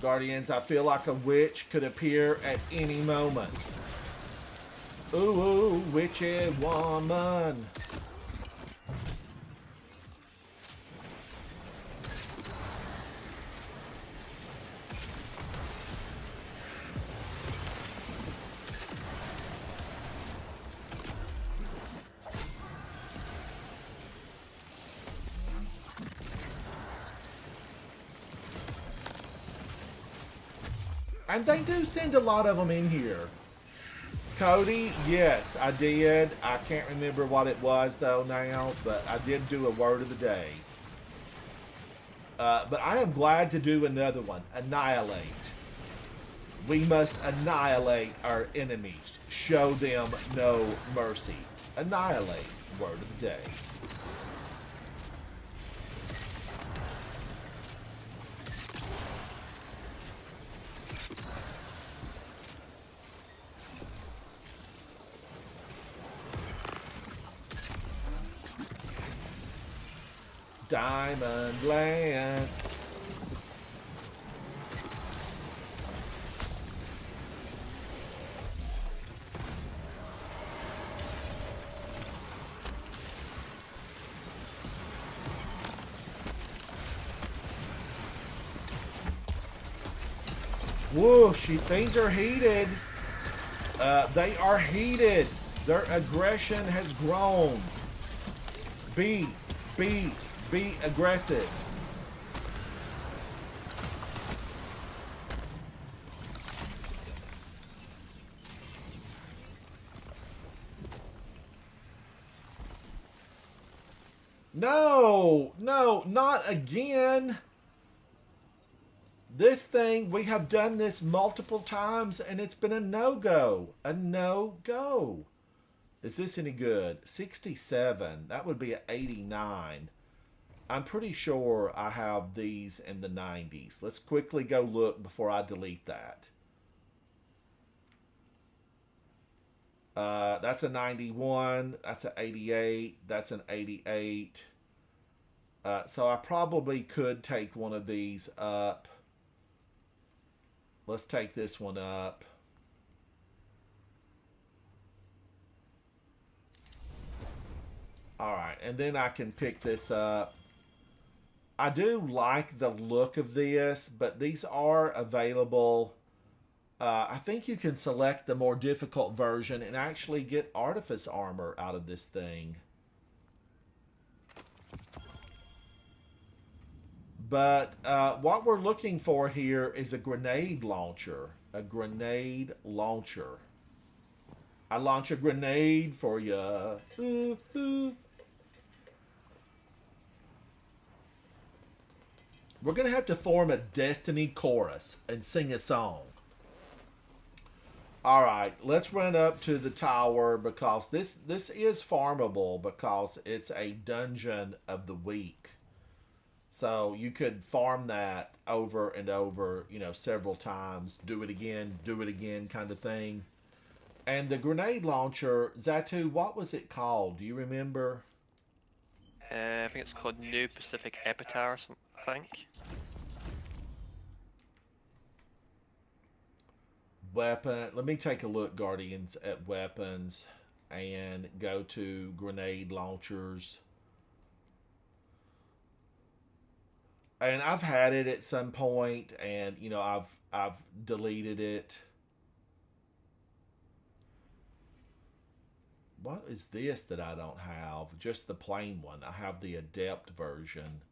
Guardians, I feel like a witch could appear at any moment. Ooh, ooh, witchy woman. And they do send a lot of them in here. Cody, yes, I did. I can't remember what it was though now, but I did do a word of the day. But I am glad to do another one. Annihilate. We must annihilate our enemies. Show them no mercy. Annihilate. Word of the day. Diamond Lance. Whoa, things are heated. They are heated. Their aggression has grown. Be aggressive. No, not again. This thing, we have done this multiple times and it's been a no-go. A no-go. Is this any good? 67. That would be an 89. I'm pretty sure I have these in the 90s. Let's quickly go look before I delete that. That's a 91. That's an 88. That's an 88. So I probably could take one of these up. Let's take this one up. Alright, and then I can pick this up. I do like the look of this, but these are available. I think you can select the more difficult version and actually get Artifice Armor out of this thing. But what we're looking for here is a grenade launcher. A grenade launcher. I launch a grenade for ya. Ooh, ooh. We're going to have to form a Destiny chorus and sing a song. Alright, let's run up to the tower because this is farmable because it's a dungeon of the week. So you could farm that over and over, you know, several times. Do it again kind of thing. And the grenade launcher, Zatu, what was it called? Do you remember? I think it's called New Pacific Epitaph or something, I think. Weapon. Let me take a look, Guardians, at weapons and go to grenade launchers. And I've had it at some point, and you know I've deleted it. What is this that I don't have? Just the plain one. I have the Adept version.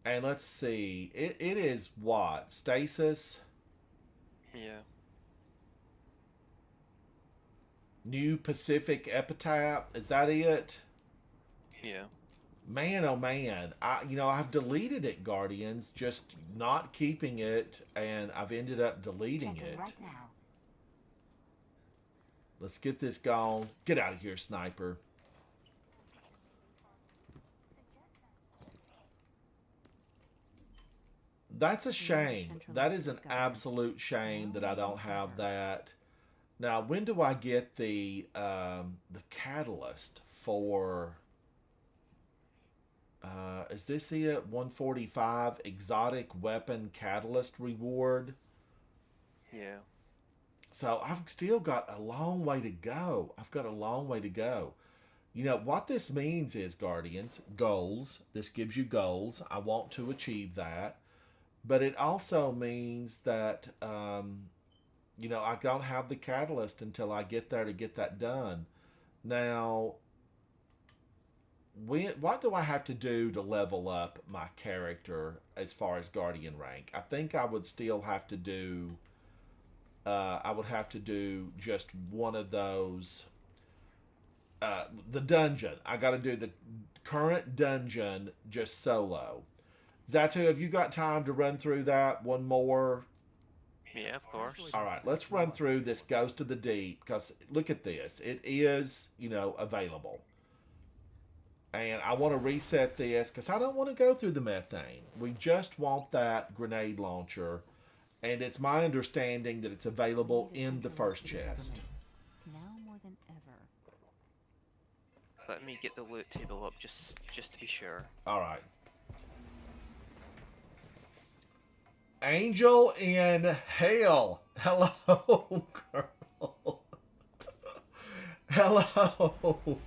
And let's see. It is what? Stasis? Yeah. New Pacific Epitaph? Is that it? Yeah. Man, oh man. I've deleted it, Guardians. Just not keeping it, and I've ended up deleting it. Right now. Let's get this gone. Get out of here, sniper. That's a shame. That is an absolute shame that I don't have that. Now, when do I get the catalyst for? Is this the 145 exotic weapon catalyst reward? Yeah. So I've still got a long way to go. I've got a long way to go. You know, what this means is, Guardians, goals. This gives you goals. I want to achieve that. But it also means that, you know, I don't have the catalyst until I get there to get that done. Now, what do I have to do to level up my character as far as Guardian rank? I think I would still have to do. I would have to do just one of those. The dungeon. I got to do the current dungeon just solo. Zatu, have you got time to run through that one more? Yeah, of course. All right, let's run through this Ghost of the Deep, because look at this. It is, available. And I want to reset this because I don't want to go through the methane. We just want that grenade launcher. And it's my understanding that it's available in the first chest. Now more than ever. Let me get the loot table up just to be sure. All right. Angel in Hell. Hello, girl. Hello.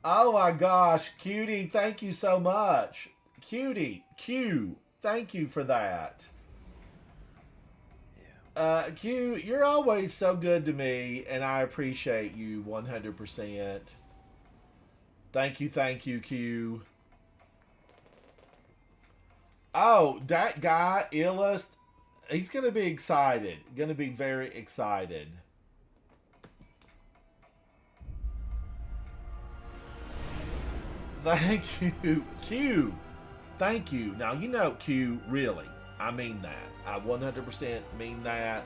Oh my gosh, Cutie, thank you so much. Cutie, Q, thank you for that. Q, you're always so good to me, and I appreciate you 100%. Thank you, Q. Oh, that guy, Illust, he's going to be excited. Going to be very excited. Thank you, Q. Thank you. Now, Q, really. I mean that. I 100% mean that.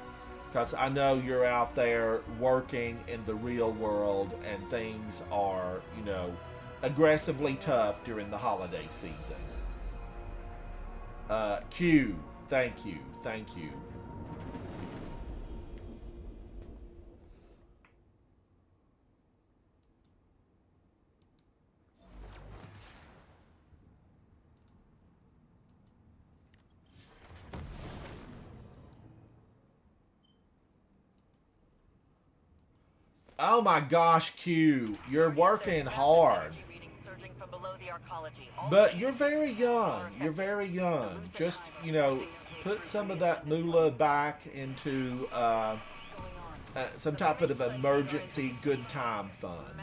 Because I know you're out there working in the real world and things are, aggressively tough during the holiday season. Q, thank you. Oh my gosh, Q, you're working hard. But you're very young. Just, put some of that moolah back into some type of emergency good time fund.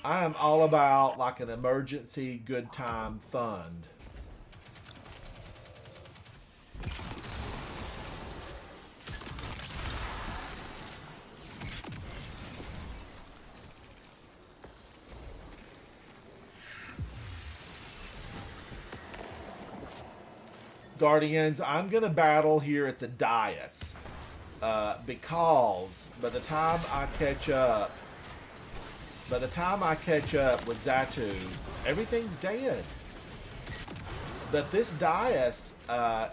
I am all about like an emergency good time fund. Guardians, I'm going to battle here at the dais because by the time I catch up with Zatu, everything's dead. But this dais,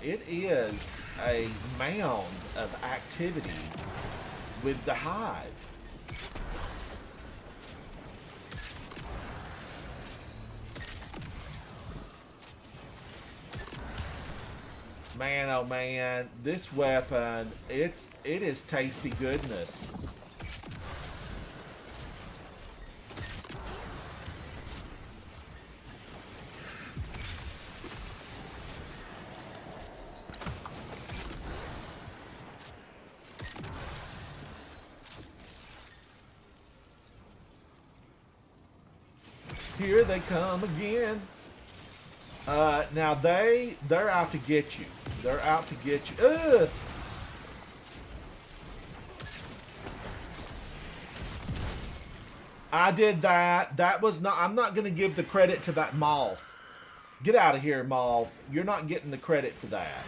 it is a mound of activity with the Hive. Man, oh man, this weapon, it is tasty goodness. Here they come again. Now they're out to get you. They're out to get you. Ugh! I did that. That was not. I'm not going to give the credit to that moth. Get out of here, moth. You're not getting the credit for that.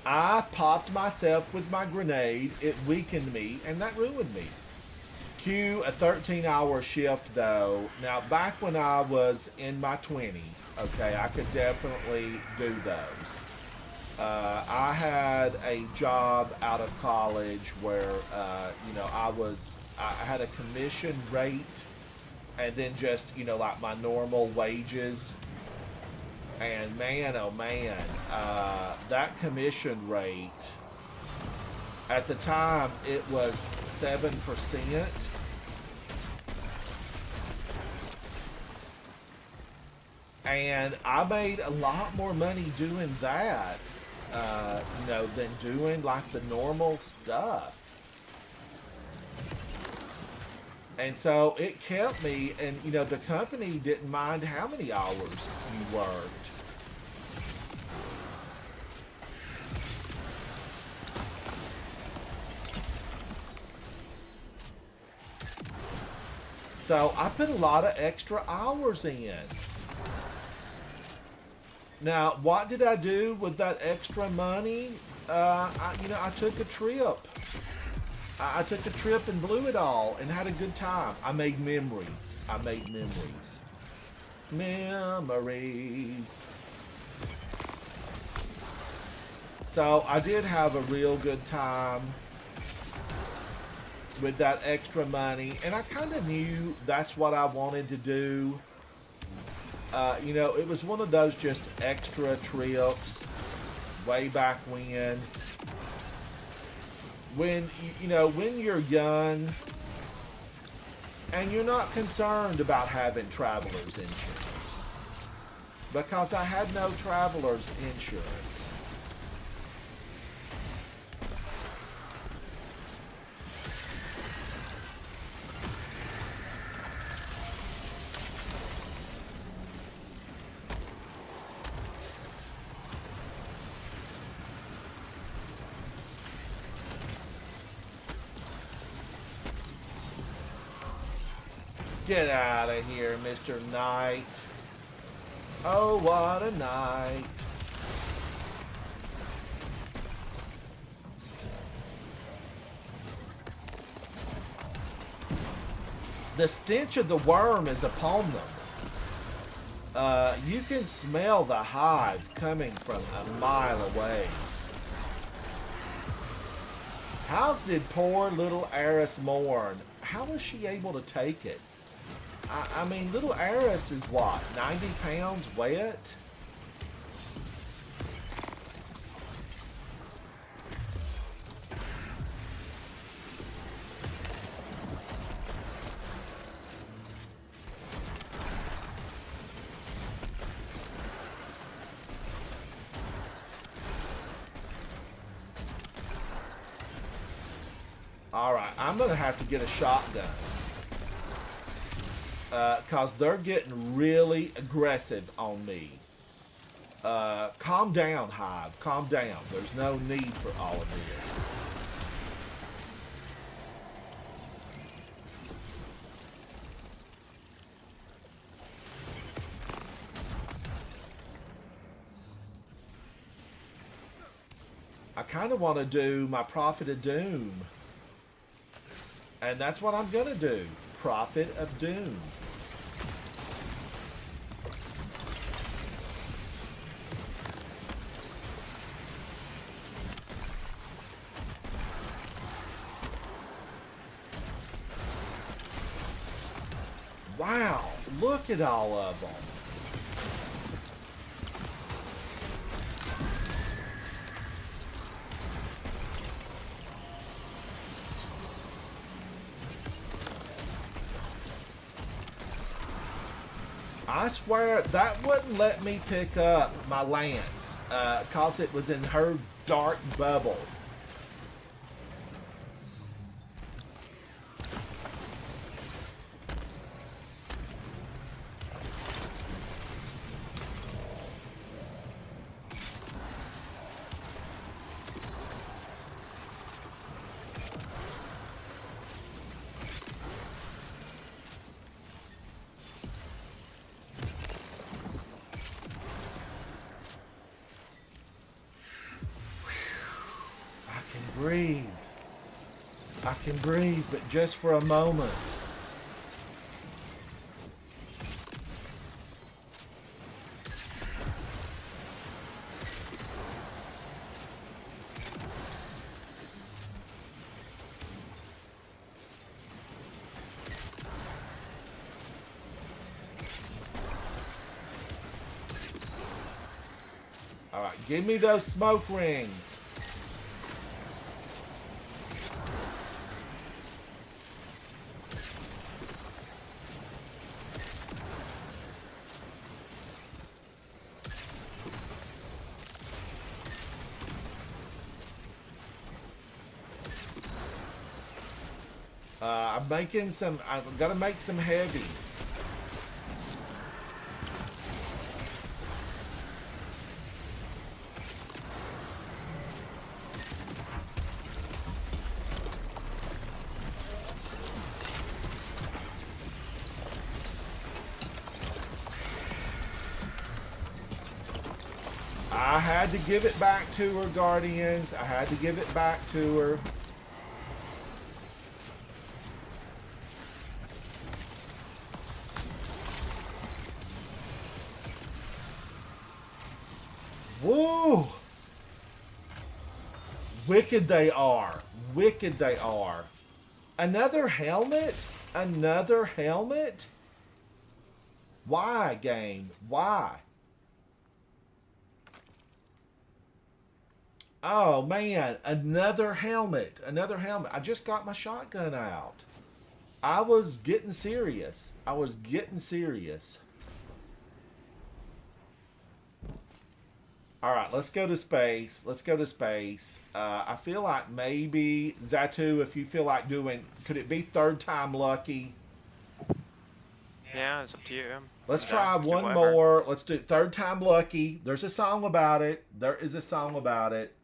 I popped myself with my grenade. It weakened me, and that ruined me. Q, a 13-hour shift, though. Now, back when I was in my 20s, okay, I could definitely do those. I had a job out of college where, I had a commission rate and then just, like my normal wages. And man, oh man, that commission rate, at the time, it was 7%. And I made a lot more money doing that, than doing like the normal stuff. And so it kept me, and you know, the company didn't mind how many hours you worked. So I put a lot of extra hours in. Now, what did I do with that extra money? I took a trip. I took a trip and blew it all and had a good time. I made memories. I made memories. Memories. So I did have a real good time with that extra money, and I kind of knew that's what I wanted to do. It was one of those just extra trips way back when when you're young and you're not concerned about having traveler's insurance, because I had no traveler's insurance. Get out of here, Mr. Knight. Oh, what a night. The stench of the worm is upon them. You can smell the hive coming from a mile away. How did poor little Eris mourn? How was she able to take it? I mean, little Eris is what, 90 pounds wet? Alright, I'm going to have to get a shotgun. Because they're getting really aggressive on me. Calm down, Hive. Calm down. There's no need for all of this. I kind of want to do my Prophet of Doom. And that's what I'm going to do. Prophet of Doom. Wow, look at all of them. I swear that wouldn't let me pick up my lance because it was in her dark bubble. Breathe. I can breathe, but just for a moment. All right, give me those smoke rings. I'm making some. I've got to make some heavy. I had to give it back to her, Guardians. I had to give it back to her. Woo! Wicked they are. Wicked they are. Another helmet? Another helmet? Why, game? Why? Oh, man. Another helmet. Another helmet. I just got my shotgun out. I was getting serious. I was getting serious. All right, let's go to space. Let's go to space. I feel like maybe, Zatu, if you feel like doing, could it be third time lucky? Yeah, it's up to you. Let's try one more. Let's do third time lucky. There's a song about it. There is a song about it.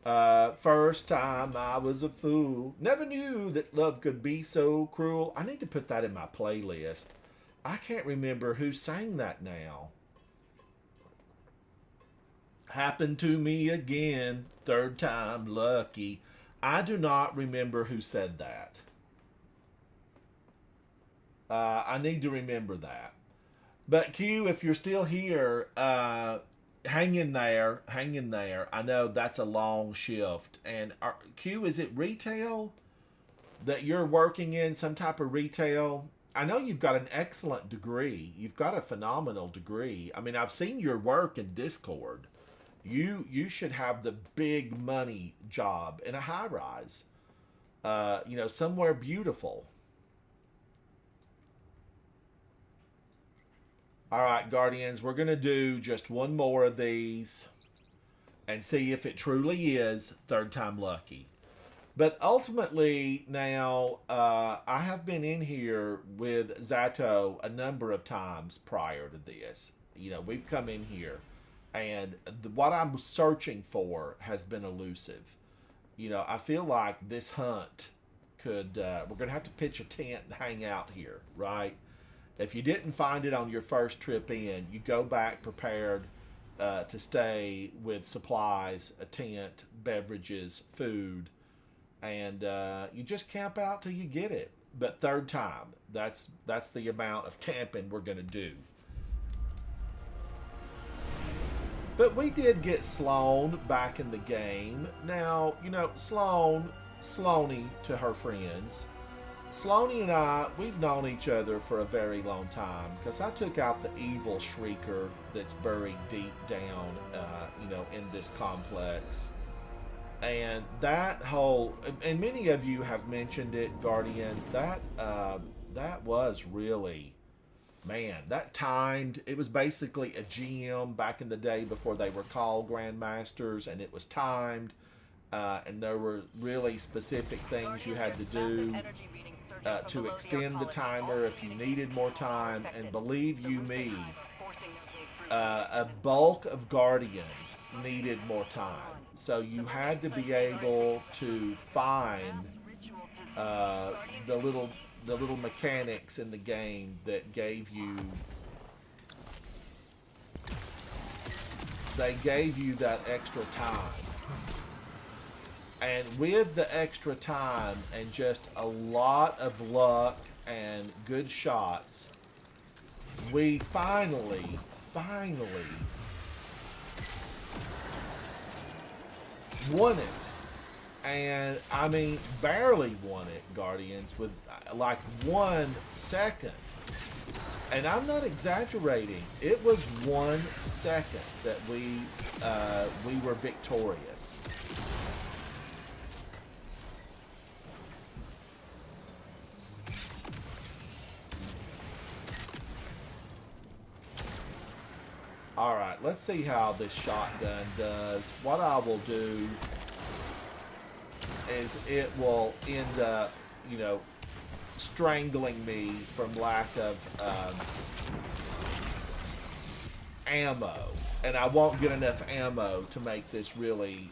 First time I was a fool. Never knew that love could be so cruel. I need to put that in my playlist. I can't remember who sang that now. Happened to me again, third time lucky. I do not remember who said that. I need to remember that. But Q, if you're still here, hang in there. Hang in there. I know that's a long shift. And Q, is it retail that you're working in? Some type of retail? I know you've got an excellent degree. You've got a phenomenal degree. I mean, I've seen your work in Discord. You should have the big money job in a high rise. You know, somewhere beautiful. All right, Guardians, we're going to do just one more of these and see if it truly is third time lucky. But ultimately, now, I have been in here with Zato a number of times prior to this. You know, we've come in here, and what I'm searching for has been elusive. You know, I feel like this hunt could, we're going to have to pitch a tent and hang out here, right? If you didn't find it on your first trip in, you go back prepared to stay with supplies, a tent, beverages, food, and you just camp out till you get it. But third time, that's the amount of camping we're going to do. But we did get Sloane back in the game. Now, you know, Sloaney to her friends. Sloaney and I, we've known each other for a very long time because I took out the evil shrieker that's buried deep down, you know, in this complex. And that whole, and many of you have mentioned it, Guardians, that was really, man, that timed, it was basically a GM back in the day before they were called Grandmasters, and it was timed, and there were really specific things you had to do to extend the timer if you needed more time, and believe you me, a bulk of Guardians needed more time. So you had to be able to find the little mechanics in the game that gave you that extra time. And with the extra time and just a lot of luck and good shots, we finally won it. And I mean, barely won it, Guardians, with like 1 second. And I'm not exaggerating. It was 1 second that we were victorious. All right, let's see how this shotgun does. What I will do is it will end up you know, strangling me from lack of ammo. And I won't get enough ammo to make this really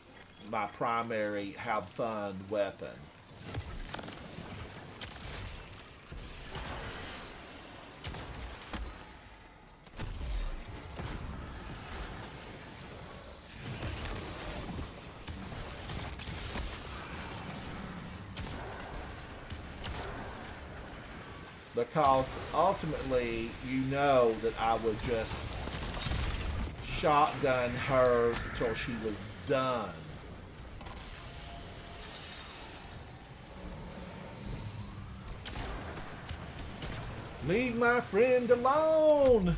my primary have fun weapon. Because ultimately, you know that I would just shotgun her until she was done. Leave my friend alone!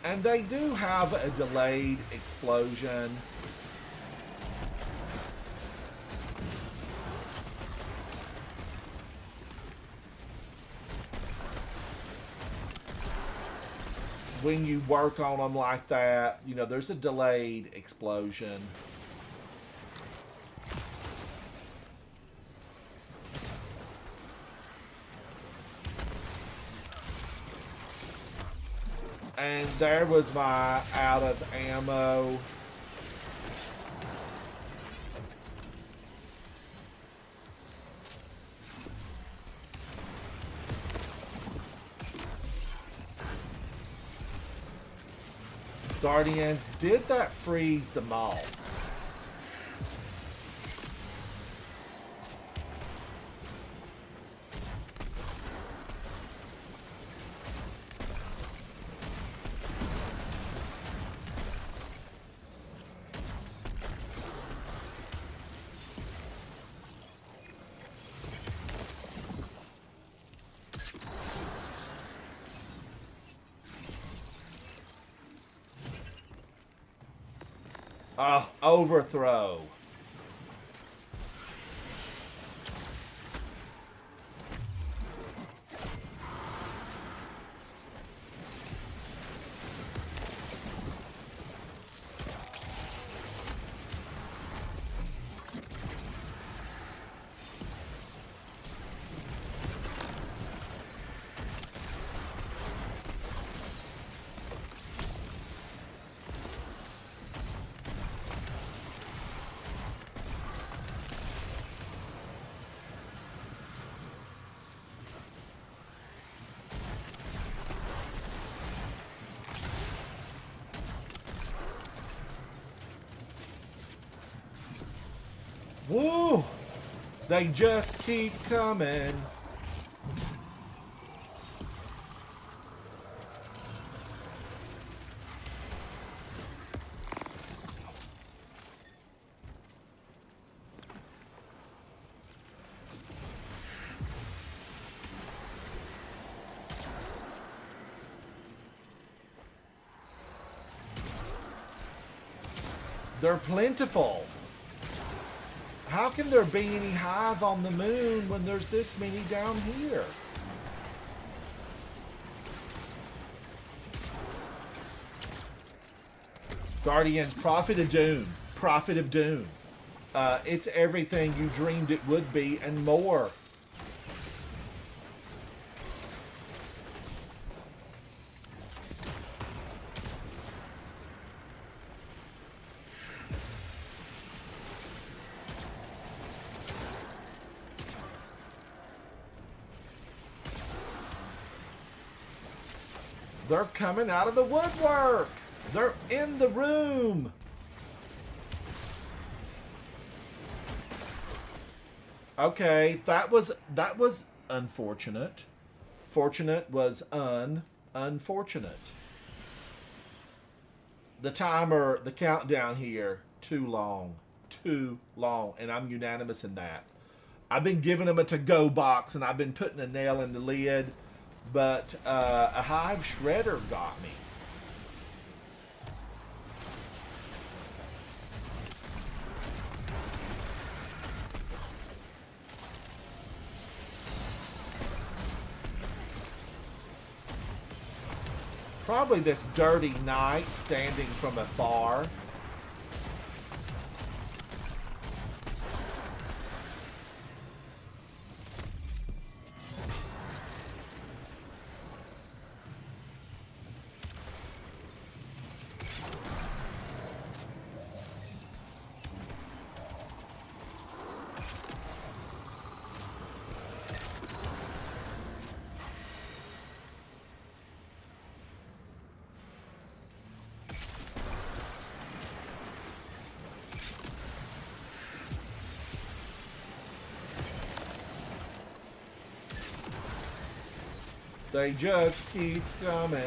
And they do have a delayed explosion. When you work on them like that, you know, there's a delayed explosion. And there was my out of ammo. Guardians, did that freeze the moth? Overthrow. Woo! They just keep coming. They're plentiful. How can there be any hive on the moon when there's this many down here? Guardians, Prophet of Doom. Prophet of Doom. It's everything you dreamed it would be and more. They're coming out of the woodwork. They're in the room. Okay, that was unfortunate. Fortunate was unfortunate. The timer, the countdown here, too long. Too long. And I'm unanimous in that. I've been giving them a to-go box and I've been putting a nail in the lid. But a Hive Shredder got me. Probably this dirty knight standing from afar. They just keep coming.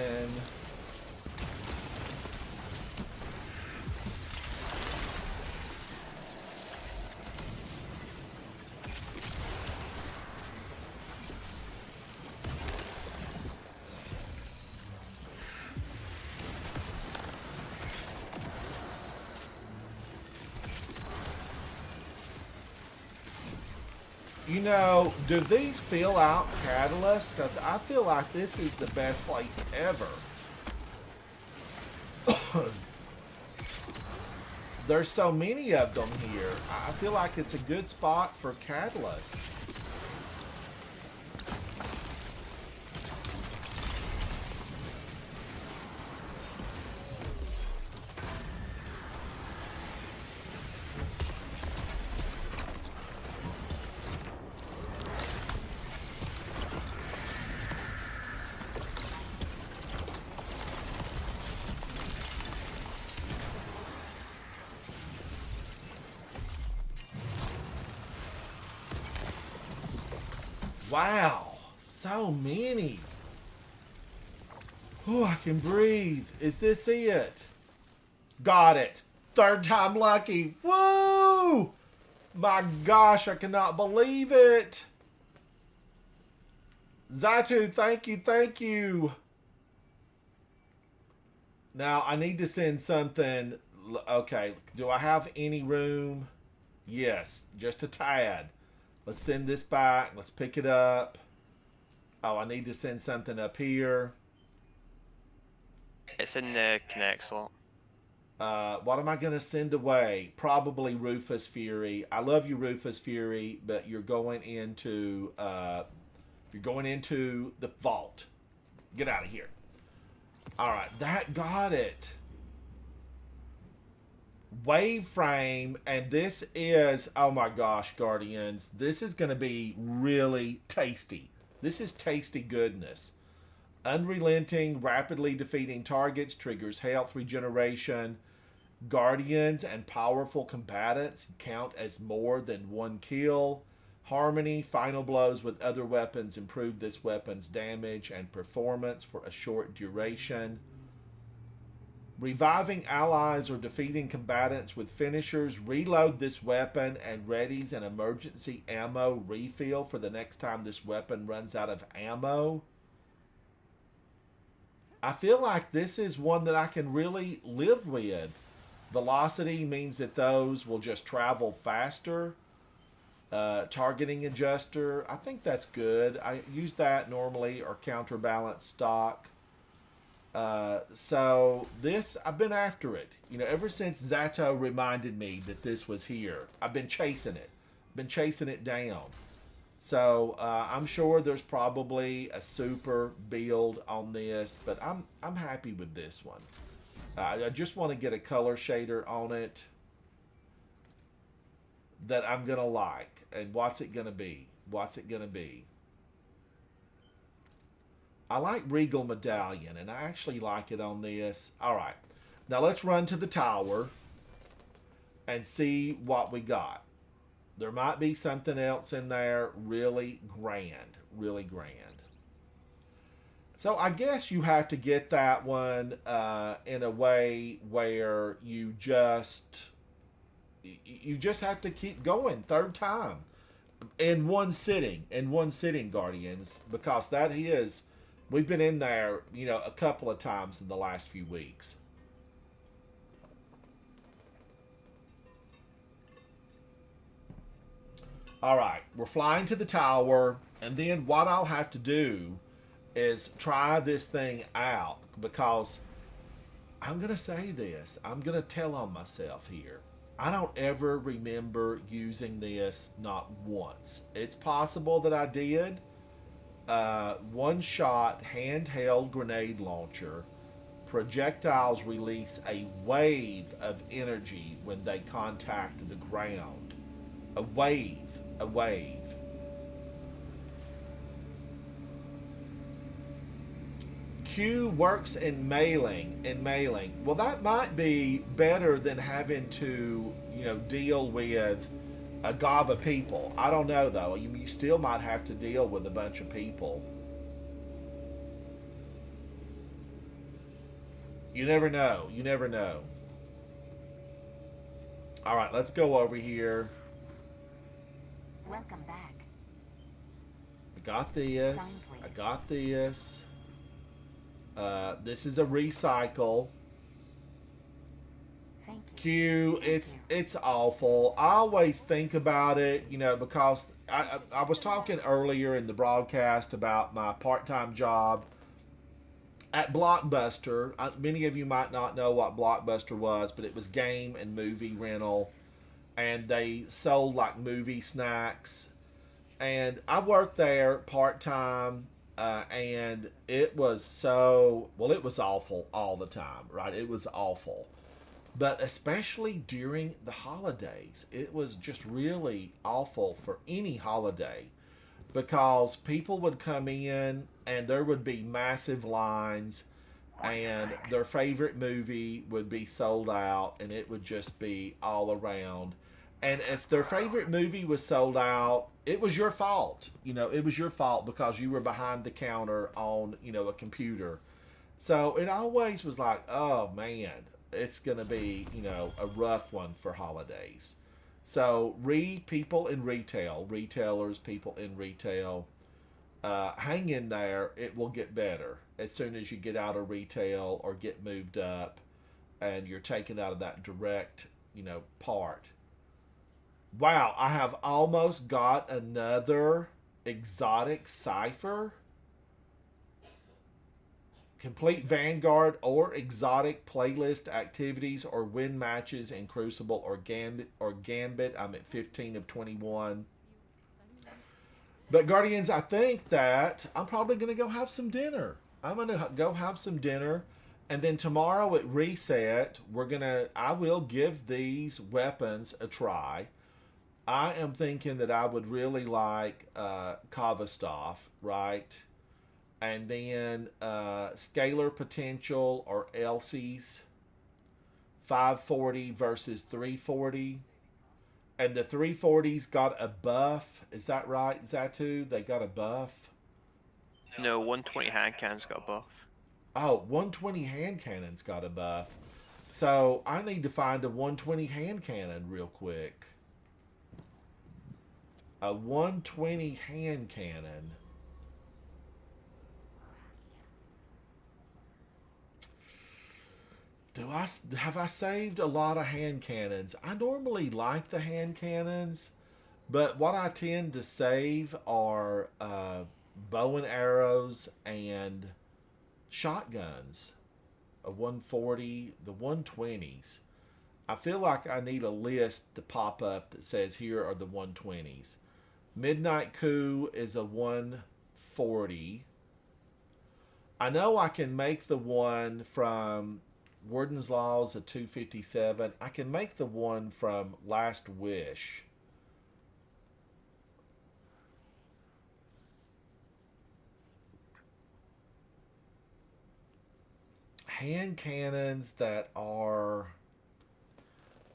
You know, do these fill out Catalyst? Because I feel like this is the best place ever. There's so many of them here. I feel like it's a good spot for Catalyst. Wow, so many. Oh, I can breathe. Is this it? Got it. Third time lucky. Woo! My gosh, I cannot believe it. Zatu, thank you, thank you. Now, I need to send something. Okay, do I have any room? Yes, just a tad. Let's send this back. Let's pick it up. Oh, I need to send something up here. It's in the connect slot. What am I going to send away? Probably Rufus Fury. I love you, Rufus Fury, but you're going into the vault. Get out of here. All right, that got it. Wave frame, and this is, oh my gosh, Guardians, this is going to be really tasty. This is tasty goodness. Unrelenting, rapidly defeating targets, triggers health regeneration. Guardians and powerful combatants count as more than one kill. Harmony, final blows with other weapons improve this weapon's damage and performance for a short duration. Reviving allies or defeating combatants with finishers, reload this weapon and readies an emergency ammo refill for the next time this weapon runs out of ammo. I feel like this is one that I can really live with. Velocity means that those will just travel faster. Targeting adjuster, I think that's good. I use that normally, or counterbalance stock. So this, I've been after it. You know, ever since Zato reminded me that this was here, I've been chasing it. Been chasing it down. So I'm sure there's probably a super build on this, but I'm happy with this one. I just want to get a color shader on it that I'm gonna like. And what's it gonna be? What's it gonna be? I like Regal Medallion, and I actually like it on this. All right, now let's run to the tower and see what we got. There might be something else in there really grand, really grand. So I guess you have to get that one in a way where you just have to keep going. Third time in one sitting, Guardians, because that is, we've been in there, you know, a couple of times in the last few weeks. All right, we're flying to the tower, and then what I'll have to do is try this thing out, because I'm going to say this. I'm going to tell on myself here. I don't ever remember using this, not once. It's possible that I did. One shot handheld grenade launcher. Projectiles release a wave of energy when they contact the ground. A wave. A wave. Q works in mailing. Well, that might be better than having to, deal with a gob of people. I don't know, though. You still might have to deal with a bunch of people. You never know. You never know. All right, let's go over here. Welcome back. I got this. I got this. This is a recycle. Thank you. Q, it's awful. I always think about it, because I was talking earlier in the broadcast about my part-time job at Blockbuster. Many of you might not know what Blockbuster was, but it was game and movie rental, and they sold like movie snacks. And I worked there part-time. And it was it was awful all the time, right? It was awful. But especially during the holidays, it was just really awful for any holiday, because people would come in and there would be massive lines, and their favorite movie would be sold out, and it would just be all around. And if their favorite movie was sold out, it was your fault. It was your fault because you were behind the counter on, a computer. So it always was like, oh man, it's going to be, a rough one for holidays. So people in retail, retailers, people in retail, hang in there. It will get better as soon as you get out of retail or get moved up and you're taken out of that direct, part. Wow, I have almost got another exotic cipher. Complete Vanguard or exotic playlist activities or win matches in Crucible or Gambit. I'm at 15 of 21. But Guardians, I think that I'm probably going to go have some dinner. I'm going to go have some dinner. And then tomorrow at Reset, I will give these weapons a try. I am thinking that I would really like Kavastov, right? And then Scalar Potential or Elsie's 540 versus 340. And the 340's got a buff. Is that right, Zatu? They got a buff? No, 120 hand cannon's got a buff. Oh, 120 hand cannon's got a buff. So I need to find a 120 hand cannon real quick. A 120 hand cannon. Have I saved a lot of hand cannons? I normally like the hand cannons, but what I tend to save are bow and arrows and shotguns. A 140, the 120s. I feel like I need a list to pop up that says here are the 120s. Midnight Coup is a 140. I know I can make the one from Warden's Laws a 257. I can make the one from Last Wish. Hand cannons that are...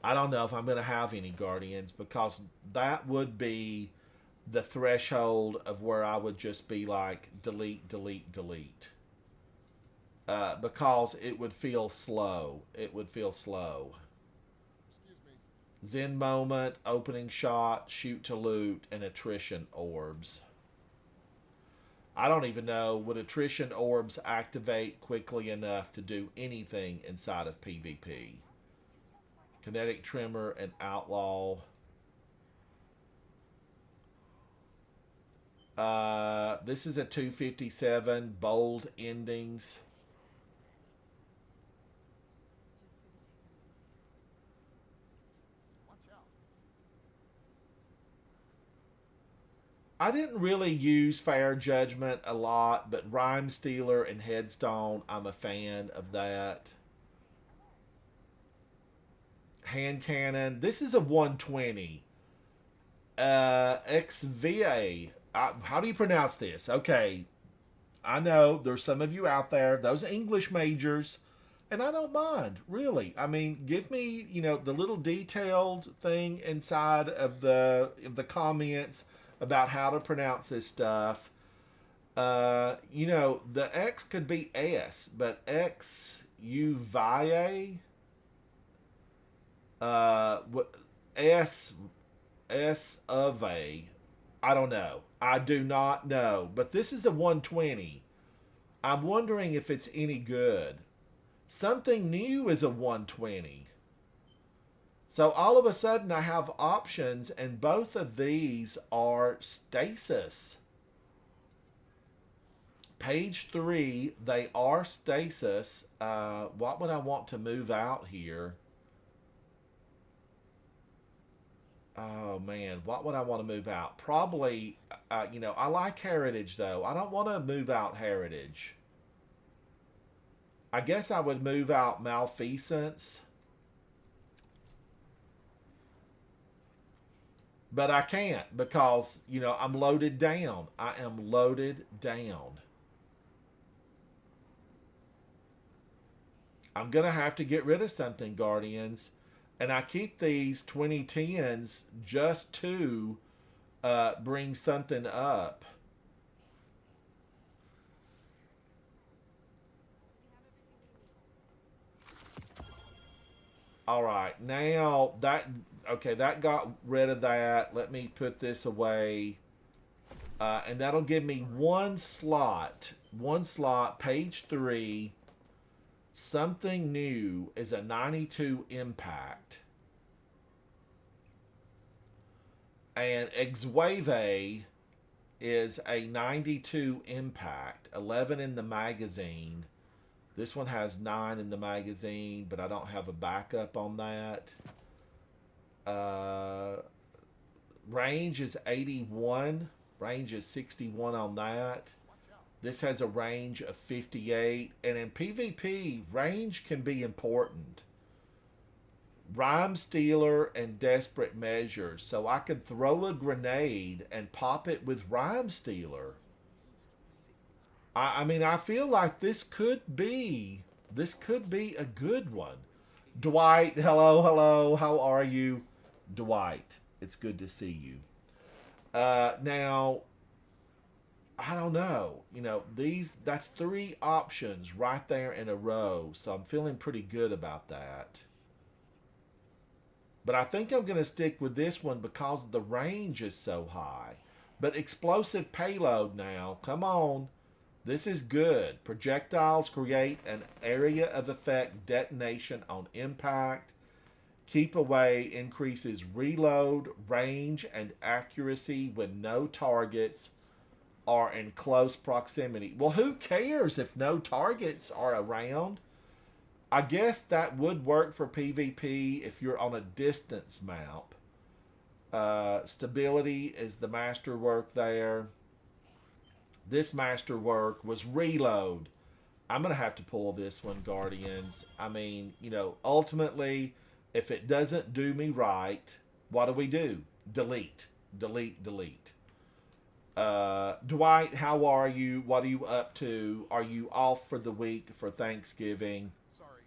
I don't know if I'm going to have any Guardians, because that would be the threshold of where I would just be like, delete, delete, delete. Because it would feel slow. It would feel slow. Zen Moment, Opening Shot, Shoot to Loot, and Attrition Orbs. I don't even know, would Attrition Orbs activate quickly enough to do anything inside of PvP? Kinetic Tremor and Outlaw. This is a 257, bold endings. I didn't really use Fair Judgment a lot, but Rhyme Stealer and Headstone, I'm a fan of that. Hand Cannon. This is a 120. XVA. How do you pronounce this? Okay. I know there's some of you out there, those English majors, and I don't mind, really. I mean, give me, the little detailed thing inside of the comments about how to pronounce this stuff. The X could be S, but X Uvae, S of A. I don't know. I do not know. But this is a 120. I'm wondering if it's any good. Something New is a 120. So all of a sudden I have options, and both of these are stasis. Page 3, they are stasis. What would I want to move out here? Oh man, what would I want to move out? Probably, I like Heritage though. I don't want to move out Heritage. I guess I would move out Malfeasance. But I can't because, I'm loaded down. I am loaded down. I'm going to have to get rid of something, Guardians. And I keep these 2010s just to bring something up. All right, now that got rid of that. Let me put this away. And that'll give me one slot, page 3. Something New is a 92 impact. And Exwave is a 92 impact. 11 in the magazine. This one has 9 in the magazine, but I don't have a backup on that. Range is 81. Range is 61 on that. This has a range of 58. And in PvP, range can be important. Rhyme Stealer and Desperate Measures. So I could throw a grenade and pop it with Rhyme Stealer. I mean, I feel like this could be a good one. Dwight, hello. How are you? Dwight, it's good to see you. Now, I don't know. That's 3 options right there in a row. So I'm feeling pretty good about that. But I think I'm going to stick with this one because the range is so high. But explosive payload now. Come on. This is good. Projectiles create an area of effect detonation on impact. Keep away increases reload, range, and accuracy when no targets are in close proximity. Well, who cares if no targets are around? I guess that would work for PvP if you're on a distance map. Stability is the masterwork there. This masterwork was reload. I'm going to have to pull this one, Guardians. I mean, ultimately, if it doesn't do me right, what do? Delete. Delete. Dwight, how are you? What are you up to? Are you off for the week for Thanksgiving? Sorry.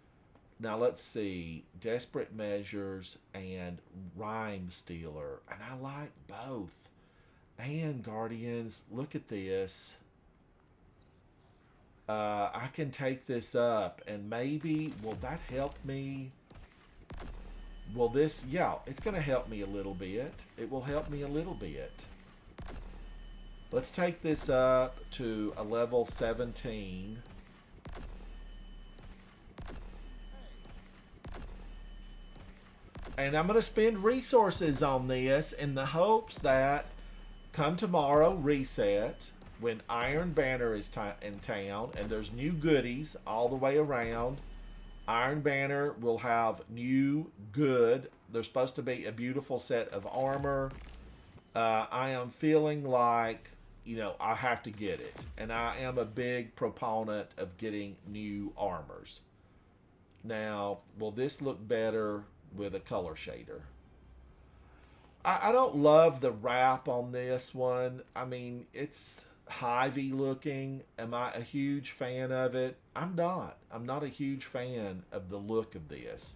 Now, let's see. Desperate Measures and Rhyme Stealer. And I like both. And Guardians, look at this. I can take this up and maybe, will that help me? Will this, yeah, it's going to help me a little bit. It will help me a little bit. Let's take this up to a level 17. And I'm going to spend resources on this in the hopes that come tomorrow, reset, when Iron Banner is in town, and there's new goodies all the way around. Iron Banner will have new good. There's supposed to be a beautiful set of armor. I am feeling like, you know, I have to get it. And I am a big proponent of getting new armors. Now, will this look better with a color shader? I don't love the wrap on this one. I mean, it's Hive-y looking. Am I a huge fan of it? I'm not. I'm not a huge fan of the look of this.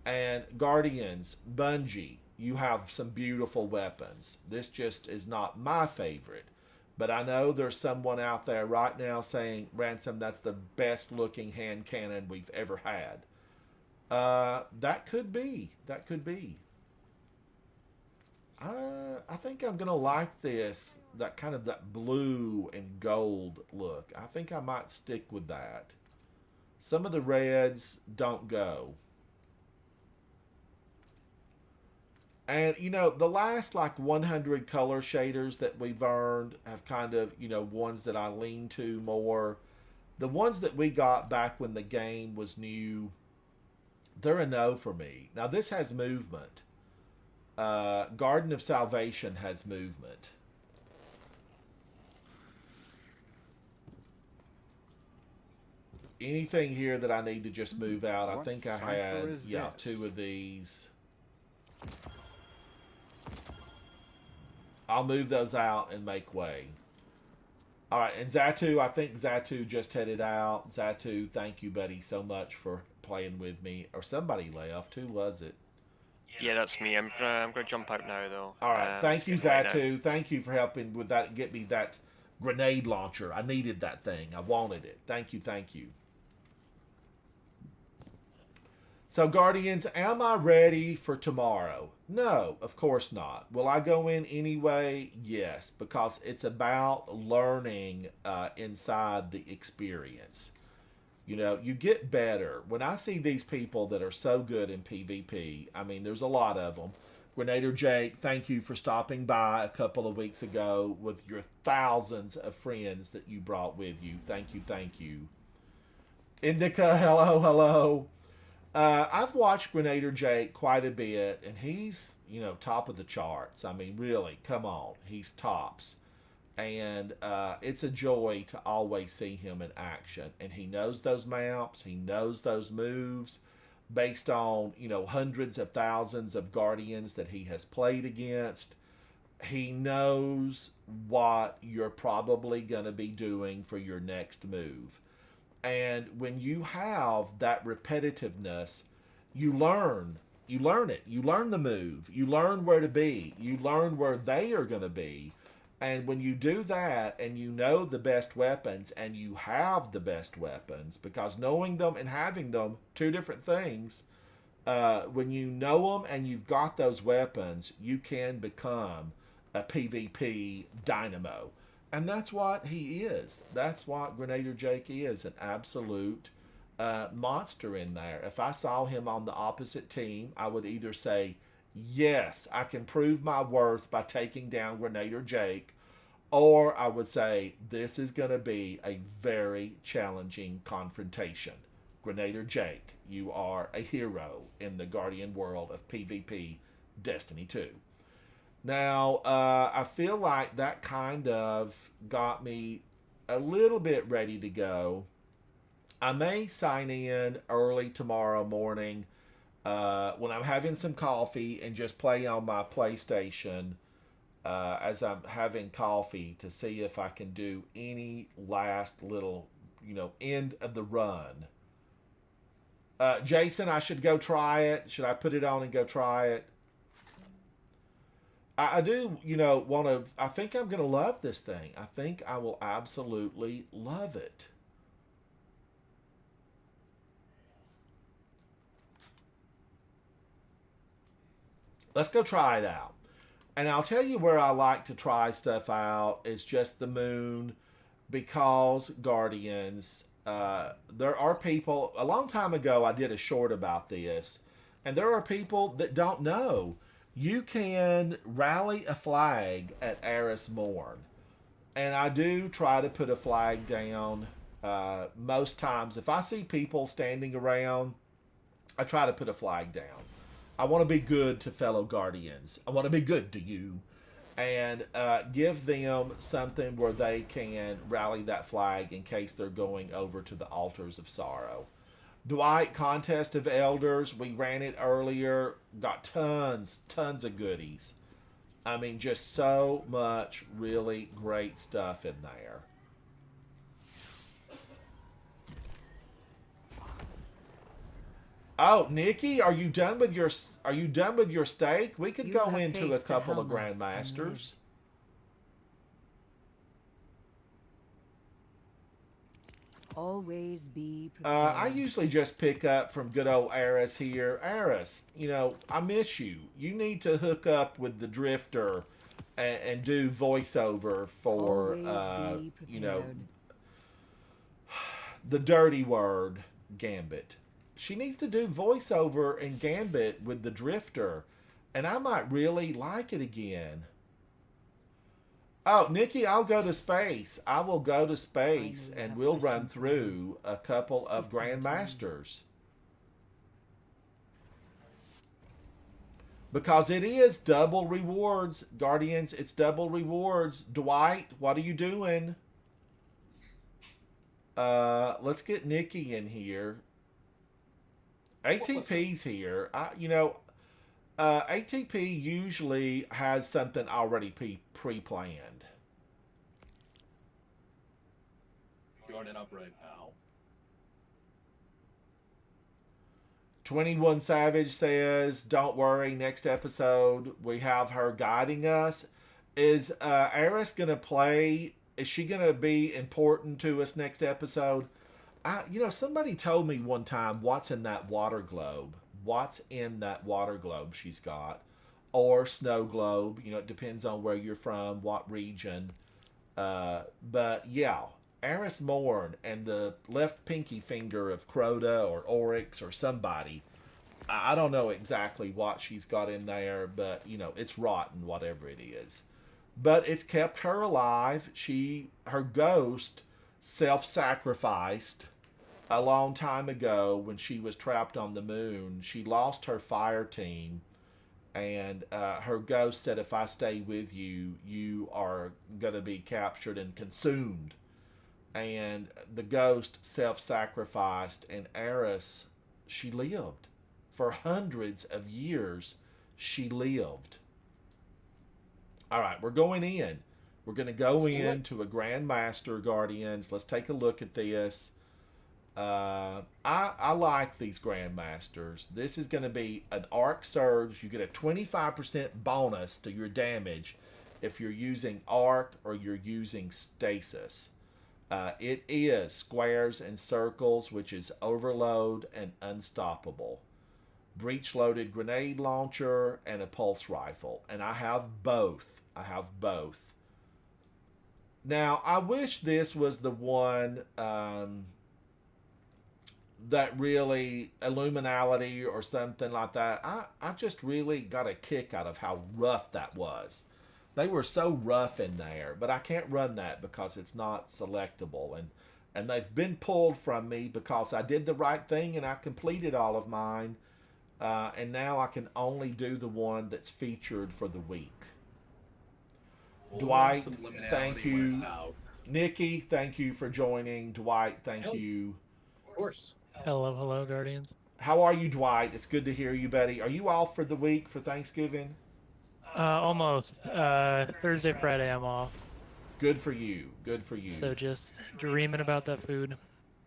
And Guardians, Bungie, you have some beautiful weapons. This just is not my favorite. But I know there's someone out there right now saying, Ransom, that's the best looking hand cannon we've ever had. That could be. That could be. I think I'm going to like this, that kind of that blue and gold look. I think I might stick with that. Some of the reds don't go. And, you know, the last like 100 color shaders that we've earned have kind of, you know, ones that I lean to more. The ones that we got back when the game was new, they're a no for me. Now, this has movement. Garden of Salvation has movement. Anything here that I need to just move out? I think I had, yeah, two of these. I'll move those out and make way. All right, and Zatu, I think Zatu just headed out. Zatu, thank you, buddy, so much for playing with me. Or somebody left. Who was it? Yeah, that's me. I'm gonna jump out now, though. All right, thank you, Zatu. Thank you for helping with that. Get me that grenade launcher. I needed that thing. I wanted it. Thank you, thank you. So, Guardians, am I ready for tomorrow? No, of course not. Will I go in anyway? Yes, because it's about learning inside the experience. You know, you get better. When I see these people that are so good in PvP, I mean, there's a lot of them. Grenader Jake, thank you for stopping by a couple of weeks ago with your thousands of friends that you brought with you. Thank you, thank you. Indica, hello, hello. I've watched Grenader Jake quite a bit, and he's, you know, top of the charts. I mean, really, come on. He's tops. And it's a joy to always see him in action. And he knows those maps. He knows those moves based on, you know, hundreds of thousands of Guardians that he has played against. He knows what you're probably going to be doing for your next move. And when you have that repetitiveness, you learn. You learn it. You learn the move. You learn where to be. You learn where they are going to be. And when you do that and you know the best weapons and you have the best weapons, because knowing them and having them, two different things, when you know them and you've got those weapons, you can become a PvP dynamo. And that's what he is. That's what Grenader Jake is, an absolute monster in there. If I saw him on the opposite team, I would either say, yes, I can prove my worth by taking down Grenader Jake, or I would say, this is going to be a very challenging confrontation. Grenader Jake, you are a hero in the Guardian world of PvP Destiny 2. Now, I feel like that kind of got me a little bit ready to go. I may sign in early tomorrow morning when I'm having some coffee and just play on my PlayStation as I'm having coffee to see if I can do any last little, you know, end of the run. Jason, I should go try it. Should I put it on and go try it? I do, you know, want to, I think I'm going to love this thing. I think I will absolutely love it. Let's go try it out. And I'll tell you where I like to try stuff out. It's just the moon, because Guardians, there are people, a long time ago I did a short about this, and there are people that don't know. you can rally a flag at Eris Morn. And I do try to put a flag down most times. If I see people standing around, I try to put a flag down. I want to be good to fellow Guardians. I want to be good to you. And give them something where they can rally that flag in case they're going over to the Altars of Sorrow. Dwight, Contest of Elders, we ran it earlier. Got tons of goodies. I mean, just so much really great stuff in there. Oh, Nikki, are you done with your steak? We could go into a couple of Grandmasters. Always be prepared. I usually just pick up from good old Eris here. Eris, you know, I miss you. You need to hook up with the Drifter and do voiceover for, you know, the dirty word, Gambit. She needs to do voiceover and Gambit with the Drifter, and I might really like it again. Oh, Nikki, I'll go to space. I will go to space, and we'll run through a couple of Grandmasters. Because it is double rewards, Guardians. It's double rewards. Dwight, what are you doing? Let's get Nikki in here. ATP's here. ATP usually has something already pre-planned. Joining up right now. 21 Savage says, don't worry, next episode we have her guiding us. Is Eris going to play? Is she going to be important to us next episode? Somebody told me one time what's in that water globe. What's in that water globe she's got, or snow globe, it depends on where you're from, what region, but yeah, Eris Morn and the left pinky finger of Crota or Oryx or somebody. I don't know exactly what she's got in there, but it's rotten, whatever it is, but it's kept her alive. Her ghost self-sacrificed a long time ago when she was trapped on the moon. She lost her fire team, and her ghost said, if I stay with you, you are going to be captured and consumed. And the ghost self-sacrificed, and Eris, she lived. For hundreds of years, she lived. All right, we're going in. We're going to go into a Grandmaster, Guardians. Let's take a look at this. I like these Grandmasters. This is going to be an Arc Surge. You get a 25% bonus to your damage if you're using Arc or you're using Stasis. It is Squares and Circles, which is Overload and Unstoppable. Breech-loaded grenade launcher and a pulse rifle. And I have both. Now, I wish this was the one that really, Illuminality or something like that. I just really got a kick out of how rough that was. They were so rough in there, but I can't run that because it's not selectable. And they've been pulled from me because I did the right thing and I completed all of mine. And now I can only do the one that's featured for the week. Dwight, thank you. Nikki, thank you for joining. Dwight, thank you. Of course. Hello, Guardians. How are you, Dwight? It's good to hear you, buddy. Are you off for the week for Thanksgiving? Almost. Thursday, Friday, I'm off. Good for you. So just dreaming about that food.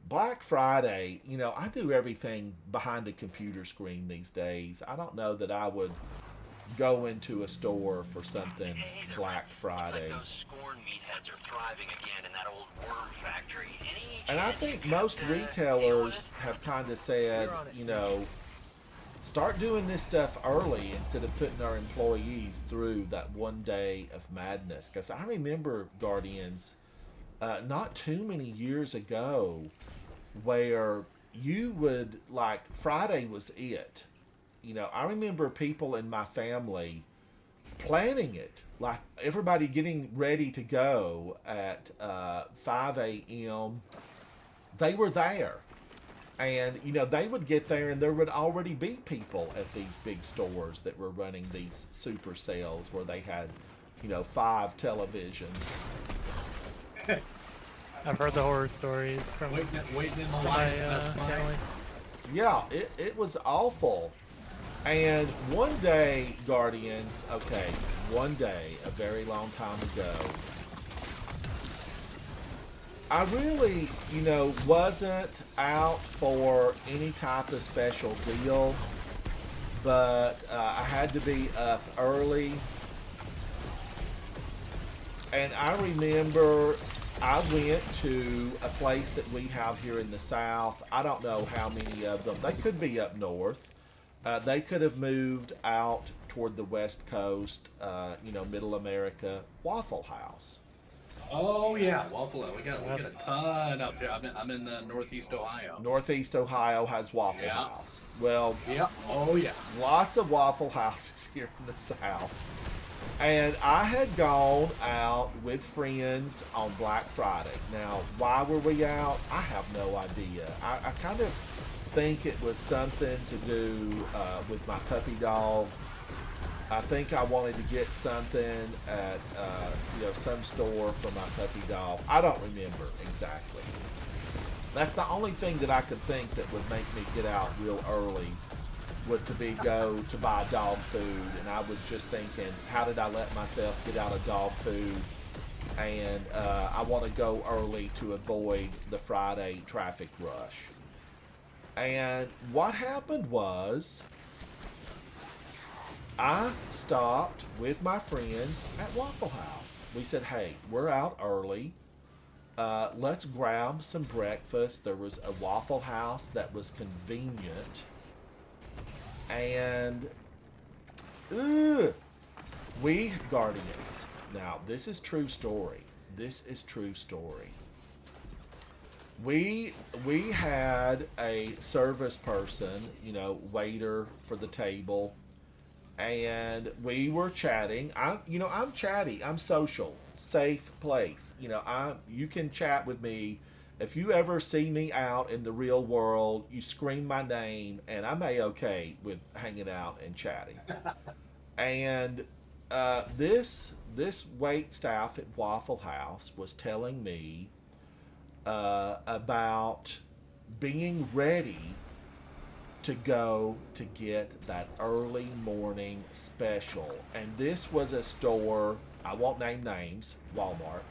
Black Friday, I do everything behind a computer screen these days. I don't know that I would go into a store for something Black Friday. Looks like those Scorn meatheads are thriving again in that old worm factory. And I think most retailers have kind of said, start doing this stuff early instead of putting our employees through that one day of madness. Because I remember, Guardians, not too many years ago, where you would, Friday was it. you know, I remember people in my family planning it, like everybody getting ready to go at 5 a.m. They were there. And, you know, they would get there and there would already be people at these big stores that were running these super sales where they had, you know, 5 televisions. I've heard the horror stories from waiting in the my line. family. Yeah, it was awful. And one day, Guardians, okay, one day, a very long time ago, I really, you know, wasn't out for any type of special deal, but I had to be up early. And I remember I went to a place that we have here in the South. I don't know how many of them. They could be up north. They could have moved out toward the West Coast, you know, Middle America. Waffle House. Oh yeah, Waffle House. We got a ton up here. I'm in Northeast Ohio. Northeast Ohio has Waffle House. Well, yeah. Oh yeah. Lots of Waffle Houses here in the South. And I had gone out with friends on Black Friday. Now, why were we out? I have no idea. I kind of think it was something to do with my puppy dog. I think I wanted to get something at you know, some store for my puppy dog. I don't remember exactly. That's the only thing that I could think that would make me get out real early, would to be go to buy dog food. And I was just thinking, how did I let myself get out of dog food? And I want to go early to avoid the Friday traffic rush. And what happened was, I stopped with my friends at Waffle House. We said, hey, we're out early. Let's grab some breakfast. There was a Waffle House that was convenient. And we Guardians. Now, this is true story. This is true story. We had a service person, you know, waiter for the table, and we were chatting. I'm chatty. I'm social. Safe place. You know, you can chat with me. If you ever see me out in the real world, you scream my name, and I'm A-okay with hanging out and chatting. And this wait staff at Waffle House was telling me about being ready to go to get that early morning special. And this was a store, I won't name names, Walmart.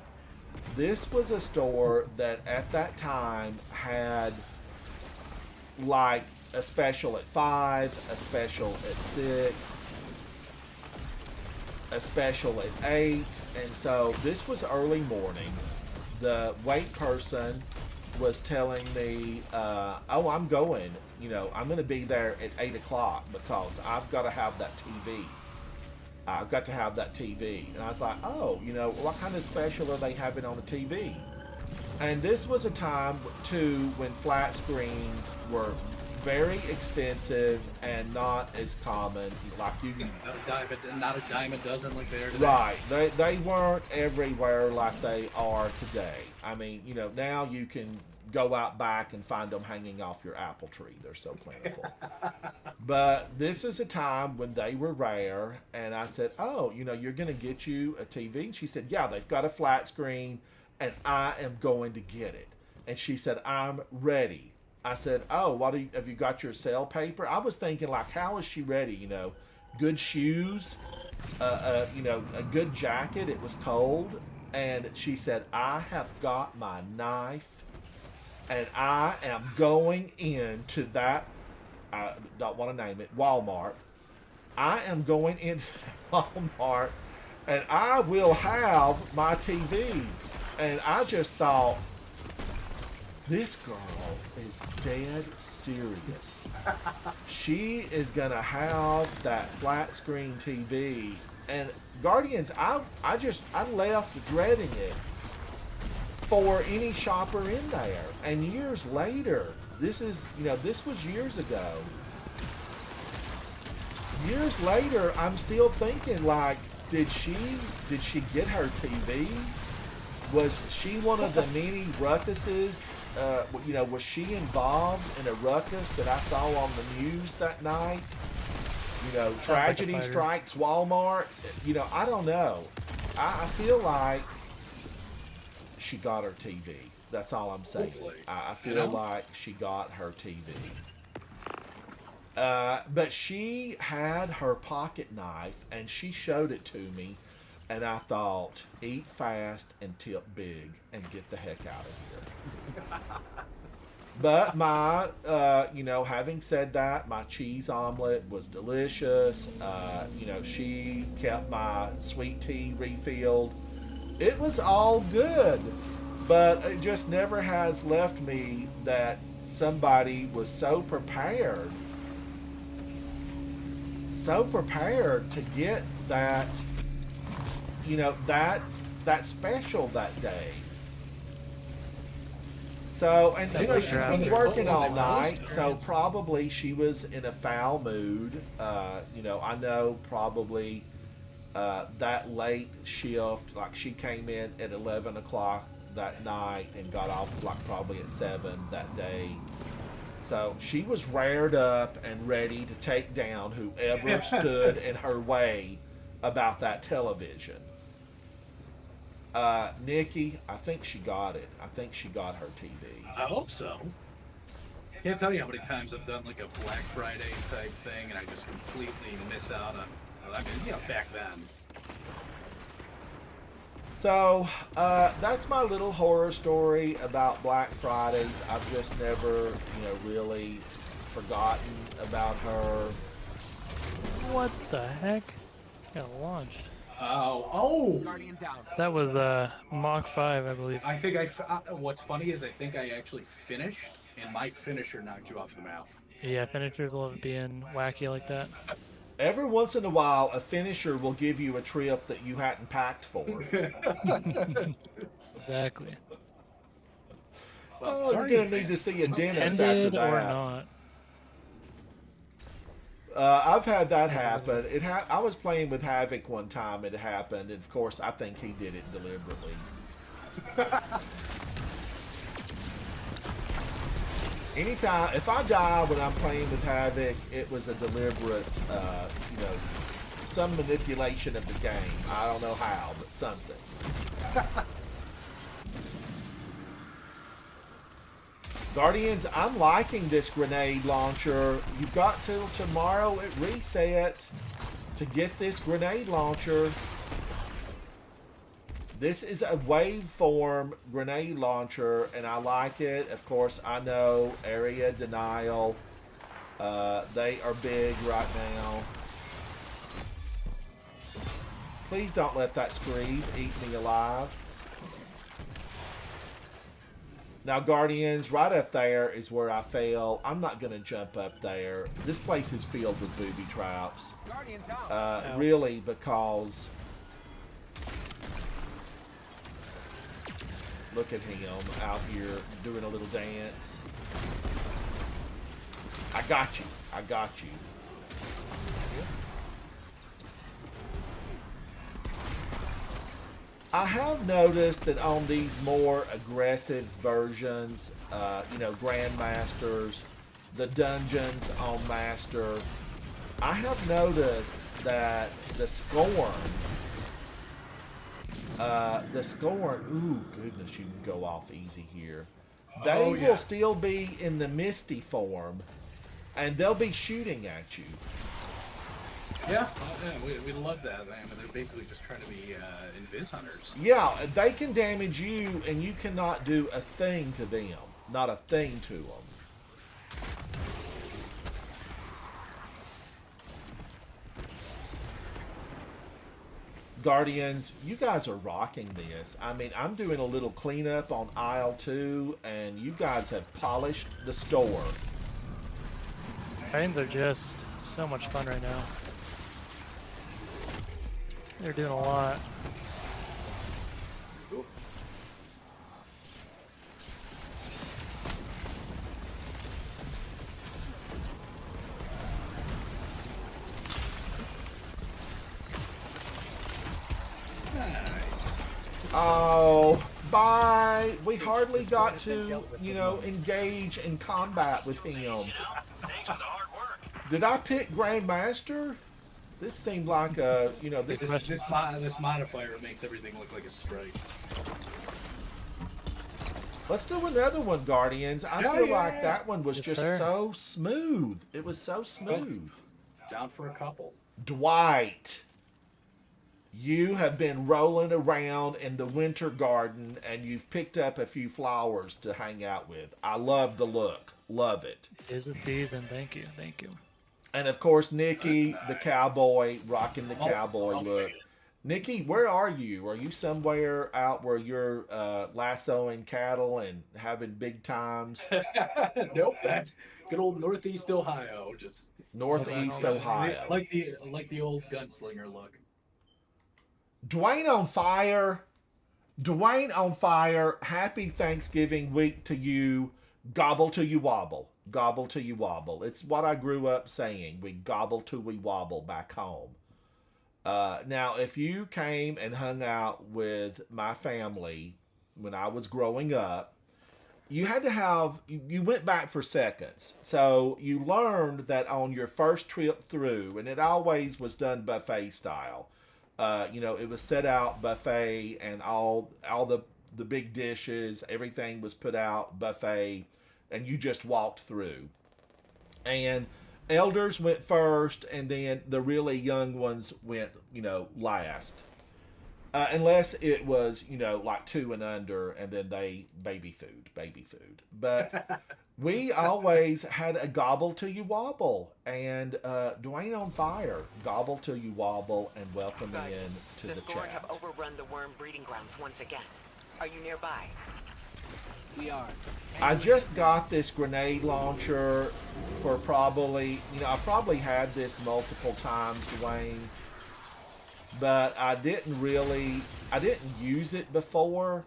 This was a store that at that time had like a special at 5, a special at 6, a special at 8. And so this was early morning. The wait person was telling me, oh, I'm going, you know, I'm going to be there at 8 o'clock because I've got to have that TV. I've got to have that TV. And I was like, oh, you know, what kind of special are they having on the TV? And this was a time, too, when flat screens were very expensive and not as common. Like you can, not a dime a dozen like they are today. Right. They weren't everywhere like they are today. I mean, you know, now you can go out back and find them hanging off your apple tree. They're so plentiful. But this is a time when they were rare, and I said, oh, you know, you're going to get you a TV? And she said, yeah, they've got a flat screen, and I am going to get it. And she said, I'm ready. I said, oh, have you got your sale paper? I was thinking, like, how is she ready? You know, good shoes, you know, a good jacket. It was cold. And she said, I have got my knife, and I am going into that, I don't want to name it, Walmart. I am going into Walmart, and I will have my TV. And I just thought, this girl is dead serious. She is gonna have that flat screen TV. And Guardians, I left dreading it for any shopper in there. And years later, this was years ago. years later, I'm still thinking, like, did she get her TV? Was she one of the many ruckuses? Was she involved in a ruckus that I saw on the news that night? Tragedy strikes Walmart. I don't know. I feel like she got her TV. That's all I'm saying. Hopefully. I feel like she got her TV. But she had her pocket knife, and she showed it to me, and I thought, eat fast and tip big and get the heck out of here. But my, having said that, my cheese omelet was delicious. She kept my sweet tea refilled. It was all good, but it just never has left me that somebody was so prepared to get that, that special that day. So, and she's been working all night, so probably she was in a foul mood. I know probably that late shift, like she came in at 11 o'clock that night and got off like probably at 7 that day. So she was rared up and ready to take down whoever stood in her way about that television. Nikki, I think she got it. I think she got her TV. I hope so. Can't tell you how many times I've done like a Black Friday type thing and I just completely miss out on, back then. So, that's my little horror story about Black Fridays. I've just never, really forgotten about her. What the heck? Got launched. Oh! Guardian down. That was Mach 5, I believe. I think what's funny is I think I actually finished, and my finisher knocked you off the map. Yeah, finishers love being wacky like that. Every once in a while, a finisher will give you a trip that you hadn't packed for. Exactly. Well, you're going to need to see a dentist after that. Or not. I've had that happen. I was playing with Havoc one time. It happened, and of course, I think he did it deliberately. Anytime, if I die when I'm playing with Havoc, it was a deliberate, some manipulation of the game. I don't know how, but something. Guardians, I'm liking this grenade launcher. You've got till tomorrow at reset to get this grenade launcher. This is a waveform grenade launcher, and I like it. Of course, I know area denial. They are big right now. Please don't let that scream eat me alive. Now, Guardians, right up there is where I fail. I'm not going to jump up there. This place is filled with booby traps. Really, because... Look at him out here doing a little dance. I got you. I got you. I have noticed that on these more aggressive versions, Grandmasters, the dungeons on Master, I have noticed that the Scorn, ooh, goodness, you can go off easy here. They will still be in the Misty form, and they'll be shooting at you. Yeah, we love that. I mean, they're basically just trying to be invis hunters. Yeah, they can damage you, and you cannot do a thing to them. Not a thing to them. Guardians, you guys are rocking this. I mean, I'm doing a little cleanup on aisle 2, and you guys have polished the store. Titans are just so much fun right now. They're doing a lot. Nice. Oh, bye. We hardly got to, engage in combat with him. Thanks for the hard work. Did I pick Grandmaster? This seemed like a, This modifier makes everything look like a strike. Let's do another one, Guardians. I feel like that one was just so smooth. It was so smooth. Down for a couple. Dwight, you have been rolling around in the winter garden and you've picked up a few flowers to hang out with. I love the look. Love it. It is a thief, and thank you, thank you. And of course, Nikki, the cowboy, rocking the cowboy look. Nikki, where are you? Are you somewhere out where you're lassoing cattle and having big times? Nope, that's good old Northeast Ohio. Just Northeast Ohio. Like the old gunslinger look. Dwayne on fire. Dwayne on fire. Happy Thanksgiving week to you. Gobble till you wobble. Gobble till you wobble. It's what I grew up saying. We gobble till we wobble back home. Now, if you came and hung out with my family when I was growing up, you had to have, you went back for seconds. So you learned that on your first trip through, and it always was done buffet style. It was set out buffet and all the big dishes, everything was put out buffet, and you just walked through. And elders went first, and then the really young ones went, last. Unless it was, like 2 and under, and then they baby food. But we always had a gobble till you wobble. And Dwayne on fire, gobble till you wobble, and welcome in to the Scorn chat. have overrun the worm breeding grounds once again. Are you nearby? We are. I just got this grenade launcher for probably, I've probably had this multiple times, Dwayne, but I didn't use it before.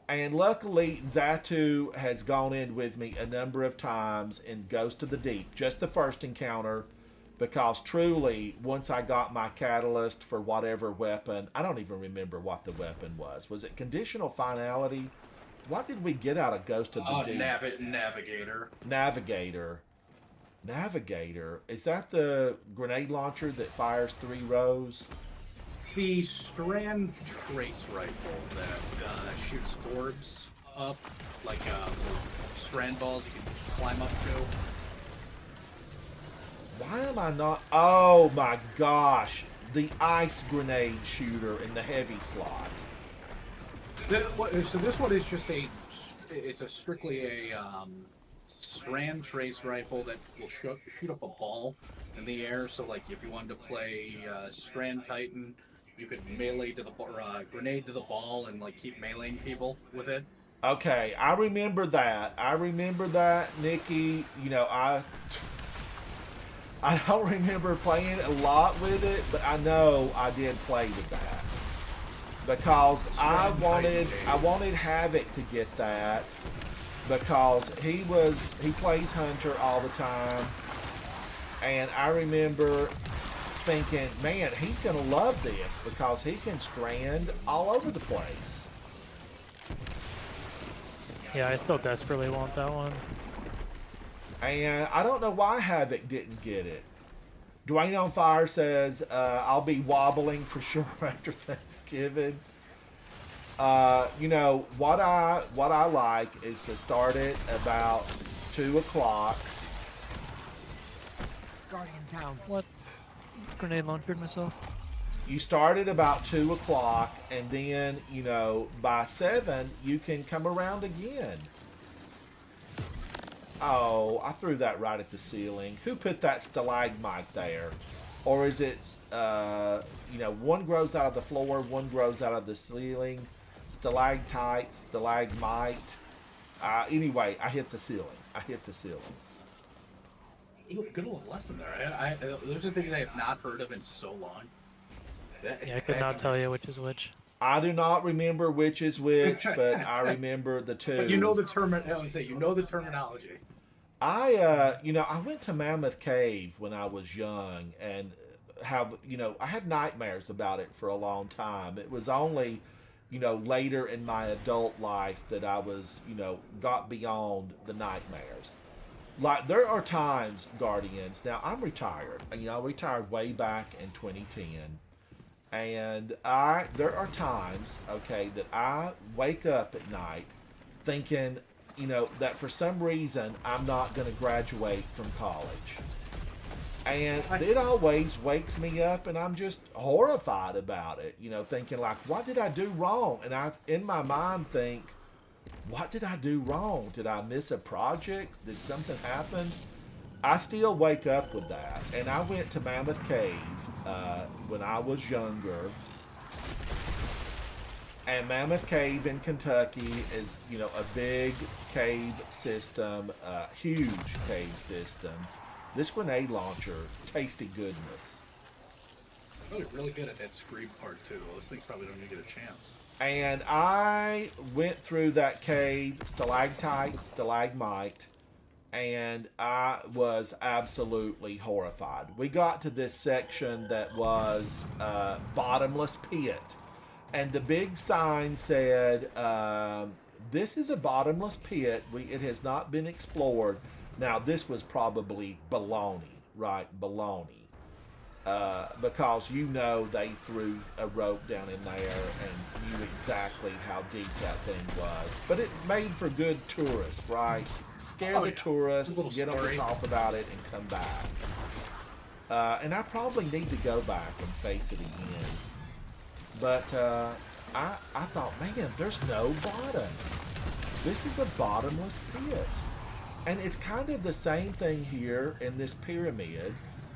And luckily, Zatu has gone in with me a number of times in Ghost of the Deep, just the first encounter, because truly, once I got my catalyst for whatever weapon, I don't even remember what the weapon was. Was it conditional finality? What did we get out of Ghost of the Deep? Navigator. Navigator. Is that the grenade launcher that fires 3 rows? The strand trace rifle that shoots orbs up, like strand balls you can climb up to. Why am I not... Oh my gosh. The ice grenade shooter in the heavy slot. So this one is just it's strictly a strand trace rifle that will shoot up a ball in the air. So like if you wanted to play Strand Titan, you could melee to the grenade to the ball and like keep meleeing people with it. Okay, I remember that. Nikki. I don't remember playing a lot with it, but I know I did play with that. Because I wanted Havoc to get that, because he plays Hunter all the time, and I remember thinking, man, he's gonna love this because he can strand all over the place. Yeah, I still desperately want that one. And I don't know why Havoc didn't get it. Dwayne on Fire says, I'll be wobbling for sure after Thanksgiving. What I like is to start it about 2 o'clock. Guardian down. What? Grenade launchered myself. You start at about 2 o'clock, and then, by 7, you can come around again. Oh, I threw that right at the ceiling. Who put that stalagmite there? Or is it, one grows out of the floor, one grows out of the ceiling. Stalactite, stalagmite. Anyway, I hit the ceiling. Good old lesson there. Those are things I have not heard of in so long. Yeah, I could not tell you which is which. I do not remember which is which, but I remember the two. But you know the terminology. I went to Mammoth Cave when I was young, and have, I had nightmares about it for a long time. It was only, later in my adult life that I was, got beyond the nightmares. Like, there are times, Guardians, now I'm retired. I retired way back in 2010. And there are times, okay, that I wake up at night thinking, that for some reason I'm not going to graduate from college. And it always wakes me up and I'm just horrified about it, thinking like, what did I do wrong? And I, in my mind, think, what did I do wrong? Did I miss a project? Did something happen? I still wake up with that. And I went to Mammoth Cave when I was younger. And Mammoth Cave in Kentucky is, a big cave system, huge cave system. This grenade launcher, tasty goodness. I'm really, really good at that scream part too. Those things probably don't even get a chance. And I went through that cave, stalactite, stalagmite, and I was absolutely horrified. We got to this section that was bottomless pit. And the big sign said, this is a bottomless pit. It has not been explored. Now, this was probably baloney, right? Baloney. Because they threw a rope down in there and knew exactly how deep that thing was. But it made for good tourists, right? Scare the tourists, get them to talk about it, and come back. And I probably need to go back and face it again. But I thought, man, there's no bottom. This is a bottomless pit. And it's kind of the same thing here in this pyramid.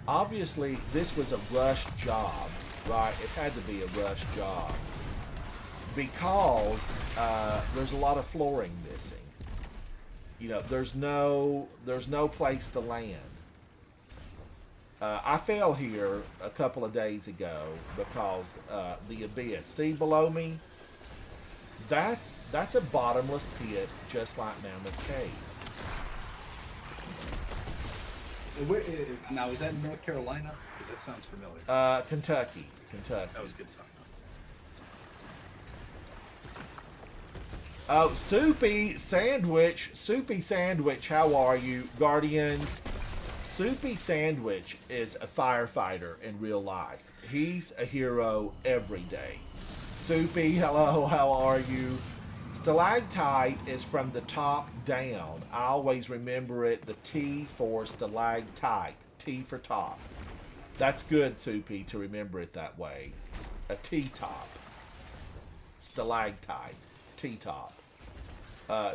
Obviously, this was a rushed job, right? It had to be a rushed job. Because there's a lot of flooring missing. There's no place to land. I fell here a couple of days ago because the abyss. See below me? That's a bottomless pit, just like Mammoth Cave. Now, is that in North Carolina? Because that sounds familiar. Kentucky. That was good time. Oh, Soupy Sandwich, how are you, Guardians? Soupy Sandwich is a firefighter in real life. He's a hero every day. Soupy, hello, how are you? Stalactite is from the top down. I always remember it, the T for stalactite, T for top. That's good, Soupy, to remember it that way. A T-top. Stalactite, T-top.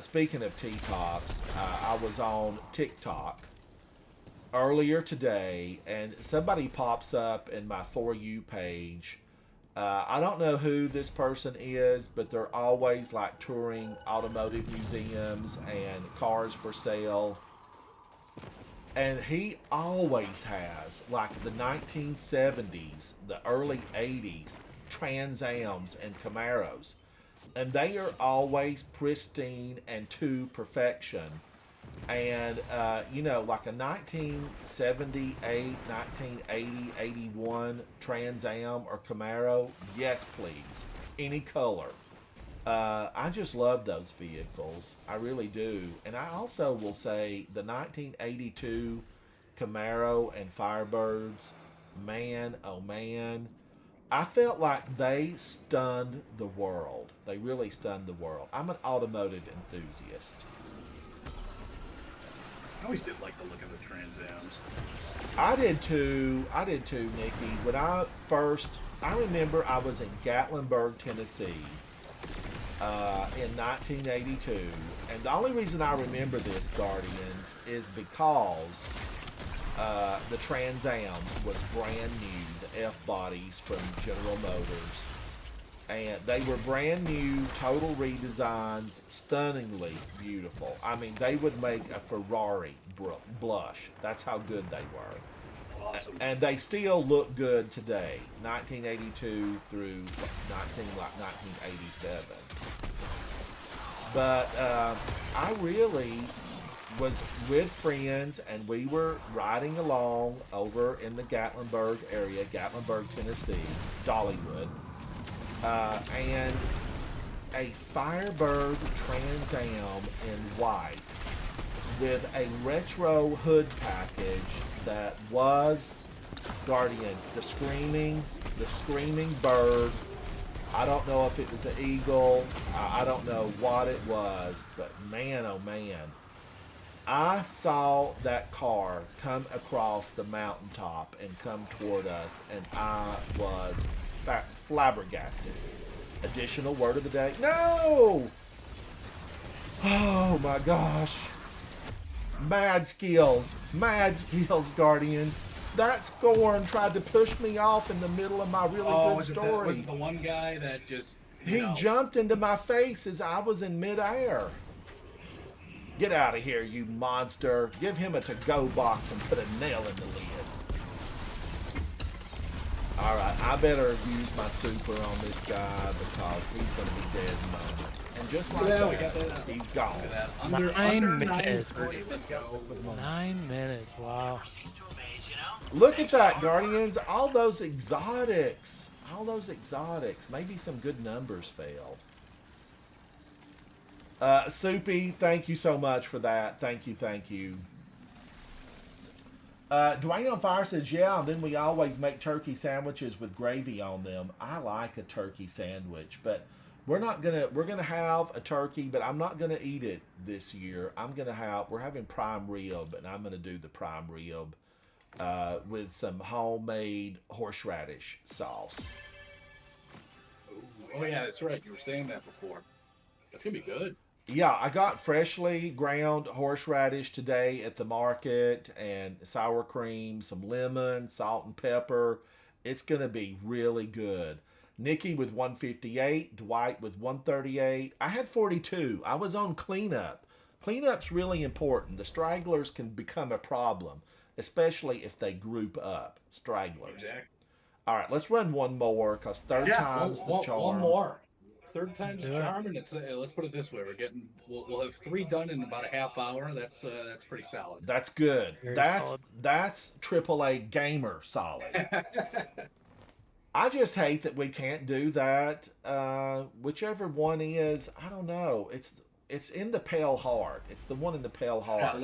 Speaking of T-tops, I was on TikTok earlier today, and somebody pops up in my For You page. I don't know who this person is, but they're always like touring automotive museums and cars for sale. And he always has like the 1970s, the early 80s Trans Ams and Camaros. And they are always pristine and to perfection. And, like a 1978, 1980, 81 Trans Am or Camaro, yes, please. Any color. I just love those vehicles. I really do. And I also will say the 1982 Camaro and Firebirds, man, oh man, I felt like they stunned the world. They really stunned the world. I'm an automotive enthusiast. I always did like the look of the Trans Ams. I did too, Nikki. When I remember I was in Gatlinburg, Tennessee, in 1982. And the only reason I remember this, Guardians, is because the Trans Am was brand new, the F-bodies from General Motors. And they were brand new, total redesigns, stunningly beautiful. I mean, they would make a Ferrari blush. That's how good they were. Awesome. And they still look good today, 1982 through 1987. But I really was with friends, and we were riding along over in the Gatlinburg area, Gatlinburg, Tennessee, Dollywood, and a Firebird Trans Am in white with a retro hood package that was Guardians, the screaming bird. I don't know if it was an eagle. I don't know what it was, but man, oh man. I saw that car come across the mountaintop and come toward us, and I was flabbergasted. Additional word of the day. No! Oh my gosh. Mad skills, Guardians. That Scorn tried to push me off in the middle of my really good story. Was it the one guy that just... He jumped into my face as I was in midair. Get out of here, you monster. Give him a to-go box and put a nail in the lid. Alright, I better use my super on this guy because he's going to be dead in moments. And just like that, he's gone. Under 9 minutes. minutes. let's go. 9 minutes, wow. Look at that, Guardians. All those exotics. Maybe some good numbers failed. Soupy, thank you so much for that. Thank you. Dwayne on Fire says, yeah, and then we always make turkey sandwiches with gravy on them. I like a turkey sandwich, but we're gonna have a turkey, but I'm not gonna eat it this year. We're having prime rib, and I'm gonna do the prime rib with some homemade horseradish sauce. Oh yeah, that's right. You were saying that before. That's gonna be good. Yeah, I got freshly ground horseradish today at the market, and sour cream, some lemon, salt and pepper. It's going to be really good. Nikki with 158, Dwight with 138. I had 42. I was on cleanup. Cleanup's really important. The stragglers can become a problem, especially if they group up. Stragglers. Exactly. All right, let's run one more because third time's the charm. One more. Third time's the charm, and it's let's put it this way: we'll have 3 done in about a half hour. That's pretty solid. That's good. Very that's AAA gamer solid. I just hate that we can't do that. Whichever one is, I don't know. It's in the Pale Heart. It's the one in the Pale Heart.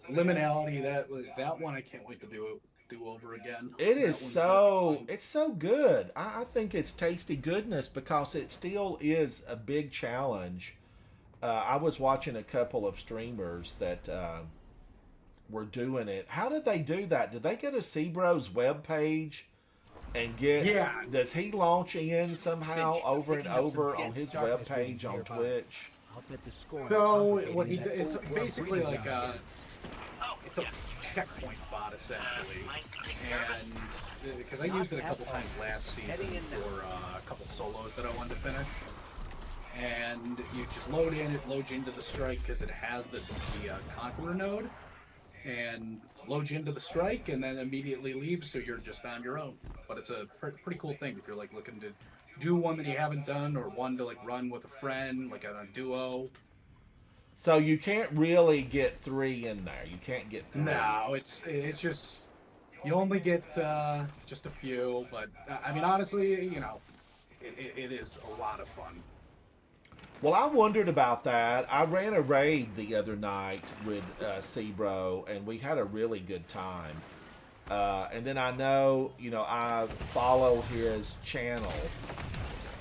Liminality. That one I can't wait to do over again. It's so good. I think it's tasty goodness because it still is a big challenge. I was watching a couple of streamers that were doing it. How did they do that? Did they go to Sebro's webpage and get... Yeah. Does he launch in somehow over and over on his webpage on Twitch? So what he did, it's basically like it's a checkpoint bot essentially, and because I used it a couple times last season for a couple solos that I wanted to finish, and you just load in, it loads you into the strike because it has the Conqueror node, and loads you into the strike and then immediately leaves, so you're just on your own. But it's a pretty cool thing if you're like looking to do one that you haven't done, or one to like run with a friend, like on a duo. So you can't really get 3 in there. You can't get 3. No, it's just you only get just a few. But I mean, honestly, it is a lot of fun. Well, I wondered about that. I ran a raid the other night with Sebro, and we had a really good time. And then I know, I follow his channel,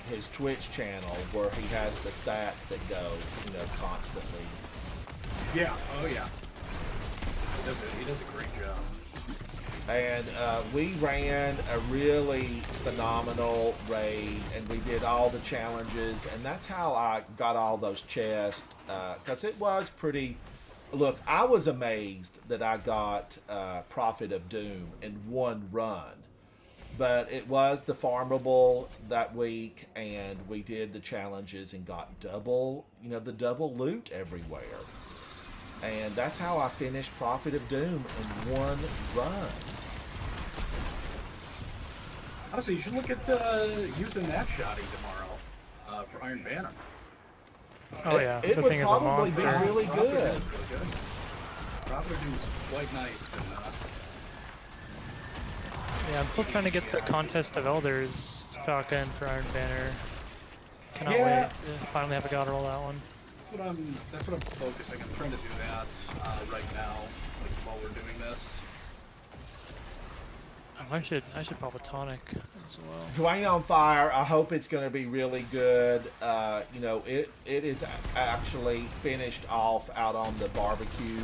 his Twitch channel, where he has the stats that go, constantly. Yeah. Oh yeah. He does a great job. And we ran a really phenomenal raid, and we did all the challenges, and that's how I got all those chests, because it was pretty... Look, I was amazed that I got Prophet of Doom in one run, but it was the farmable that week, and we did the challenges and got double, the double loot everywhere. And that's how I finished Prophet of Doom in one run. Honestly, you should look at using that shoddy tomorrow for Iron Banner. Oh yeah, it would probably be really good. Proper Doom's quite nice. And, Yeah, I'm still trying to get the Contest of Elders shotgun for Iron Banner. Cannot Yeah. wait to finally have a god roll that one. That's what I'm focusing. I'm trying to do that right now, like while we're doing this. Oh, I should pop a tonic as well. Dwayne on Fire, I hope it's going to be really good. You know, it is actually finished off out on the barbecue.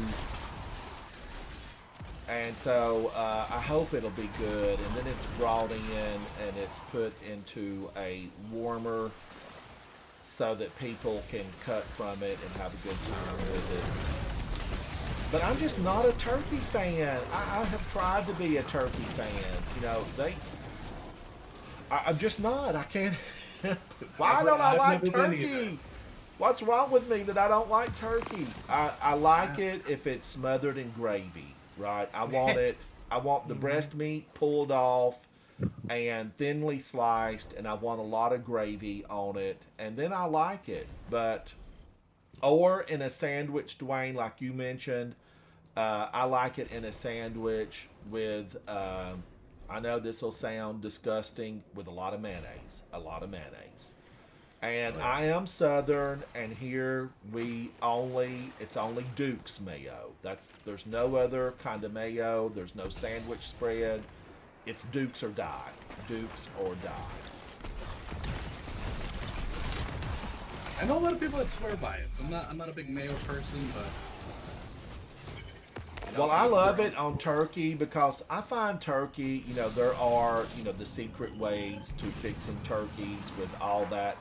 And so I hope it'll be good. And then it's brought in and it's put into a warmer so that people can cut from it and have a good time with it. But I'm just not a turkey fan. I have tried to be a turkey fan. You know, I'm just not. I can't. Why don't I like turkey? What's wrong with me that I don't like turkey? I like it if it's smothered in gravy, right? I want it. I want the breast meat pulled off and thinly sliced, and I want a lot of gravy on it, and then I like it. But or in a sandwich, Dwayne, like you mentioned, I like it in a sandwich with. I know this will sound disgusting, with a lot of mayonnaise. And I am Southern, and here it's only Duke's mayo. There's no other kind of mayo. There's no sandwich spread. It's Duke's or die. Duke's or die. I know a lot of people that swear by it. I'm not a big mayo person, but. Well, I love it on turkey because I find turkey, you know, there are, you know, the secret ways to fixing turkeys with all that.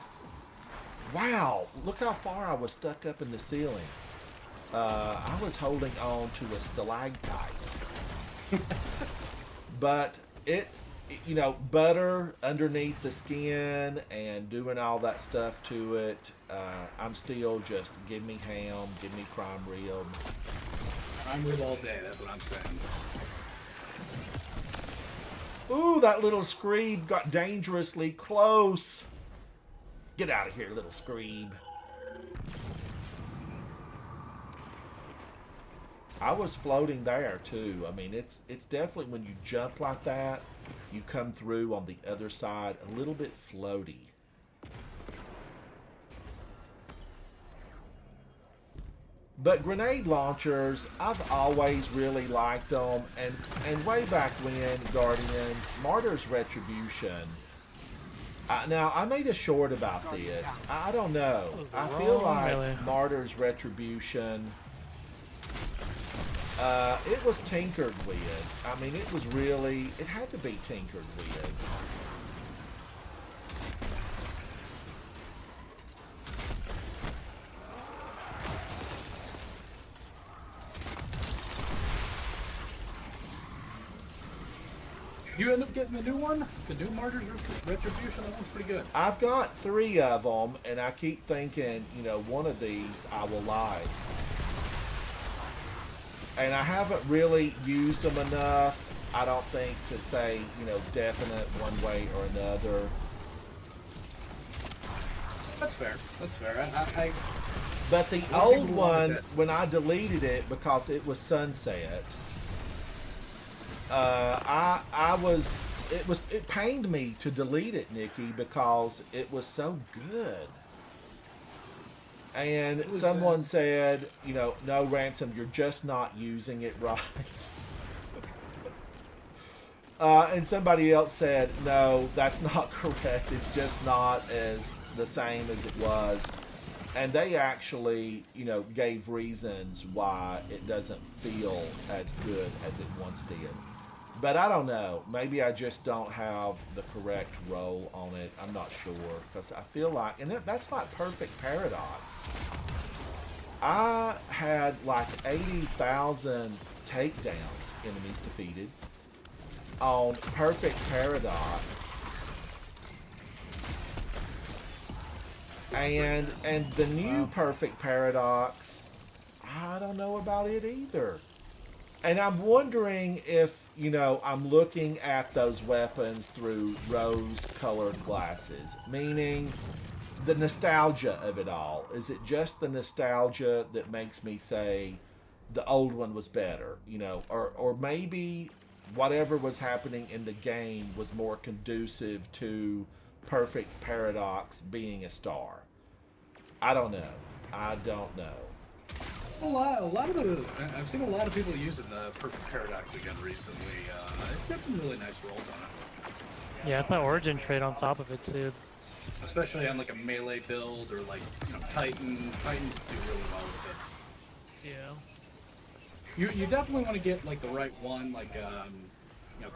Wow, look how far I was stuck up in the ceiling. I was holding on to a stalactite. But you know, butter underneath the skin and doing all that stuff to it, I'm still just, give me ham, give me prime rib. I'm with all day, that's what I'm saying. Ooh, that little screed got dangerously close. Get out of here, little screed. I was floating there too. I mean, it's definitely, when you jump like that, you come through on the other side a little bit floaty. But grenade launchers, I've always really liked them, and way back when, Guardians, Martyr's Retribution. Now, I made a short about this. I don't know. I feel like Martyr's Retribution, it was tinkered with. I mean, it had to be tinkered with. You end up getting the new one? The new Martyr's Retribution? That one's pretty good. I've got 3 of them, and I keep thinking, you know, one of these I will like. And I haven't really used them enough, I don't think, to say, you know, definite one way or another. That's fair. That's fair. But the old one, when I deleted it because it was sunset, it pained me to delete it, Nikki, because it was so good. And someone said, you know, no, Ransom, you're just not using it right. And somebody else said, no, that's not correct. It's just not as the same as it was. And they actually, you know, gave reasons why it doesn't feel as good as it once did. But I don't know. Maybe I just don't have the correct roll on it. I'm not sure. Because I feel like... And that's not Perfect Paradox. I had like 80,000 takedowns, enemies defeated, on Perfect Paradox. And the new Perfect Paradox, I don't know about it either. And I'm wondering if, you know, I'm looking at those weapons through rose-colored glasses, meaning the nostalgia of it all. Is it just the nostalgia that makes me say, the old one was better, you know, or maybe whatever was happening in the game was more conducive to Perfect Paradox being a star. I don't know. I don't know. A lot of the I've seen a lot of people using the Perfect Paradox again recently. It's got some really nice rolls on it. Yeah, it's my origin trait on top of it too. Especially on like a melee build or like Titan. Titans do really well with it. Yeah. You definitely want to get like the right one, like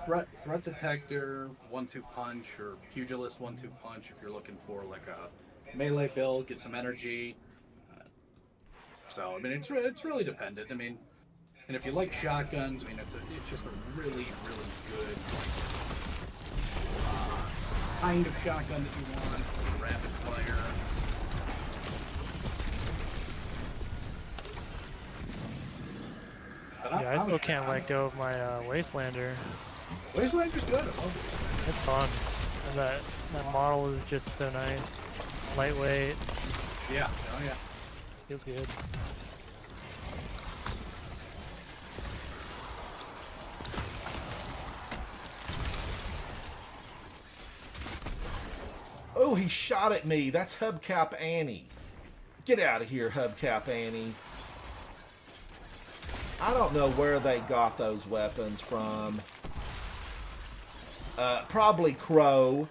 threat detector, 1-2 punch, or pugilist 1-2 punch if you're looking for like a melee build, get some energy. So I mean, it's really dependent. I mean, and if you like shotguns, I mean, it's just a really good kind of shotgun that you want, rapid fire. Yeah, I still can't let go of my Wastelander. Wastelander's good. I love It's fun. And that model is just so nice. Lightweight. Yeah. Oh yeah. Feels good. Oh, he shot at me. That's Hubcap Annie. Get out of here, Hubcap Annie. I don't know where they got those weapons from. Probably Crow.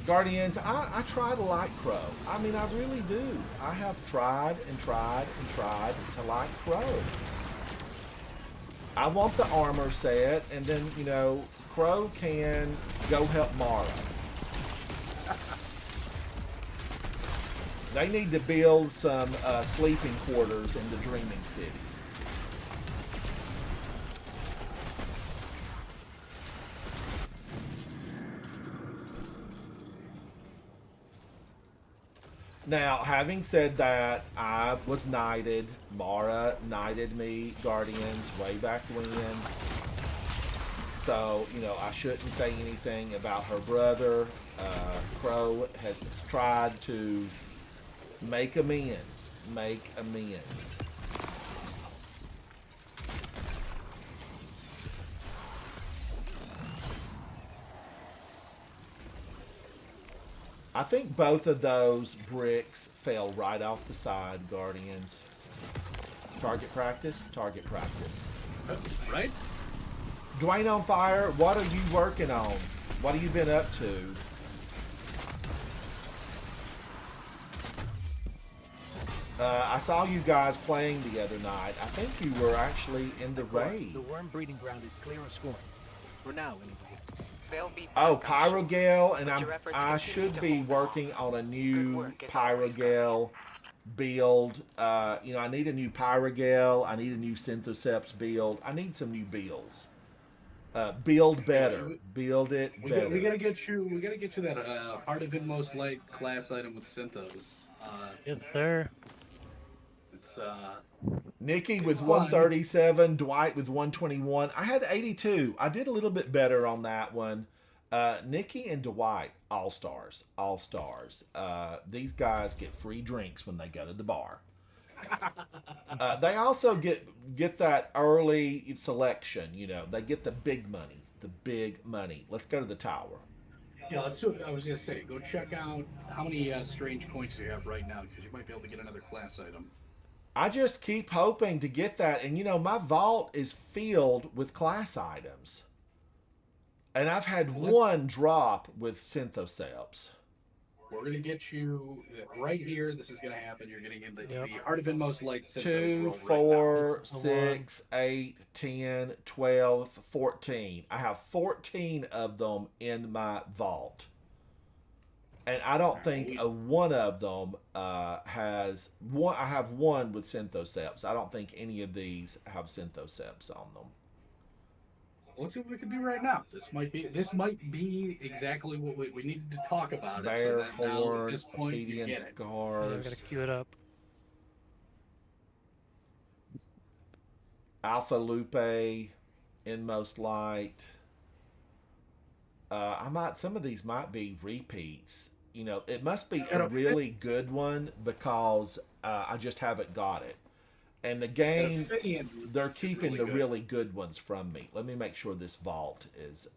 Guardians, I try to like Crow. I mean, I really do. I have tried and tried and tried to like Crow. I want the armor set, and then, you know, Crow can go help Mara. They need to build some sleeping quarters in the Dreaming City. Now, having said that, I was knighted. Mara knighted me, Guardians, way back when. So, you know, I shouldn't say anything about her brother. Crow has tried to make amends. Make amends. I think both of those bricks fell right off the side, Guardians. Target practice, target practice. Right? Dwayne on Fire, what are you working on? What have you been up to? I saw you guys playing the other night. I think you were actually in the raid. The worm breeding ground is clear and scoring. For now, anyway. They'll be Oh, back, I'm sure. Pyrogale, and But your efforts I continue should to be hold working off. on a Good new work is always Pyrogale build. You know, I need a new Pyrogale. I need a new Synthoceps build. I need some new builds. Build better. Build it better. We gotta get you that Heart of Inmost Light class item with Synthos. Yes, sir. It's Nikki was fun. 137. Dwight was 121. I had 82. I did a little bit better on that one. Nikki and Dwight, all stars. All stars. These guys get free drinks when they go to the bar. They also get that early selection. You know, they get the big money. The big money. Let's go to the tower. Yeah, I was gonna say, go check out how many strange coins you have right now, because you might be able to get another class item. I just keep hoping to get that, and you know, my vault is filled with class items, and I've had one drop with Synthoceps. We're gonna get you right here. This is gonna happen. You're gonna get the Heart of Inmost Light. 2, 4, 6, 8, 10, 12, 14. I have 14 of them in my vault. And I don't think one of them has one. I have one with Synthoceps. I don't think any of these have Synthoceps on them. Let's see what we can do right now. This might be exactly what we needed to talk about. Bear it, so that now Horn, at this point you Ophidian get it. Scars. Yeah, I gotta queue it up. Alpha Lupe, Inmost Light. Some of these might be repeats. You know, it must be a really good one because I just haven't got it. And the game, they're keeping the really good ones from me. Let me make sure this vault is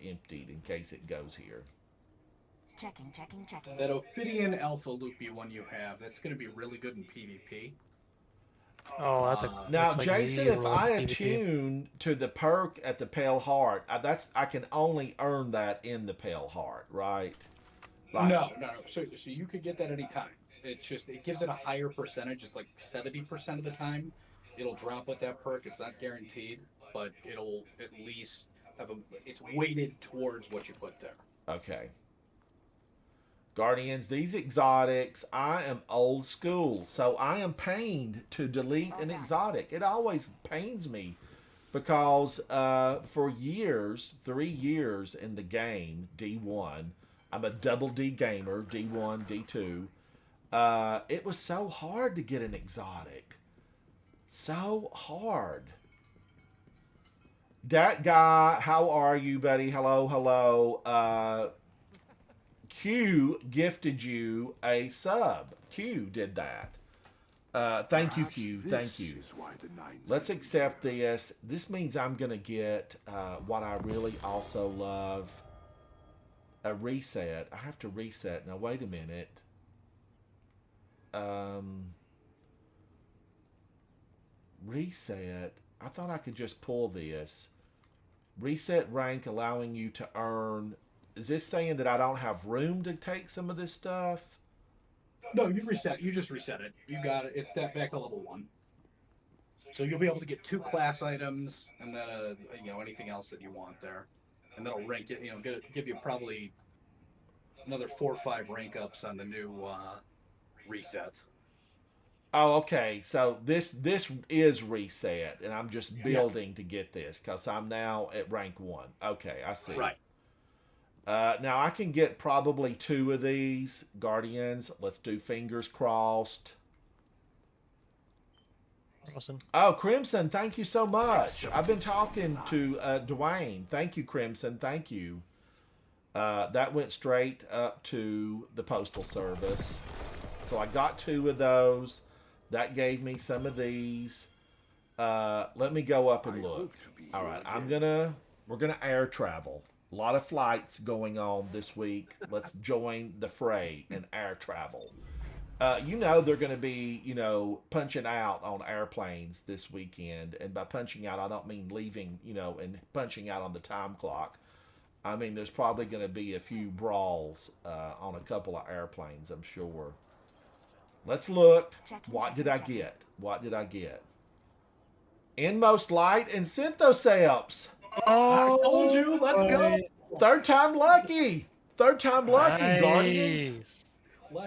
emptied in case it goes here. Checking. That Ophidian Alpha Loopy one you have, that's going to be really good in PvP. Oh, that's a now, that's like Jason. If medieval I PvP. attune to the perk at the Pale Heart, I can only earn that in the Pale Heart, right? Like, No. So you could get that anytime. It's just, it gives it a higher percentage. It's like 70% of the time it'll drop with that perk. It's not guaranteed, but it'll at least have it's weighted towards what you put there. Okay. Guardians, these exotics, I am old school, so I am pained to delete an exotic. It always pains me because for years, 3 years in the game, D1, I'm a double D gamer, D1, D2. It was so hard to get an exotic. So hard. That guy, how are you, buddy? Hello. Q gifted you a sub. Q did that. Thank you, Q. Thank you. Let's accept this. This means I'm going to get what I really also love. A reset. I have to reset. Now, wait a minute. Reset. I thought I could just pull this. Reset rank allowing you to earn. Is this saying that I don't have room to take some of this stuff? No, you reset. You just reset it. You got it. It's that back to level 1. So you'll be able to get 2 class items and then anything else that you want there, and that'll rank it. Give you probably another 4 or 5 rank ups on the new reset. Oh, okay. So this is reset, and I'm just building to get this because I'm now at rank 1. Okay, I see. Right. Now I can get probably 2 of these Guardians. Let's do fingers crossed. Awesome. Oh, Crimson, thank you so much. I've been talking to Dwayne. Thank you, Crimson. Thank you. That went straight up to the Postal Service. So I got 2 of those. That gave me some of these. Let me go up and look. All right, we're gonna air travel. A lot of flights going on this week. Let's join the fray and air travel. They're going to be, punching out on airplanes this weekend. And by punching out, I don't mean leaving, and punching out on the time clock. I mean, there's probably going to be a few brawls on a couple of airplanes, I'm sure. Let's look. What did I get? Inmost Light and Synthoceps. I told you, let's go. Third time lucky, Nice. Guardians.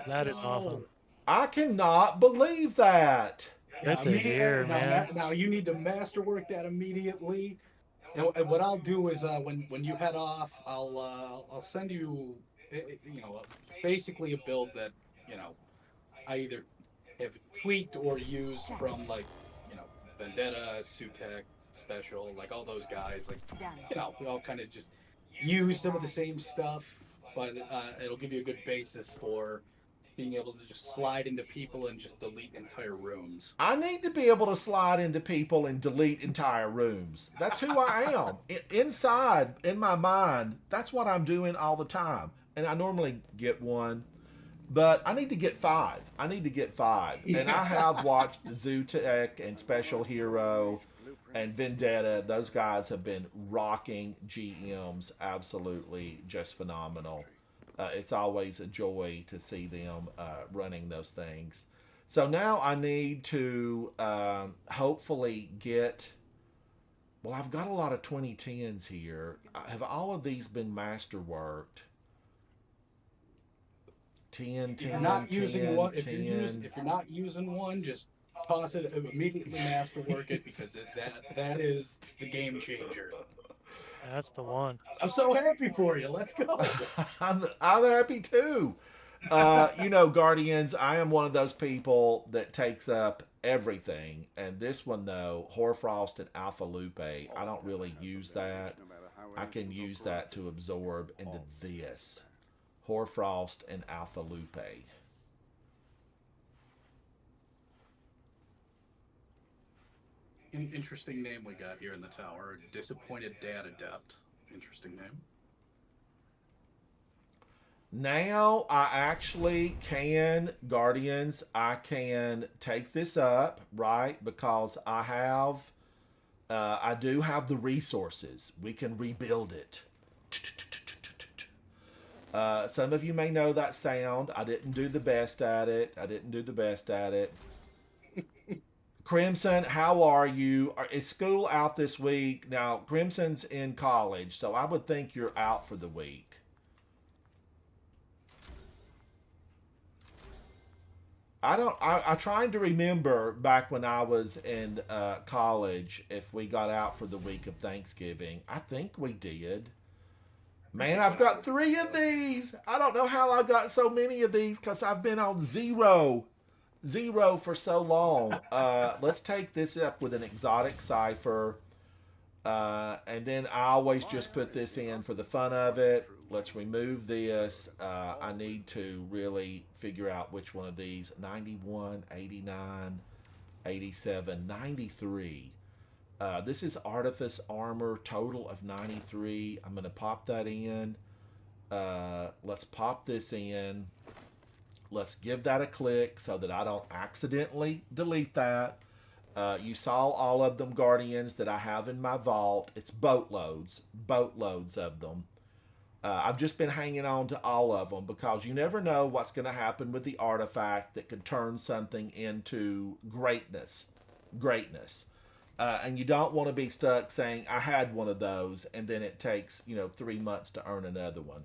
That is awesome. I cannot believe that. Good to hear, man. Now you need to masterwork that immediately. And what I'll do is when you head off, I'll send you basically a build that I either have tweaked or used from Vendetta, Sutek, Special, like all those guys. We all kind of just use some of the same stuff, but it'll give you a good basis for being able to just slide into people and just delete entire rooms. I need to be able to slide into people and delete entire rooms. That's who I am. Inside, in my mind, that's what I'm doing all the time. And I normally get 1, but I need to get 5. And I have watched Zootek and Special Hero and Vendetta. Those guys have been rocking GMs, absolutely just phenomenal. It's always a joy to see them running those things. So now I need to hopefully get... Well, I've got a lot of 2010s here. Have all of these been masterworked? 10, 10, If you're not 10, using one, 10. if you're not using one, just toss it, immediately masterwork it, because that is the game changer. That's the one. I'm so happy for you. Let's go. I'm happy too. Guardians, I am one of those people that takes up everything. And this one, though, Hoarfrost and Alpha Lupe, I don't really use that. I can use that to absorb into this. Hoarfrost and Alpha Lupe. Interesting name we got here in the tower. Disappointed Dad Adept. Interesting name. Now I actually can, Guardians, I can take this up, right? Because I do have the resources. We can rebuild it. Some of you may know that sound. I didn't do the best at it. Crimson, how are you? Is school out this week? Now, Crimson's in college, so I would think you're out for the week. I'm trying to remember back when I was in college if we got out for the week of Thanksgiving. I think we did. Man, I've got 3 of these. I don't know how I got so many of these because I've been on zero for so long. Let's take this up with an exotic cipher. And then I always just put this in for the fun of it. Let's remove this. I need to really figure out which one of these. 91, 89, 87, 93. This is Artifice Armor, total of 93. I'm going to pop that in. Let's pop this in. Let's give that a click so that I don't accidentally delete that. You saw all of them, Guardians, that I have in my vault. It's boatloads of them. I've just been hanging on to all of them because you never know what's going to happen with the artifact that could turn something into greatness. And you don't want to be stuck saying, I had one of those, and then it takes, 3 months to earn another one.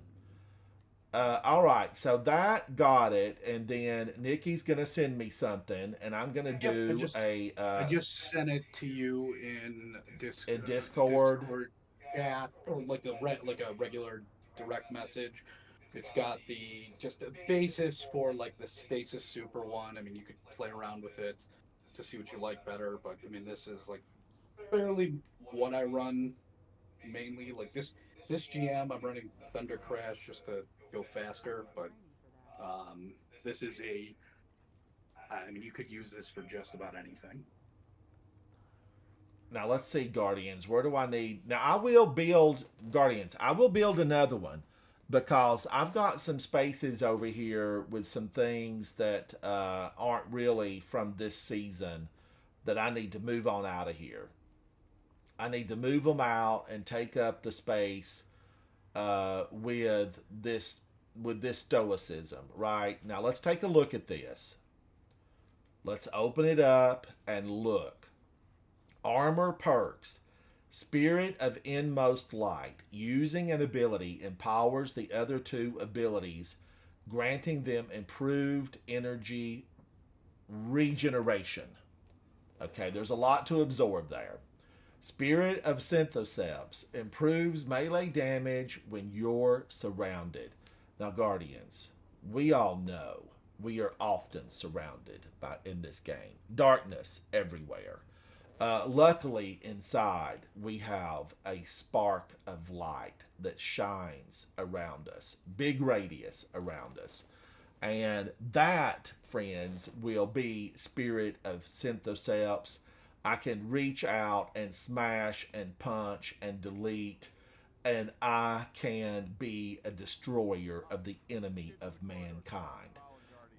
All right, so that got it, and then Nikki's going to send me something, and I'm going to do I just sent it to you in Discord. Discord chat, or like a regular direct message. It's got just a basis for like the Stasis Super one. I mean, you could play around with it to see what you like better, but I mean, this is like fairly what I run mainly. Like this GM, I'm running Thunder Crash just to go faster, but this is I mean, you could use this for just about anything. Now let's see, Guardians. Where do I need? Now I will build Guardians. I will build another one because I've got some spaces over here with some things that aren't really from this season that I need to move on out of here. I need to move them out and take up the space with this stoicism. Right now, let's take a look at this. Let's open it up and look. Armor perks. Spirit of Inmost Light. Using an ability empowers the other 2 abilities, granting them improved energy regeneration. Okay, there's a lot to absorb there. Spirit of Synthoceps. Improves melee damage when you're surrounded. Now, Guardians, we all know we are often surrounded in this game. Darkness everywhere. Luckily, inside, we have a spark of light that shines around us, big radius around us. And that, friends, will be Spirit of Synthoceps. I can reach out and smash and punch and delete, and I can be a destroyer of the enemy of mankind.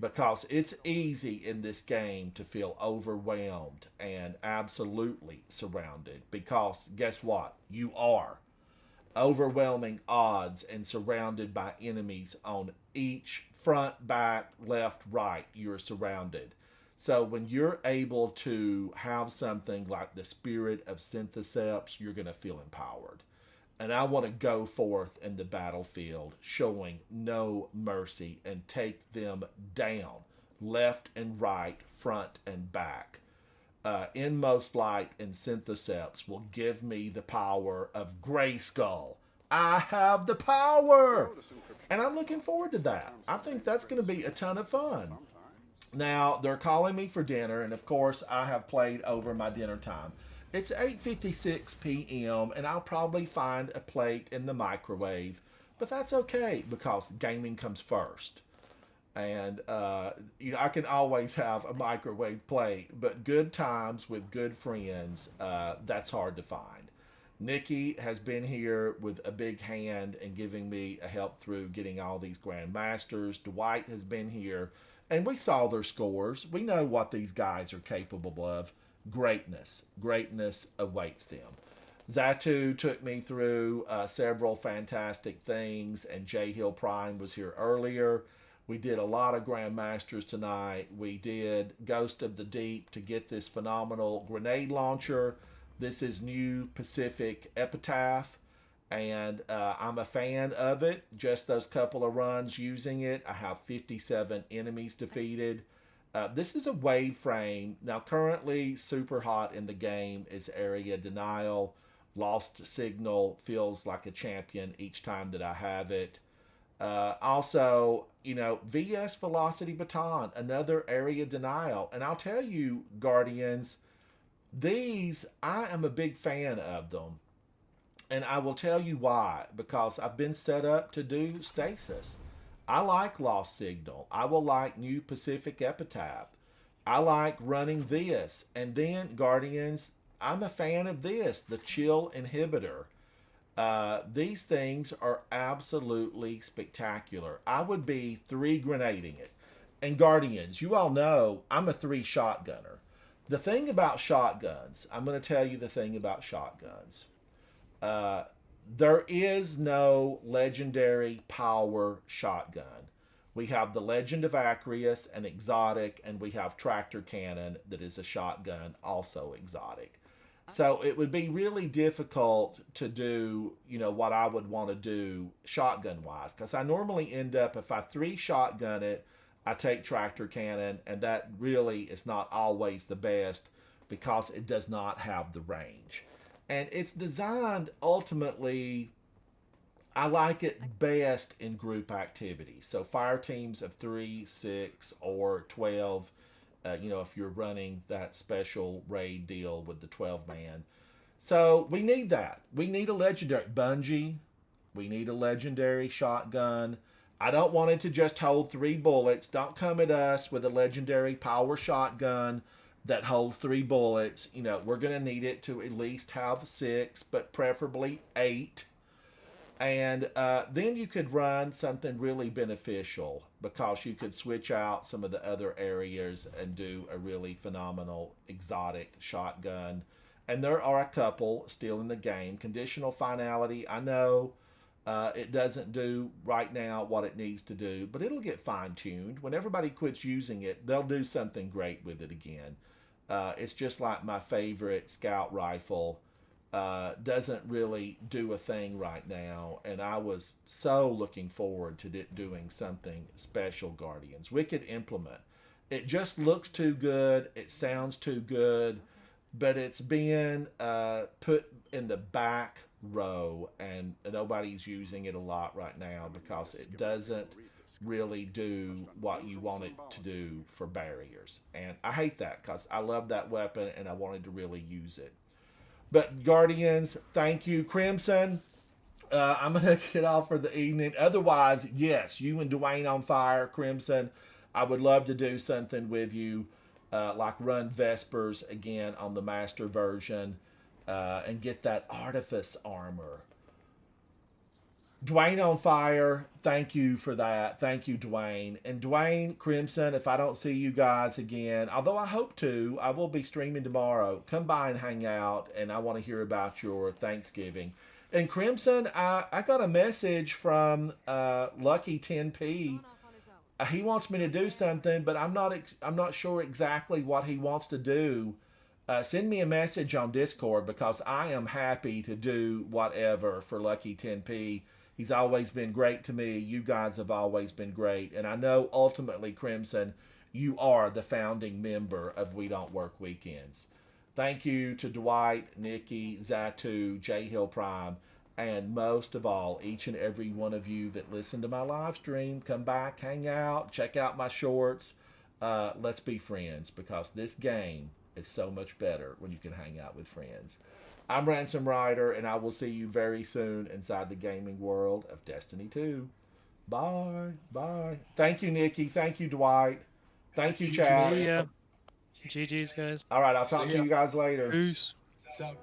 Because it's easy in this game to feel overwhelmed and absolutely surrounded. Because guess what? You are. Overwhelming odds and surrounded by enemies on each front, back, left, right. You're surrounded. So when you're able to have something like the Spirit of Synthoceps, you're going to feel empowered. And I want to go forth in the battlefield showing no mercy and take them down, left and right, front and back. Inmost Light and Synthoceps will give me the power of Grayskull. I have the power! And I'm looking forward to that. I think that's going to be a ton of fun. Now, they're calling me for dinner, and of course, I have played over my dinner time. It's 8:56 p.m. and I'll probably find a plate in the microwave, but that's okay because gaming comes first. And I can always have a microwave plate, but good times with good friends, that's hard to find. Nikki has been here with a big hand and giving me a help through getting all these grandmasters. Dwight has been here, and we saw their scores. We know what these guys are capable of. Greatness, greatness awaits them. Zatu took me through several fantastic things, and J Hill Prime was here earlier. We did a lot of Grandmasters tonight. We did Ghost of the Deep to get this phenomenal grenade launcher. This is New Pacific Epitaph, and I'm a fan of it. Just those couple of runs using it, I have 57 enemies defeated. This is a wave frame. Now, currently, super hot in the game is Area Denial. Lost Signal feels like a champion each time that I have it. Also, VS Velocity Baton, another Area Denial. And I'll tell you, Guardians, these, I am a big fan of them. And I will tell you why. Because I've been set up to do Stasis. I like Lost Signal. I will like New Pacific Epitaph. I like running this. And then, Guardians, I'm a fan of this, the Chill Inhibitor. These things are absolutely spectacular. I would be 3 grenading it. And Guardians, you all know I'm a 3 shotgunner. The thing about shotguns, I'm going to tell you the thing about shotguns. There is no legendary power shotgun. We have the Legend of Acreus, an exotic, and we have Tractor Cannon that is a shotgun, also exotic. So it would be really difficult to do, what I would want to do shotgun-wise. Because I normally end up, if I 3 shotgun it, I take Tractor Cannon, and that really is not always the best because it does not have the range. And it's designed, ultimately, I like it best in group activities. So fire teams of 3, 6, or 12, if you're running that special raid deal with the 12-man. So we need that. We need a legendary Bungie. We need a legendary shotgun. I don't want it to just hold 3 bullets. Don't come at us with a legendary power shotgun that holds 3 bullets. We're going to need it to at least have 6, but preferably 8. And then you could run something really beneficial because you could switch out some of the other areas and do a really phenomenal exotic shotgun. And there are a couple still in the game. Conditional Finality, I know it doesn't do right now what it needs to do, but it'll get fine-tuned. When everybody quits using it, they'll do something great with it again. It's just like my favorite scout rifle. Doesn't really do a thing right now, and I was so looking forward to it doing something special, Guardians. Wicked Implement. It just looks too good, it sounds too good, but it's being put in the back row, and nobody's using it a lot right now because it doesn't really do what you want it to do for barriers. And I hate that because I love that weapon and I wanted to really use it. But Guardians, thank you. Crimson, I'm going to get off for the evening. Otherwise, yes, you and Dwayne on fire. Crimson, I would love to do something with you, like run Vespers again on the Master version and get that Artifice armor. Dwayne on fire, thank you for that. Thank you, Dwayne. And Dwayne, Crimson, if I don't see you guys again, although I hope to, I will be streaming tomorrow. Come by and hang out, and I want to hear about your Thanksgiving. And Crimson, I got a message from Lucky 10p. He wants me to do something, but I'm not sure exactly what he wants to do. Send me a message on Discord because I am happy to do whatever for Lucky 10p. He's always been great to me. You guys have always been great. And I know ultimately, Crimson, you are the founding member of We Don't Work Weekends. Thank you to Dwight, Nikki, Zatu, J Hill Prime, and most of all, each and every one of you that listen to my live stream. Come back, hang out, check out my shorts. Let's be friends because this game is so much better when you can hang out with friends. I'm Ransom Rider, and I will see you very soon inside the gaming world of Destiny 2. Bye. Bye. Thank you, Nikki. Thank you, Dwight. Thank you, Chad. Yeah. GG's, guys. All right, I'll talk See to ya. you guys later. Peace. So